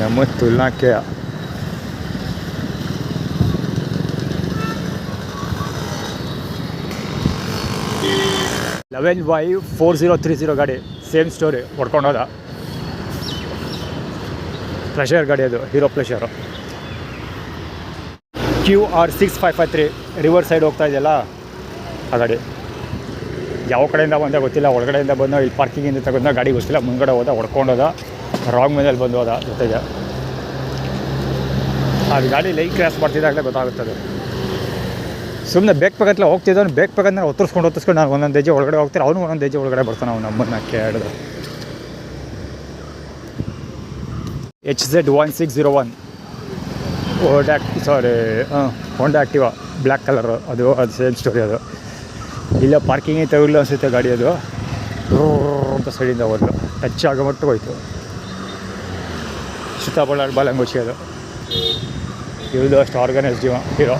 ನಮ್ಮ ತುಲ್ನಾಕ್ಕೆ YY4030 ಗಾಡಿ ಸೇಮ್ ಸ್ಟೋರಿ, ಹೊಡ್ಕೊಂಡೋದ. ಪ್ಲೆಷರ್ ಗಾಡಿ ಅದು, hero pleasure. QR6553 river side ಹೋಗ್ತಾ ಇದೆಯಲ್ಲ ಆ ಗಾಡಿ. ಯಾವ ಕಡೆಯಿಂದ ಬಂದ ಗೊತ್ತಿಲ್ಲ, ಒಳಗಡೆಯಿಂದ ಬಂದು ಇಲ್ಲಿ ಪಾರ್ಕಿಂಗಿಂದ ತಗೊಂಡ ಗಾಡಿ ಗೊತ್ತಿಲ್ಲ, ಮುಂದ್ಗಡೆ ಹೋದ, ಹೊಡ್ಕೊಂಡೋದ, ರಾಂಗ್ ಮೇನಲ್ಲಿ ಬಂದು ಹೋದ ಜೊತೆಗೆ. ಅದು ಗಾಡಿ ಲೈನ್ ಕ್ರಾಸ್ ಮಾಡ್ತಿದ್ದಾಗಲೇ ಗೊತ್ತಾಗುತ್ತದೆ. ಸುಮ್ಮನೆ ಬೇಕು ಬೇಕತ್ತಲ್ಲ ಹೋಗ್ತಿದ್ದವನು ಬೇಕು ಬೇಕಂದ್ರೆ ಒತ್ತರಿಸ್ಕೊಂಡು ನಾನು ಒಂದೊಂದು ಹೆಜ್ಜೆ ಒಳಗಡೆ ಹೋಗ್ತಾರೆ, ಅವನು ಒಂದೊಂದು ಹೆಜ್ಜೆ ಒಳಗಡೆ ಬರ್ತಾನೆ ಅವ್ನು ನಮ್ಮನ್ನು ಕೇಳಿದ್ರು. HZ1601 ಹೋಂಡಾ ಆ್ಯಕ್ಟಿವಾ ಬ್ಲ್ಯಾಕ್ ಕಲರು, ಅದು ಸೇಮ್ ಸ್ಟೋರಿ. ಅದು ಇಲ್ಲ ಪಾರ್ಕಿಂಗೇ ತಗೊಳ್ಳು ಅನಿಸುತ್ತೆ ಗಾಡಿ. ಅದು ಅಂತ ಸೈಡಿಂದ ಹೋದ್ಲು, ಟಚ್ ಆಗೋ ಮಟ್ಟಿಗೆ ಹೋಯ್ತು. ಸುತ್ತಬಳ್ಳಾರಿ ಬಾಲಂಗೋಚಿ ಅದು. ಇವ್ದು ಅಷ್ಟು ಆರ್ಗನೈಸ್ಡ್ ಹೀರೋ,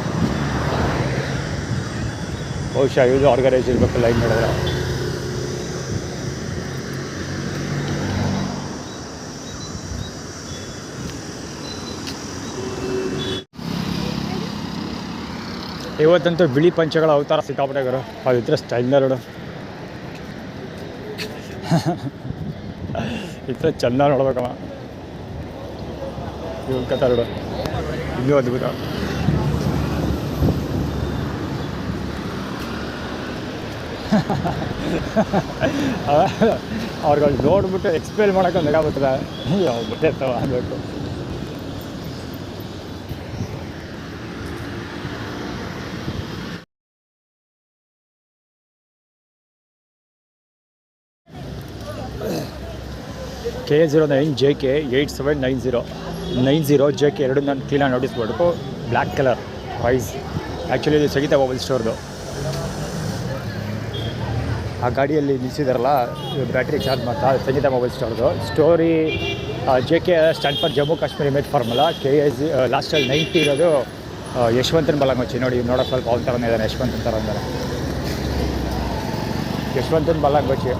ಬಹುಶಃ ಇವ್ದು ಆರ್ಗನೈಸ್ ಇರಬೇಕಲ್ಲ ಹಿಂಗೆ ಹೇಳಿದ್ರೆ. ಇವತ್ತಂತೂ ಬಿಳಿ ಪಂಚಗಳ ಅವತಾರ ಸಿಕ್ಕಾಪಟ್ಟೆಗರು, ಅದಿದ್ರೆ ಸ್ಟೈಲ್ನ ನೋಡು. ಇದ್ರೆ ಚೆಂದ ನೋಡ್ಬೇಕಮ್ಮ ಇವ್ರ ಕಥೆ ನೋಡು, ಇನ್ನೂ ಅದ್ಭುತ. ಅವ್ರುಗಳು ನೋಡ್ಬಿಟ್ಟು ಎಕ್ಸ್ಪ್ಲೇನ್ ಮಾಡೋಕೆ ನಗಾಗ್ಬಿಡ್ತದೆ, ಯಾವ ಬಟ್ಟೆ ಇರ್ತಾವ ಆಗಬೇಕು. K09JK 8790 JK ಎರಡು ನಾನು ಕ್ಲೀನಾಗಿ ನೋಟಿಸ್ ಮಾಡಬೇಕು. Black colour price. ಆ್ಯಕ್ಚುಲಿ ಇದು ಸಂಗೀತ ಮೊಬೈಲ್ ಸ್ಟೋರ್ದು. ಆ ಗಾಡಿಯಲ್ಲಿ ನಿಲ್ಲಿಸಿದಾರಲ್ಲ ಬ್ಯಾಟ್ರಿ ಚಾರ್ಜ್ ಮಾಡ್ತಾ, ಸಂಗೀತ ಮೊಬೈಲ್ ಸ್ಟೋರ್ದು. Story JK stand for Jammu Kashmir image formula. KS ಲಾಸ್ಟಲ್ಲಿ 90 ಇರೋದು ಯಶವಂತನ ಬಲಂಗೋಚಿ. ನೋಡಿ ನೋಡೋಕೆ ಸ್ವಲ್ಪ ಅವನ ಥರನೇ ಇದ್ದಾನೆ, ಯಶವಂತನ ಥರ ಅಂತಾರೆ. ಯಶವಂತನ ಬಲಂಗೋಚಿ.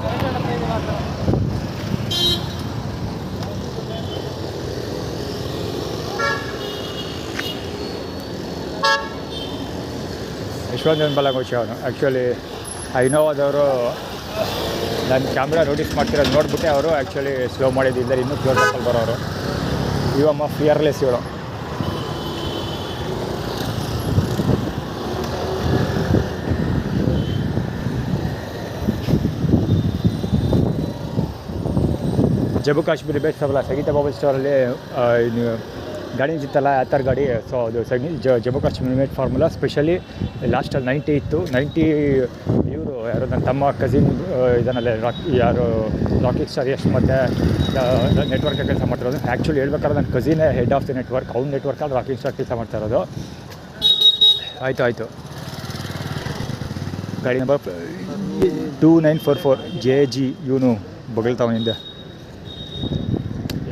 ಯಶವಂತನ ಬಲಂಗೋಚಿ ಅವನು. ಆ್ಯಕ್ಚುಲಿ ಇನೋವಾದವರು ನನ್ನ ಕ್ಯಾಮ್ರಾ ನೋಟಿಸ್ ಮಾಡ್ತಿರೋದು ನೋಡಿಬಿಟ್ಟೆ ಅವರು ಆ್ಯಕ್ಚುಲಿ ಸ್ಲೋ ಮಾಡಿದ್ದಿದ್ದಾರೆ, ಇನ್ನೂ ಕ್ಲೋಸ್ ಅಪ್ಪಲ್ಲಿ ಬರೋರು. ಇವಮ್ಮ ಫಿಯರ್ಲೆಸ್ ಇವಳು. ಜಮ್ಮು ಕಾಶ್ಮೀರ ಬೇಸ್ ಅಲ್ಲ ಸಂಗೀತ ಮೊಬೈಲ್ ಸ್ಟೋರಲ್ಲಿ ಗಾಡಿ ಇತ್ತಲ್ಲ ಆ ಥರ ಗಾಡಿ. ಸೊ ಅದು Jammu Kashmir image formula specially ಲಾಸ್ಟಲ್ಲಿ 90 ಇತ್ತು. 90 ಇವರು ಯಾರು ನನ್ನ ತಮ್ಮ ಕಸಿನ್ ಇದನ್ನೆಲ್ಲ ಯಾರು ರಾಕಿಂಗ್ ಸ್ಟಾರ್ ಯಶ್ ಮತ್ತು ನೆಟ್ವರ್ಕ್ ಕೆಲಸ ಮಾಡ್ತಿರೋದು. ಆ್ಯಕ್ಚುಲಿ ಹೇಳ್ಬೇಕಾದ್ರೆ ನನ್ನ ಕಸಿನೇ ಹೆಡ್ ಆಫ್ ದಿ ನೆಟ್ವರ್ಕ್, ಅವ್ನ ನೆಟ್ವರ್ಕಲ್ಲಿ ರಾಕಿಂಗ್ ಸ್ಟಾರ್ ಕೆಲಸ ಮಾಡ್ತಾ ಇರೋದು. ಆಯಿತು ಗಾಡಿ ನಂಬರ್ 2944 JG. ಇವನು ಬಗಲ್ತಾವನಿಂದ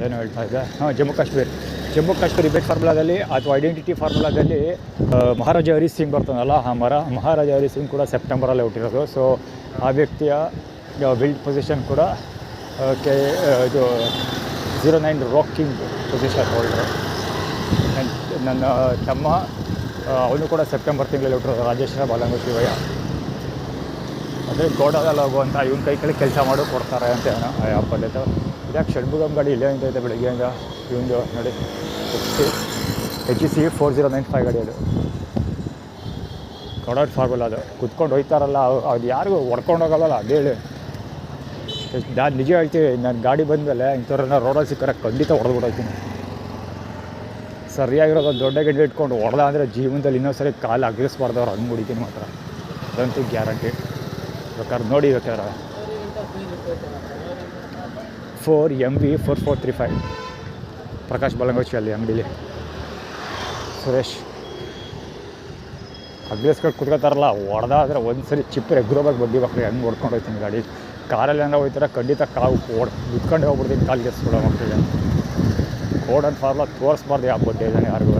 ಏನು ಹೇಳ್ತಾ ಇದ್ದೆ? ಜಮ್ಮು ಕಾಶ್ಮೀರ್ ಇಮೇಜ್ ಫಾರ್ಮುಲಾದಲ್ಲಿ ಅಥವಾ ಐಡೆಂಟಿಟಿ ಫಾರ್ಮುಲಾದಲ್ಲಿ ಮಹಾರಾಜ ಹರಿ ಸಿಂಗ್ ಬರ್ತಾನಲ್ಲ, ಆ ಮಹಾರಾಜ ಹರಿ ಸಿಂಗ್ ಕೂಡ ಸೆಪ್ಟೆಂಬರಲ್ಲೇ ಹುಟ್ಟಿರೋದು. ಸೊ ಆ ವ್ಯಕ್ತಿಯ ಬಿಲ್ಡ್ ಪೊಸಿಷನ್ ಕೂಡ ಇದು 09 ರಾಕಿಂಗ್ ಪೊಸಿಷನ್ ಹೋಲ್ಡರು. ನನ್ನ ತಮ್ಮ ಅವನು ಕೂಡ ಸೆಪ್ಟೆಂಬರ್ ತಿಂಗಳಲ್ಲಿ ಹುಟ್ಟಿರೋದು, ರಾಜೇಶ್ವರ ಬಾಲಂಗೋಚಿ ವಯ. ಅಂದರೆ ಗೋಡದಲ್ಲಿ ಹೋಗುವಂಥ ಇವನ ಕೈ ಕೆಲಸ ಮಾಡು ಕೊಡ್ತಾರೆ ಅಂತ ಏನೋ ಆ ಪದ್ಧತಿ. ಇದಾಕೆ ಷಡ್ಭುಗಮ್ ಗಾಡಿ ಇಲ್ಲೇ ನಿಂತೈತೆ ಬೆಳಗ್ಗೆಯಿಂದ. ಇವನು ನೋಡಿ HC 4095 ಗಾಡಿ. ಅದು ಗೋಡೌಟ್ ಫಾರ್ಮುಲಾ. ಅದು ಕುತ್ಕೊಂಡು ಹೋಯ್ತಾರಲ್ಲ ಅದು ಯಾರಿಗೂ ಹೊಡ್ಕೊಂಡು ಹೋಗಲ್ಲ. ಅದೇ ಹೇಳಿ ನಾನು ನಿಜ ಹೇಳ್ತೀವಿ, ನನ್ನ ಗಾಡಿ ಬಂದಮೇಲೆ ಇಂಥವ್ರನ್ನ ರೋಡಲ್ಲಿ ಸಿಕ್ಕರೆ ಖಂಡಿತ ಹೊಡೆದ್ಬಿಟ್ಟೋಗ್ತೀನಿ. ಸರಿಯಾಗಿರೋದು ದೊಡ್ಡ ಗಡ್ಡೆ ಇಟ್ಕೊಂಡು ಹೊಡೆದ ಅಂದರೆ ಜೀವನದಲ್ಲಿ ಇನ್ನೊಂದು ಸರಿ ಕಾಲು ಅಗ್ರಿಸ್ಬಾರ್ದವ್ರು ಹಂಗೆ ಹೊಡಿತೀನಿ ಮಾತ್ರ, ಅದಂತೂ ಗ್ಯಾರಂಟಿ. ಬೇಕಾದ್ರೆ ನೋಡಿ ಬೇಕಾದ್ರೆ 4MV 4435 ಪ್ರಕಾಶ್ ಬಾಲಂಗೋಚಿ ಅಲ್ಲಿ ಅಂಗಡೀಲಿ. ಸುರೇಶ್ ಅಗ್ರೆಸ್ಗಳು ಕುತ್ಕೋತಾರಲ್ಲ, ಹೊಡೆದಾದ್ರೆ ಒಂದು ಸರಿ ಚಿಪ್ಪರೆ ಎಗ್ರೋಬಾಗಿ ಬಡ್ಡಿ ಮಕ್ಕಳಿಗೆ ಹೆಂಗೆ ಹೊಡ್ಕೊಂಡು ಹೋಗ್ತೀನಿ ಗಾಡಿ. ಕಾರಲ್ಲಿ ಏನೋ ಹೋಗ್ತಾರೆ ಖಂಡಿತ ಕಾವು ಬಿತ್ಕೊಂಡೆ ಹೋಗ್ಬಿಡ್ತೀನಿ, ಕಾಲಿಗೆ ಸುಡೋ ಮಕ್ಕಳಿಗೆ. ಗೋಡನ್ ಫಾರ್ಮುಲಾ ತೋರಿಸ್ಬಾರ್ದು ಯಾವ ಬಡ್ಡಿ ಇದ್ದಾನೆ ಯಾರಿಗೂ.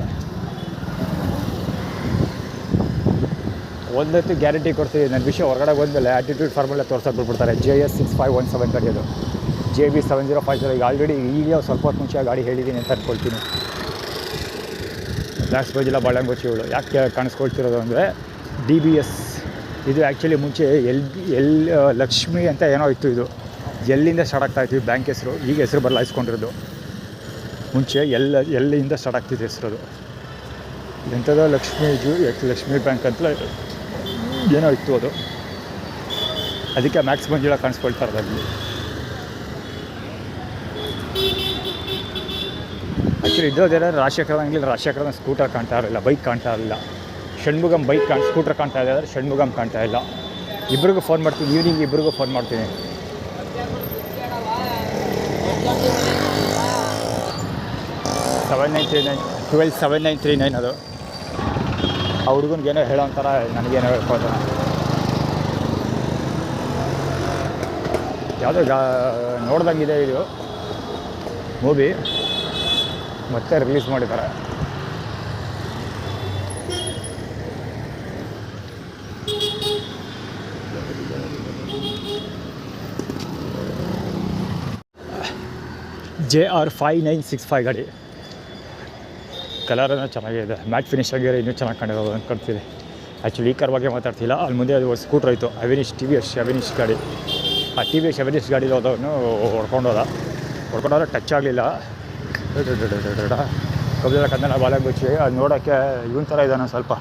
ಒಂದೊತ್ತು ಗ್ಯಾರಂಟಿ ಕೊಡ್ತೀವಿ. ನನ್ನ ವಿಷಯ ಹೊರಗಡೆ ಬಂದಮೇಲೆ ಆ್ಯಟಿಟ್ಯೂಡ್ ಫಾರ್ಮುಲಾ ತೋರ್ಸೋಕೆ ಬಿಟ್ಬಿಡ್ತಾರೆ. JS 6517 ಗಾಡಿ ಅದು. JB 7050. ಈಗ ಆಲ್ರೆಡಿ ಈಗ ಸ್ವಲ್ಪ ಹೊತ್ತು ಮುಂಚೆ ಗಾಡಿ ಹೇಳಿದ್ದೀನಿ ಅಂತ ಅಂದ್ಕೊಳ್ತೀನಿ. ಬ್ಲ್ಯಾಕ್ ಸ್ಪೋಜಿಲ್ಲ ಬಾಳಂಗೋಚಿ ಇವಳು. ಯಾಕೆ ಕಾಣಿಸ್ಕೊಳ್ತಿರೋದು ಅಂದರೆ DBS ಇದು ಆ್ಯಕ್ಚುಲಿ ಮುಂಚೆ ಎಲ್ ಲಕ್ಷ್ಮಿ ಅಂತ ಏನೋ ಇತ್ತು. ಇದು ಎಲ್ಲಿಂದ ಸ್ಟಾರ್ಟ್ ಆಗ್ತಾಯಿತ್ತು ಬ್ಯಾಂಕ್ ಹೆಸರು, ಈಗ ಹೆಸರು ಬದಲಾಯಿಸ್ಕೊಂಡಿರೋದು. ಮುಂಚೆ ಎಲ್ಲಿಂದ ಸ್ಟಾರ್ಟ್ ಆಗ್ತಿತ್ತು ಹೆಸರು. ಎಂಥದೋ ಲಕ್ಷ್ಮಿ ಬ್ಯಾಂಕ್ ಅಂತ ಏನೋ ಇತ್ತು ಅದು. ಅದಕ್ಕೆ ಮ್ಯಾಕ್ಸ್ ಮಂಜುಳ ಕಾಣಿಸ್ಕೊಳ್ತಾ ಇರೋದು ಅಲ್ಲಿ. ಆ್ಯಕ್ಚುಲಿ ಇದ್ದೋದೇನಾದ್ರು ರಾಜಶೇಖರನ ಸ್ಕೂಟರ್ ಕಾಣ್ತಾ ಇರಲಿಲ್ಲ, ಬೈಕ್ ಕಾಣ್ತಾ ಇರಲಿಲ್ಲ. ಷಣ್ಮುಗಮ್ ಬೈಕ್ ಸ್ಕೂಟ್ರ್ ಕಾಣ್ತಾ ಇದೆ, ಆದರೆ ಷಣ್ಮುಗಮ್ ಕಾಣ್ತಾ ಇಲ್ಲ. ಇಬ್ರಿಗೂ ಫೋನ್ ಮಾಡ್ತೀನಿ, ಈವ್ನಿಂಗ್ ಇಬ್ರಿಗೂ ಫೋನ್ ಮಾಡ್ತೀನಿ. $7939 ಅದು. ಆ ಹುಡುಗನಿಗೇನೋ ಹೇಳೋ ಅಂತಾರೆ, ನನಗೇನೋ ಹೇಳ್ಕೊತಾನೆ. ಯಾವುದೋ ನೋಡ್ದಂಗಿದೆ ಇದು ಮೂವಿ, ಮತ್ತೆ ರಿಲೀಸ್ ಮಾಡಿದ್ದಾರೆ. JR 5965 ಗಾಡಿ. ಕಲರನ್ನು ಚೆನ್ನಾಗಿದೆ, ಮ್ಯಾಟ್ ಫಿನಿಶ್ ಆಗಿರೋ ಇನ್ನೂ ಚೆನ್ನಾಗಿ ಕಾಣಿರೋದು ಅಂದ್ಕೊಳ್ತೀವಿ. ಆ್ಯಕ್ಚುಲಿ ಈ ಕಾರ್ ಬಗ್ಗೆ ಮಾತಾಡ್ತಿಲ್ಲ, ಅಲ್ಲಿ ಮುಂದೆ ಅದು ಸ್ಕೂಟ್ರ್ ಇತ್ತು, ಟಿ.ವಿ.ಎಸ್ ಅವೆನಿಶ್ ಗಾಡಿ. ಆ ಟಿ.ವಿ.ಎಸ್ ಅವೆನಿಶ್ ಗಾಡಿಲಿ ಹೋದವನು ಹೊಡ್ಕೊಂಡೋದ ಟಚ್ ಆಗಲಿಲ್ಲ. ಕಬ್ಬಿದ ಕನ್ನಡ ಬಾಲಗುಚ್ಚಿ ಅದು ನೋಡೋಕ್ಕೆ ಇವನ ಥರ ಇದ್ದಾನೆ ಸ್ವಲ್ಪ.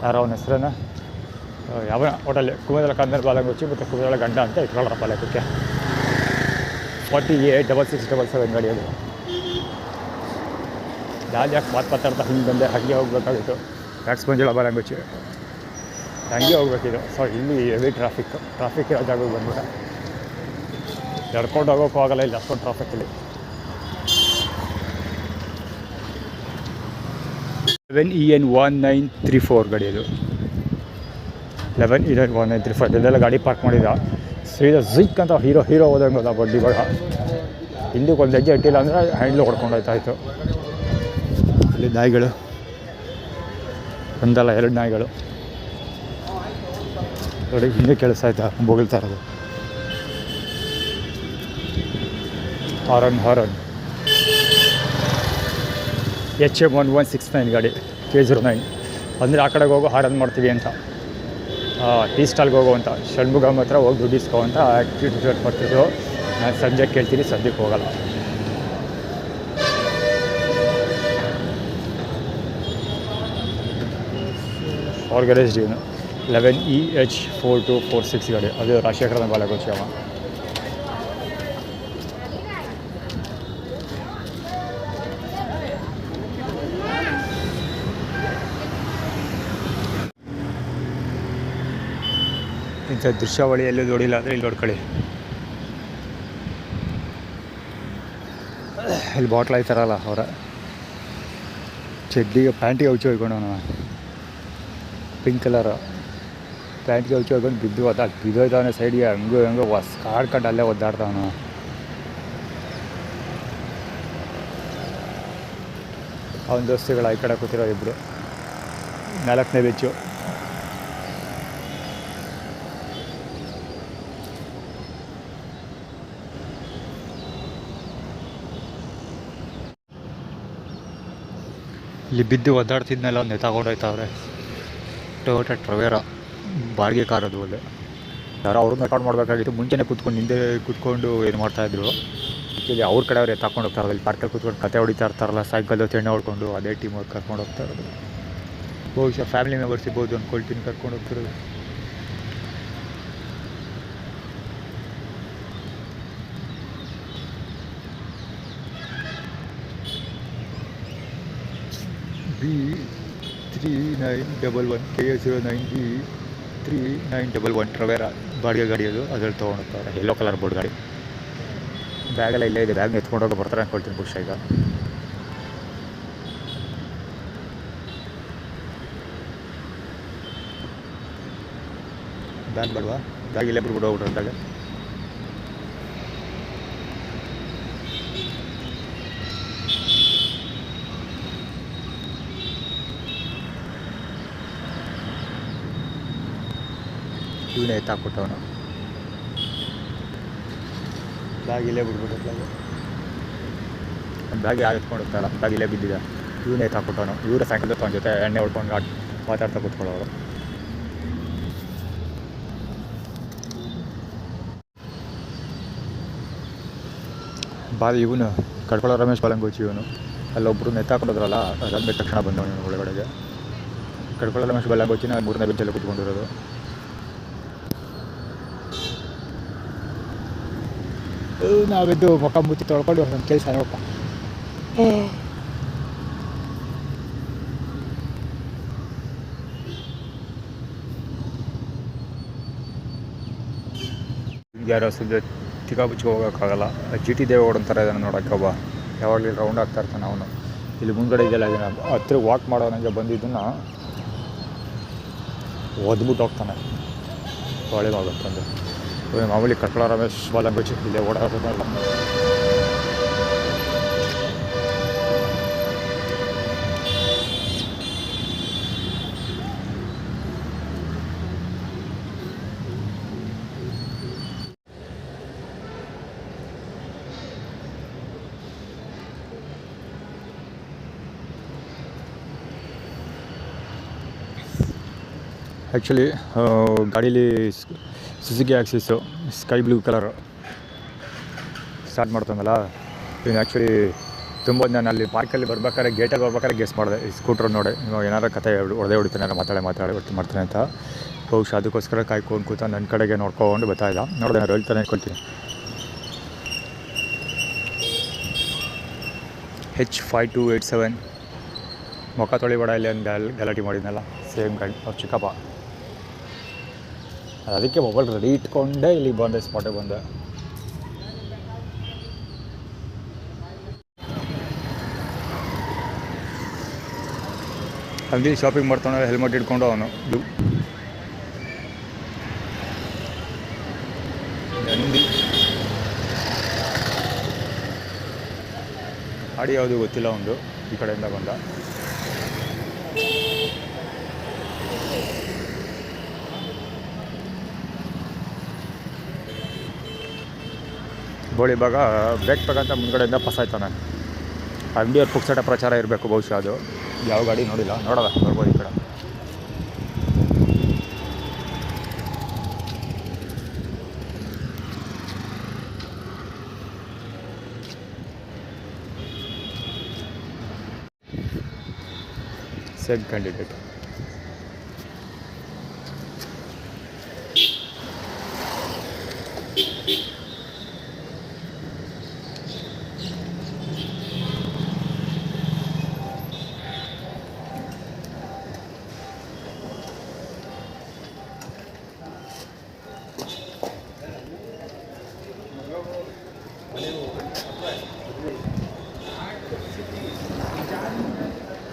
ಯಾರೋ ಅವನ ಹೆಸರನ್ನು ಯಾವ ಹೋಟೆಲ್ ಕುಮದಲ ಕನ್ನಡ ಬಾಲಗುಚ್ಚಿ ಮತ್ತು ಕುಮದಲ ಗಂಡ ಅಂತ ಇಟ್ಕೊಳ್ಳೋಣ ಬಾಲಕಕ್ಕೆ. 486677 ಗಾಡಿ ಅದು. ಯಾಕೆ ಮಾತಾಡ್ತಾ ಹಿಂಗೆ ಬಂದೆ, ಹಾಗೆ ಹೋಗ್ಬೇಕಾಗಿತ್ತು. ಟ್ಯಾಕ್ಸ್ ಮಂಜುಳ ಬಾಲಗುಚ್ಚಿ ಹಂಗೆ ಹೋಗ್ಬೇಕಿದ್ದು. ಸೊ ಇಲ್ಲಿ ಹೆವಿ ಟ್ರಾಫಿಕ್ ಇರೋ ಜಾಗಕ್ಕೆ ಬಂದ್ಬಿಟ್ಟೆ. ಎಡ್ಕೊಂಡು ಹೋಗೋಕ್ಕೂ ಆಗಲ್ಲ, ಇಲ್ಲಿ ಅಷ್ಟೊಂದು ಟ್ರಾಫಿಕಲ್ಲಿ. 11EN1934 ಗಾಡಿ ಅದು. 11EN1934 ಇದೆಲ್ಲ ಗಾಡಿ ಪಾರ್ಕ್ ಮಾಡಿದ. ಸೀದಾ ಜಿಕ್ ಅಂತ ಹೀರೋ ಹೋದಂಗೆ ಹೋದ ಬಡ್ಡಿ ಇವಾಗ. ಹಿಂದಕ್ಕೆ ಒಂದು ಹೆಜ್ಜೆ ಇಟ್ಟಿಲ್ಲ ಅಂದರೆ ಹ್ಯಾಂಡ್ಲು ಹೊಡ್ಕೊಂಡು ಹೋಯ್ತಾಯಿತ್ತು. ಇಲ್ಲಿ ನಾಯಿಗಳು, ಒಂದಲ್ಲ 2 ನಾಯಿಗಳು ನೋಡಿ, ಹಿಂದೆ ಕೇಳಿಸ್ತಾ ಆಯ್ತಾ ಬೊಗಳ್ತಾ ಇರೋದು. ಹಾರನ್ HM1169 ಗಾಡಿ K09 ಅಂದರೆ ಆ ಕಡೆಗೆ ಹೋಗೋ ಹಾರನ್ ಮಾಡ್ತೀವಿ ಅಂತ. ಟೀ ಸ್ಟಾಲ್ಗೆ ಹೋಗೋ ಅಂತ, ಷಣ್ಮುಗಮ್ ಹತ್ರ ಹೋಗಿ ದುಡ್ಡು ಇಸ್ಕೋ ಅಂತ ಆ್ಯಕ್ಟಿವಿಟಿ ಮಾಡ್ತಿದ್ರು. ನಾನು ಸಂಜೆ ಕೇಳ್ತೀನಿ, ಸದ್ಯಕ್ಕೆ ಹೋಗಲ್ಲ. ಆರ್ಗನೈಸ್ಡ್ ಇವನು 11EH4246 ಗಾಡಿ, ಅದು ರಾಜಶೇಖರನ ಬಾಲಗೋಚಿ ಅವ. ಇಂಥ ದೃಶ್ಯಾವಳಿ ಎಲ್ಲೂ ನೋಡಿಲ್ಲ ಅಂದರೆ ಇಲ್ಲಿ ನೋಡ್ಕೊಳ್ಳಿ. ಇಲ್ಲಿ ಬಾಟ್ಲ್ ಆಯ್ತಾರಲ್ಲ ಅವರ ಚಡ್ಡಿಗೆ ಪ್ಯಾಂಟಿಗೆ ಔಚಿ ಹೋಯ್ಕೊಂಡು ಪಿಂಕ್ ಕಲರು ಪ್ಯಾಂಟ್ಗೆ ಔಚಿ ಹೋಗ್ಕೊಂಡು ಬಿದ್ದೋಯ್ತಾವನೆ ಸೈಡ್ಗೆ. ಹಂಗೋ ಕಾಡ್ಕೊಂಡು ಅಲ್ಲೇ ಒದ್ದಾಡ್ತಾವನು. ಅವನ ದೋಸ್ತಿಗಳು ಈ ಕಡೆ ಕೂತಿರೋ ಇಬ್ಬರು, 4ನೇ ಬೆಚ್ಚು. ಇಲ್ಲಿ ಬಿದ್ದು ಒದ್ದಾಡ್ತಿದ್ನೆಲ್ಲ ಒಂದು ತಗೊಂಡೋಯ್ತವ್ರೆ. ಟೊಯೋಟಾ ಟ್ರವೇರಾ ಬಾಡಿಗೆ ಕಾರ್ ಅದು. ಅಲ್ಲೇ ಯಾರೋ ಅವ್ರನ್ನ ರೆಕಾರ್ಡ್ ಮಾಡಬೇಕಾಗಿತ್ತು. ಮುಂಚೆನೇ ಕೂತ್ಕೊಂಡು ಏನು ಮಾಡ್ತಾಯಿದ್ರು. ಆ್ಯಕ್ಚುಲಿ ಅವ್ರ ಕಡೆ ಅವ್ರು ತಗೊಂಡು ಹೋಗ್ತಾರಲ್ಲ, ಇಲ್ಲಿ ಪಾರ್ಕಲ್ಲಿ ಕೂತ್ಕೊಂಡು ಕತೆ ಹೊಡಿತಾ ಇರ್ತಾರಲ್ಲ, ಸಾಯಂಕಾಲ ತೆಣ್ಣೆ ಹೊಡ್ಕೊಂಡು ಅದೇ ಟೀಮ್ ಅವ್ರು ಕರ್ಕೊಂಡು ಹೋಗ್ತಾ ಇರೋದು. ಬಹುಶಃ ಫ್ಯಾಮಿಲಿ ಮೆಂಬರ್ಸ್ ಇರ್ಬೋದು ಅಂದ್ಕೊಳ್ತೀನಿ ಕರ್ಕೊಂಡು ಹೋಗ್ತಿರೋದು. B3911 KA09B3911 ಟ್ರವೇರಾ ಬಾಡಿಗೆ ಗಾಡಿ ಅದು. ಅದ್ರಲ್ಲಿ ತೊಗೊಂಡೋಗ್ತಾರೆ. ಯೆಲ್ಲೋ ಕಲರ್ ಬೋರ್ಡ್ ಗಾಡಿ. ಬ್ಯಾಗೆಲ್ಲ ಇಲ್ಲೇ ಇದೆ, ಬ್ಯಾಗ್ನ ಎತ್ಕೊಂಡೋಗಿ ಬರ್ತಾರೆ ಅಂದ್ಕೊಳ್ತೀನಿ ಬಹುಶಃ ಈಗ. ಬ್ಯಾಗ್ ಬೇಡವಾ? ಬ್ಯಾಗ್ ಇಲ್ಲೇ ಬಿಡ್ಬಿಟ್ಟು ಹೋಗ್ಬಿಟ್ರೆ ಇವನೇ ಎತ್ತಾಕ್ಬಿಟ್ಟವನು. ಬ್ಯಾಗ್ ಇಲ್ಲೇ ಬಿಡ್ಬಿಟ್ಟು ಬ್ಯಾಗ್ ಯಾರು ಎತ್ಕೊಂಡು ಹೋಗ್ತಾರಲ್ಲ, ಬ್ಯಾಗ್ ಇಲ್ಲೇ ಬಿದ್ದಿದೆ. ಇವನೇ ಎತ್ತಾಕ್ಬಿಟ್ಟವನು. ಇವರೇ ಸಾಯಂಕಾಲ ಅವನ ಜೊತೆ ಎಣ್ಣೆ ಹೊಡ್ಕೊಂಡು ಮಾತಾಡ್ತಾ ಕೂತ್ಕೊಳ್ಳೋರು. ಇವನು ಕಡ್ಕೊಳ್ಳೋ ರಮೇಶ್ ಬಾಲಂಗೋಚಿ ಇವನು. ಅಲ್ಲೊಬ್ಬರು ಎತ್ತಾಕೊಂಡೋದ್ರಲ್ಲ, ಅದಾದ್ಮೇಲೆ ತಕ್ಷಣ ಬಂದವನು ಒಳಗಡೆಗೆ. ಕಡ್ಕೊಳ್ಳೋ ರಮೇಶ್ ಬಾಲಂಗೋಚಿನ 3ನೇ ಬೆಂಚಲ್ಲಿ ಕೂತ್ಕೊಂಡಿರೋದು. ನಾವೆದ್ದು ಮುಖ ಮುಚ್ಚಿ ತೊಳ್ಕೊಂಡು ನಮ್ಮ ಕೆಲಸ ನೋಡಪ್ಪ. ಯಾರೋ ಸುದ್ದಿ ತಿಕ್ಕಾಬುಚ್ಚಿ ಹೋಗೋಕ್ಕಾಗಲ್ಲ. ಜಿ ಟಿ ದೇವೇಗೌಡ ಅಂತಾರೆ ಇದನ್ನು ನೋಡೋಕ್ಕೆ ಒಬ್ಬ ಯಾವಾಗಲೂ ರೌಂಡ್ ಆಗ್ತಾ ಇರ್ತಾನೆ ಅವನು. ಇಲ್ಲಿ ಮುಂದ್ಗಡೆ ಇದೆಲ್ಲ ಹತ್ತಿರ ವಾಕ್ ಮಾಡೋ ನನಗೆ ಬಂದಿದ್ದನ್ನು ಒದ್ಬಿಟ್ಟು ಹೋಗ್ತಾನೆ ಒಳ್ಳೇದಾಗುತ್ತಂದು. ಮಾಮೂಲಿ ಕಟ್ಕಳ ರಮೇಶ್ ಬಾಲಂಬೆಚ್ಚಿ ಇಲ್ಲೇ ಓಡಾಡೋದಲ್ಲ. ಆ್ಯಕ್ಚುಲಿ ಗಾಡೀಲಿ Suzuki axis sky blue colour start ಮಾಡ್ತಂದಲ್ಲ. ಇನ್ನು ಆ್ಯಕ್ಚುಲಿ ತುಂಬ ನಾನು ಅಲ್ಲಿ ಪಾರ್ಕಲ್ಲಿ ಬರ್ಬೇಕಾದ್ರೆ ಗೇಟಲ್ಲಿ ಬರ್ಬೇಕಾದ್ರೆ ಗೆಸ್ ಮಾಡಿದೆ ಈ ಸ್ಕೂಟ್ರ್ ನೋಡಿ ಇವಾಗ ಏನಾರು ಕತೆ ಹೊಡೆದೇ ಹೊಡಿತಾನೆ ಮಾತಾಡಿ ಒಟ್ಟು ಮಾಡ್ತಾನೆ ಅಂತ. ಬಹುಶಃ ಅದಕ್ಕೋಸ್ಕರ ಕಾಯ್ಕೊಂಡು ಕೂತ ನನ್ನ ಕಡೆಗೆ ನೋಡ್ಕೊಂಡು ಬರ್ತಾಯಿಲ್ಲ. ನೋಡಿದೆ ನಾನು ಹೇಳ್ತಾನೆ ಇಟ್ಕೊಳ್ತೀನಿ. H5287 ಮುಖ ತೊಳಿಬೇಡ ಇಲ್ಲಿ ಒಂದು ಗಲಾಟೆ ಮಾಡಿದ್ನಲ್ಲ ಸೇಮ್ ಗಾಡಿ ಅವ್ರು ಚಿಕ್ಕಪ್ಪ. ಅದಕ್ಕೆ ಮೊಬೈಲ್ ರೆಡಿ ಇಟ್ಕೊಂಡೇ ಇಲ್ಲಿ ಬಂದೆ, ಸ್ಪಾಟಿಗೆ ಬಂದೆ. ಅಂಗಡಿ ಶಾಪಿಂಗ್ ಮಾಡ್ತಾನೆ ಹೆಲ್ಮೆಟ್ ಇಟ್ಕೊಂಡು ಅವನು ಗಾಡಿ ಯಾವುದು ಗೊತ್ತಿಲ್ಲ. ಒಂದು ಈ ಕಡೆಯಿಂದ ಬಂದ. ಗೋಳಿ ಭಾಗ ಬ್ರೇಕ್ ಬೇಕಂತ ಮುಂದ್ಗಡೆಯಿಂದ ಪಸಾಯ್ತಾನೆ. ಅಂಗಡಿಯವ್ರ ಪುಕ್ಸಟ ಪ್ರಚಾರ ಇರಬೇಕು ಬಹುಶಃ. ಅದು ಯಾವ ಗಾಡಿ ನೋಡಿಲ್ಲ, ನೋಡೋದ ಬರ್ಬೋದು ಈ ಕಡೆ. Same candidate.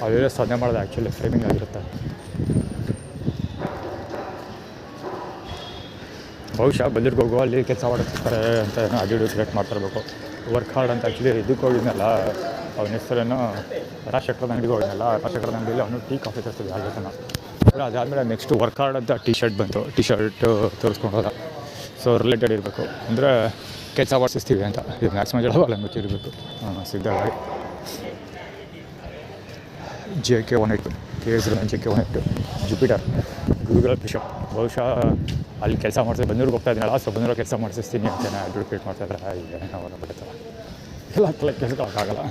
ಅದೇ ಸಾಧನೆ ಮಾಡೋದು ಆ್ಯಕ್ಚುಲಿ ಫ್ರೇಮಿಂಗ್ ಆಗಿರುತ್ತೆ. ಬಹುಶಃ ಬಲ್ಲೂರಿಗೆ ಹೋಗೋ ಅಲ್ಲಿ ಕೆಲಸ ಮಾಡಿಸ್ತಾರೆ ಅಂತ ಏನೋ ಅಡಿಡು ಕ್ರಿಯೇಟ್ ಮಾಡ್ತಿರ್ಬೇಕು. ವರ್ಕ್ ಹಾರ್ಡ್ ಅಂತ ಆ್ಯಕ್ಚುಲಿ ಇದಕ್ಕೆ ಹೋಗಿದ್ನಲ್ಲ, ಅವನ ಹೆಸರೇನೋ ರಾಜಶೇಖರದ ಅಂಗಡಿಗೆ ಹೋಗಿದ್ನಲ್ಲ. ರಾಜಶೇಖರದ ಅಂಗಡಿಯಲ್ಲಿ ಅವನು ಟೀ ಕಾಫಿ ತರಿಸ್ತಿದ್ದೆ ಆಗತ್ತನ. ಅದಾದಮೇಲೆ ನೆಕ್ಸ್ಟ್ ವರ್ಕ್ ಹಾರ್ಡ್ ಅಂತ ಟಿ ಶರ್ಟ್ ಬಂತು. ಟಿ ಶರ್ಟ್ ತೋರಿಸ್ಕೊಂಡು ಹೋದ. ಸೊ ರಿಲೇಟೆಡ್ ಇರಬೇಕು ಅಂದರೆ ಕೆಲಸ ಮಾಡಿಸ್ತೀವಿ ಅಂತ. ಇದು ಮ್ಯಾಕ್ಸಿಮಮ್ ಹೇಳೋಲ್ಲ ಗೊತ್ತಿರಬೇಕು. ಸಿದ್ಧಾಗಿ JK182 JK182 Jupiter Google bishop. ಬಹುಶಃ ಅಲ್ಲಿ ಕೆಲಸ ಮಾಡಿಸಿ ಬೆಂಗಳೂರಿಗೆ ಹೋಗ್ತಾ ಇದ್ದೀನಲ್ಲ, ಸೊ ಬೆಂಗಳೂರು ಕೆಲಸ ಮಾಡಿಸ್ತೀನಿ ಅಂತೇನೆ ಅಡ್ವರ್ಟೈಸ್ ಮಾಡ್ತಾಯಿದ್ರೆ ಈಗ ನಾವು ಬರುತ್ತಲ್ಲ ಎಲ್ಲ ಕೆಲಸಕ್ಕಾಗಲ್ಲ.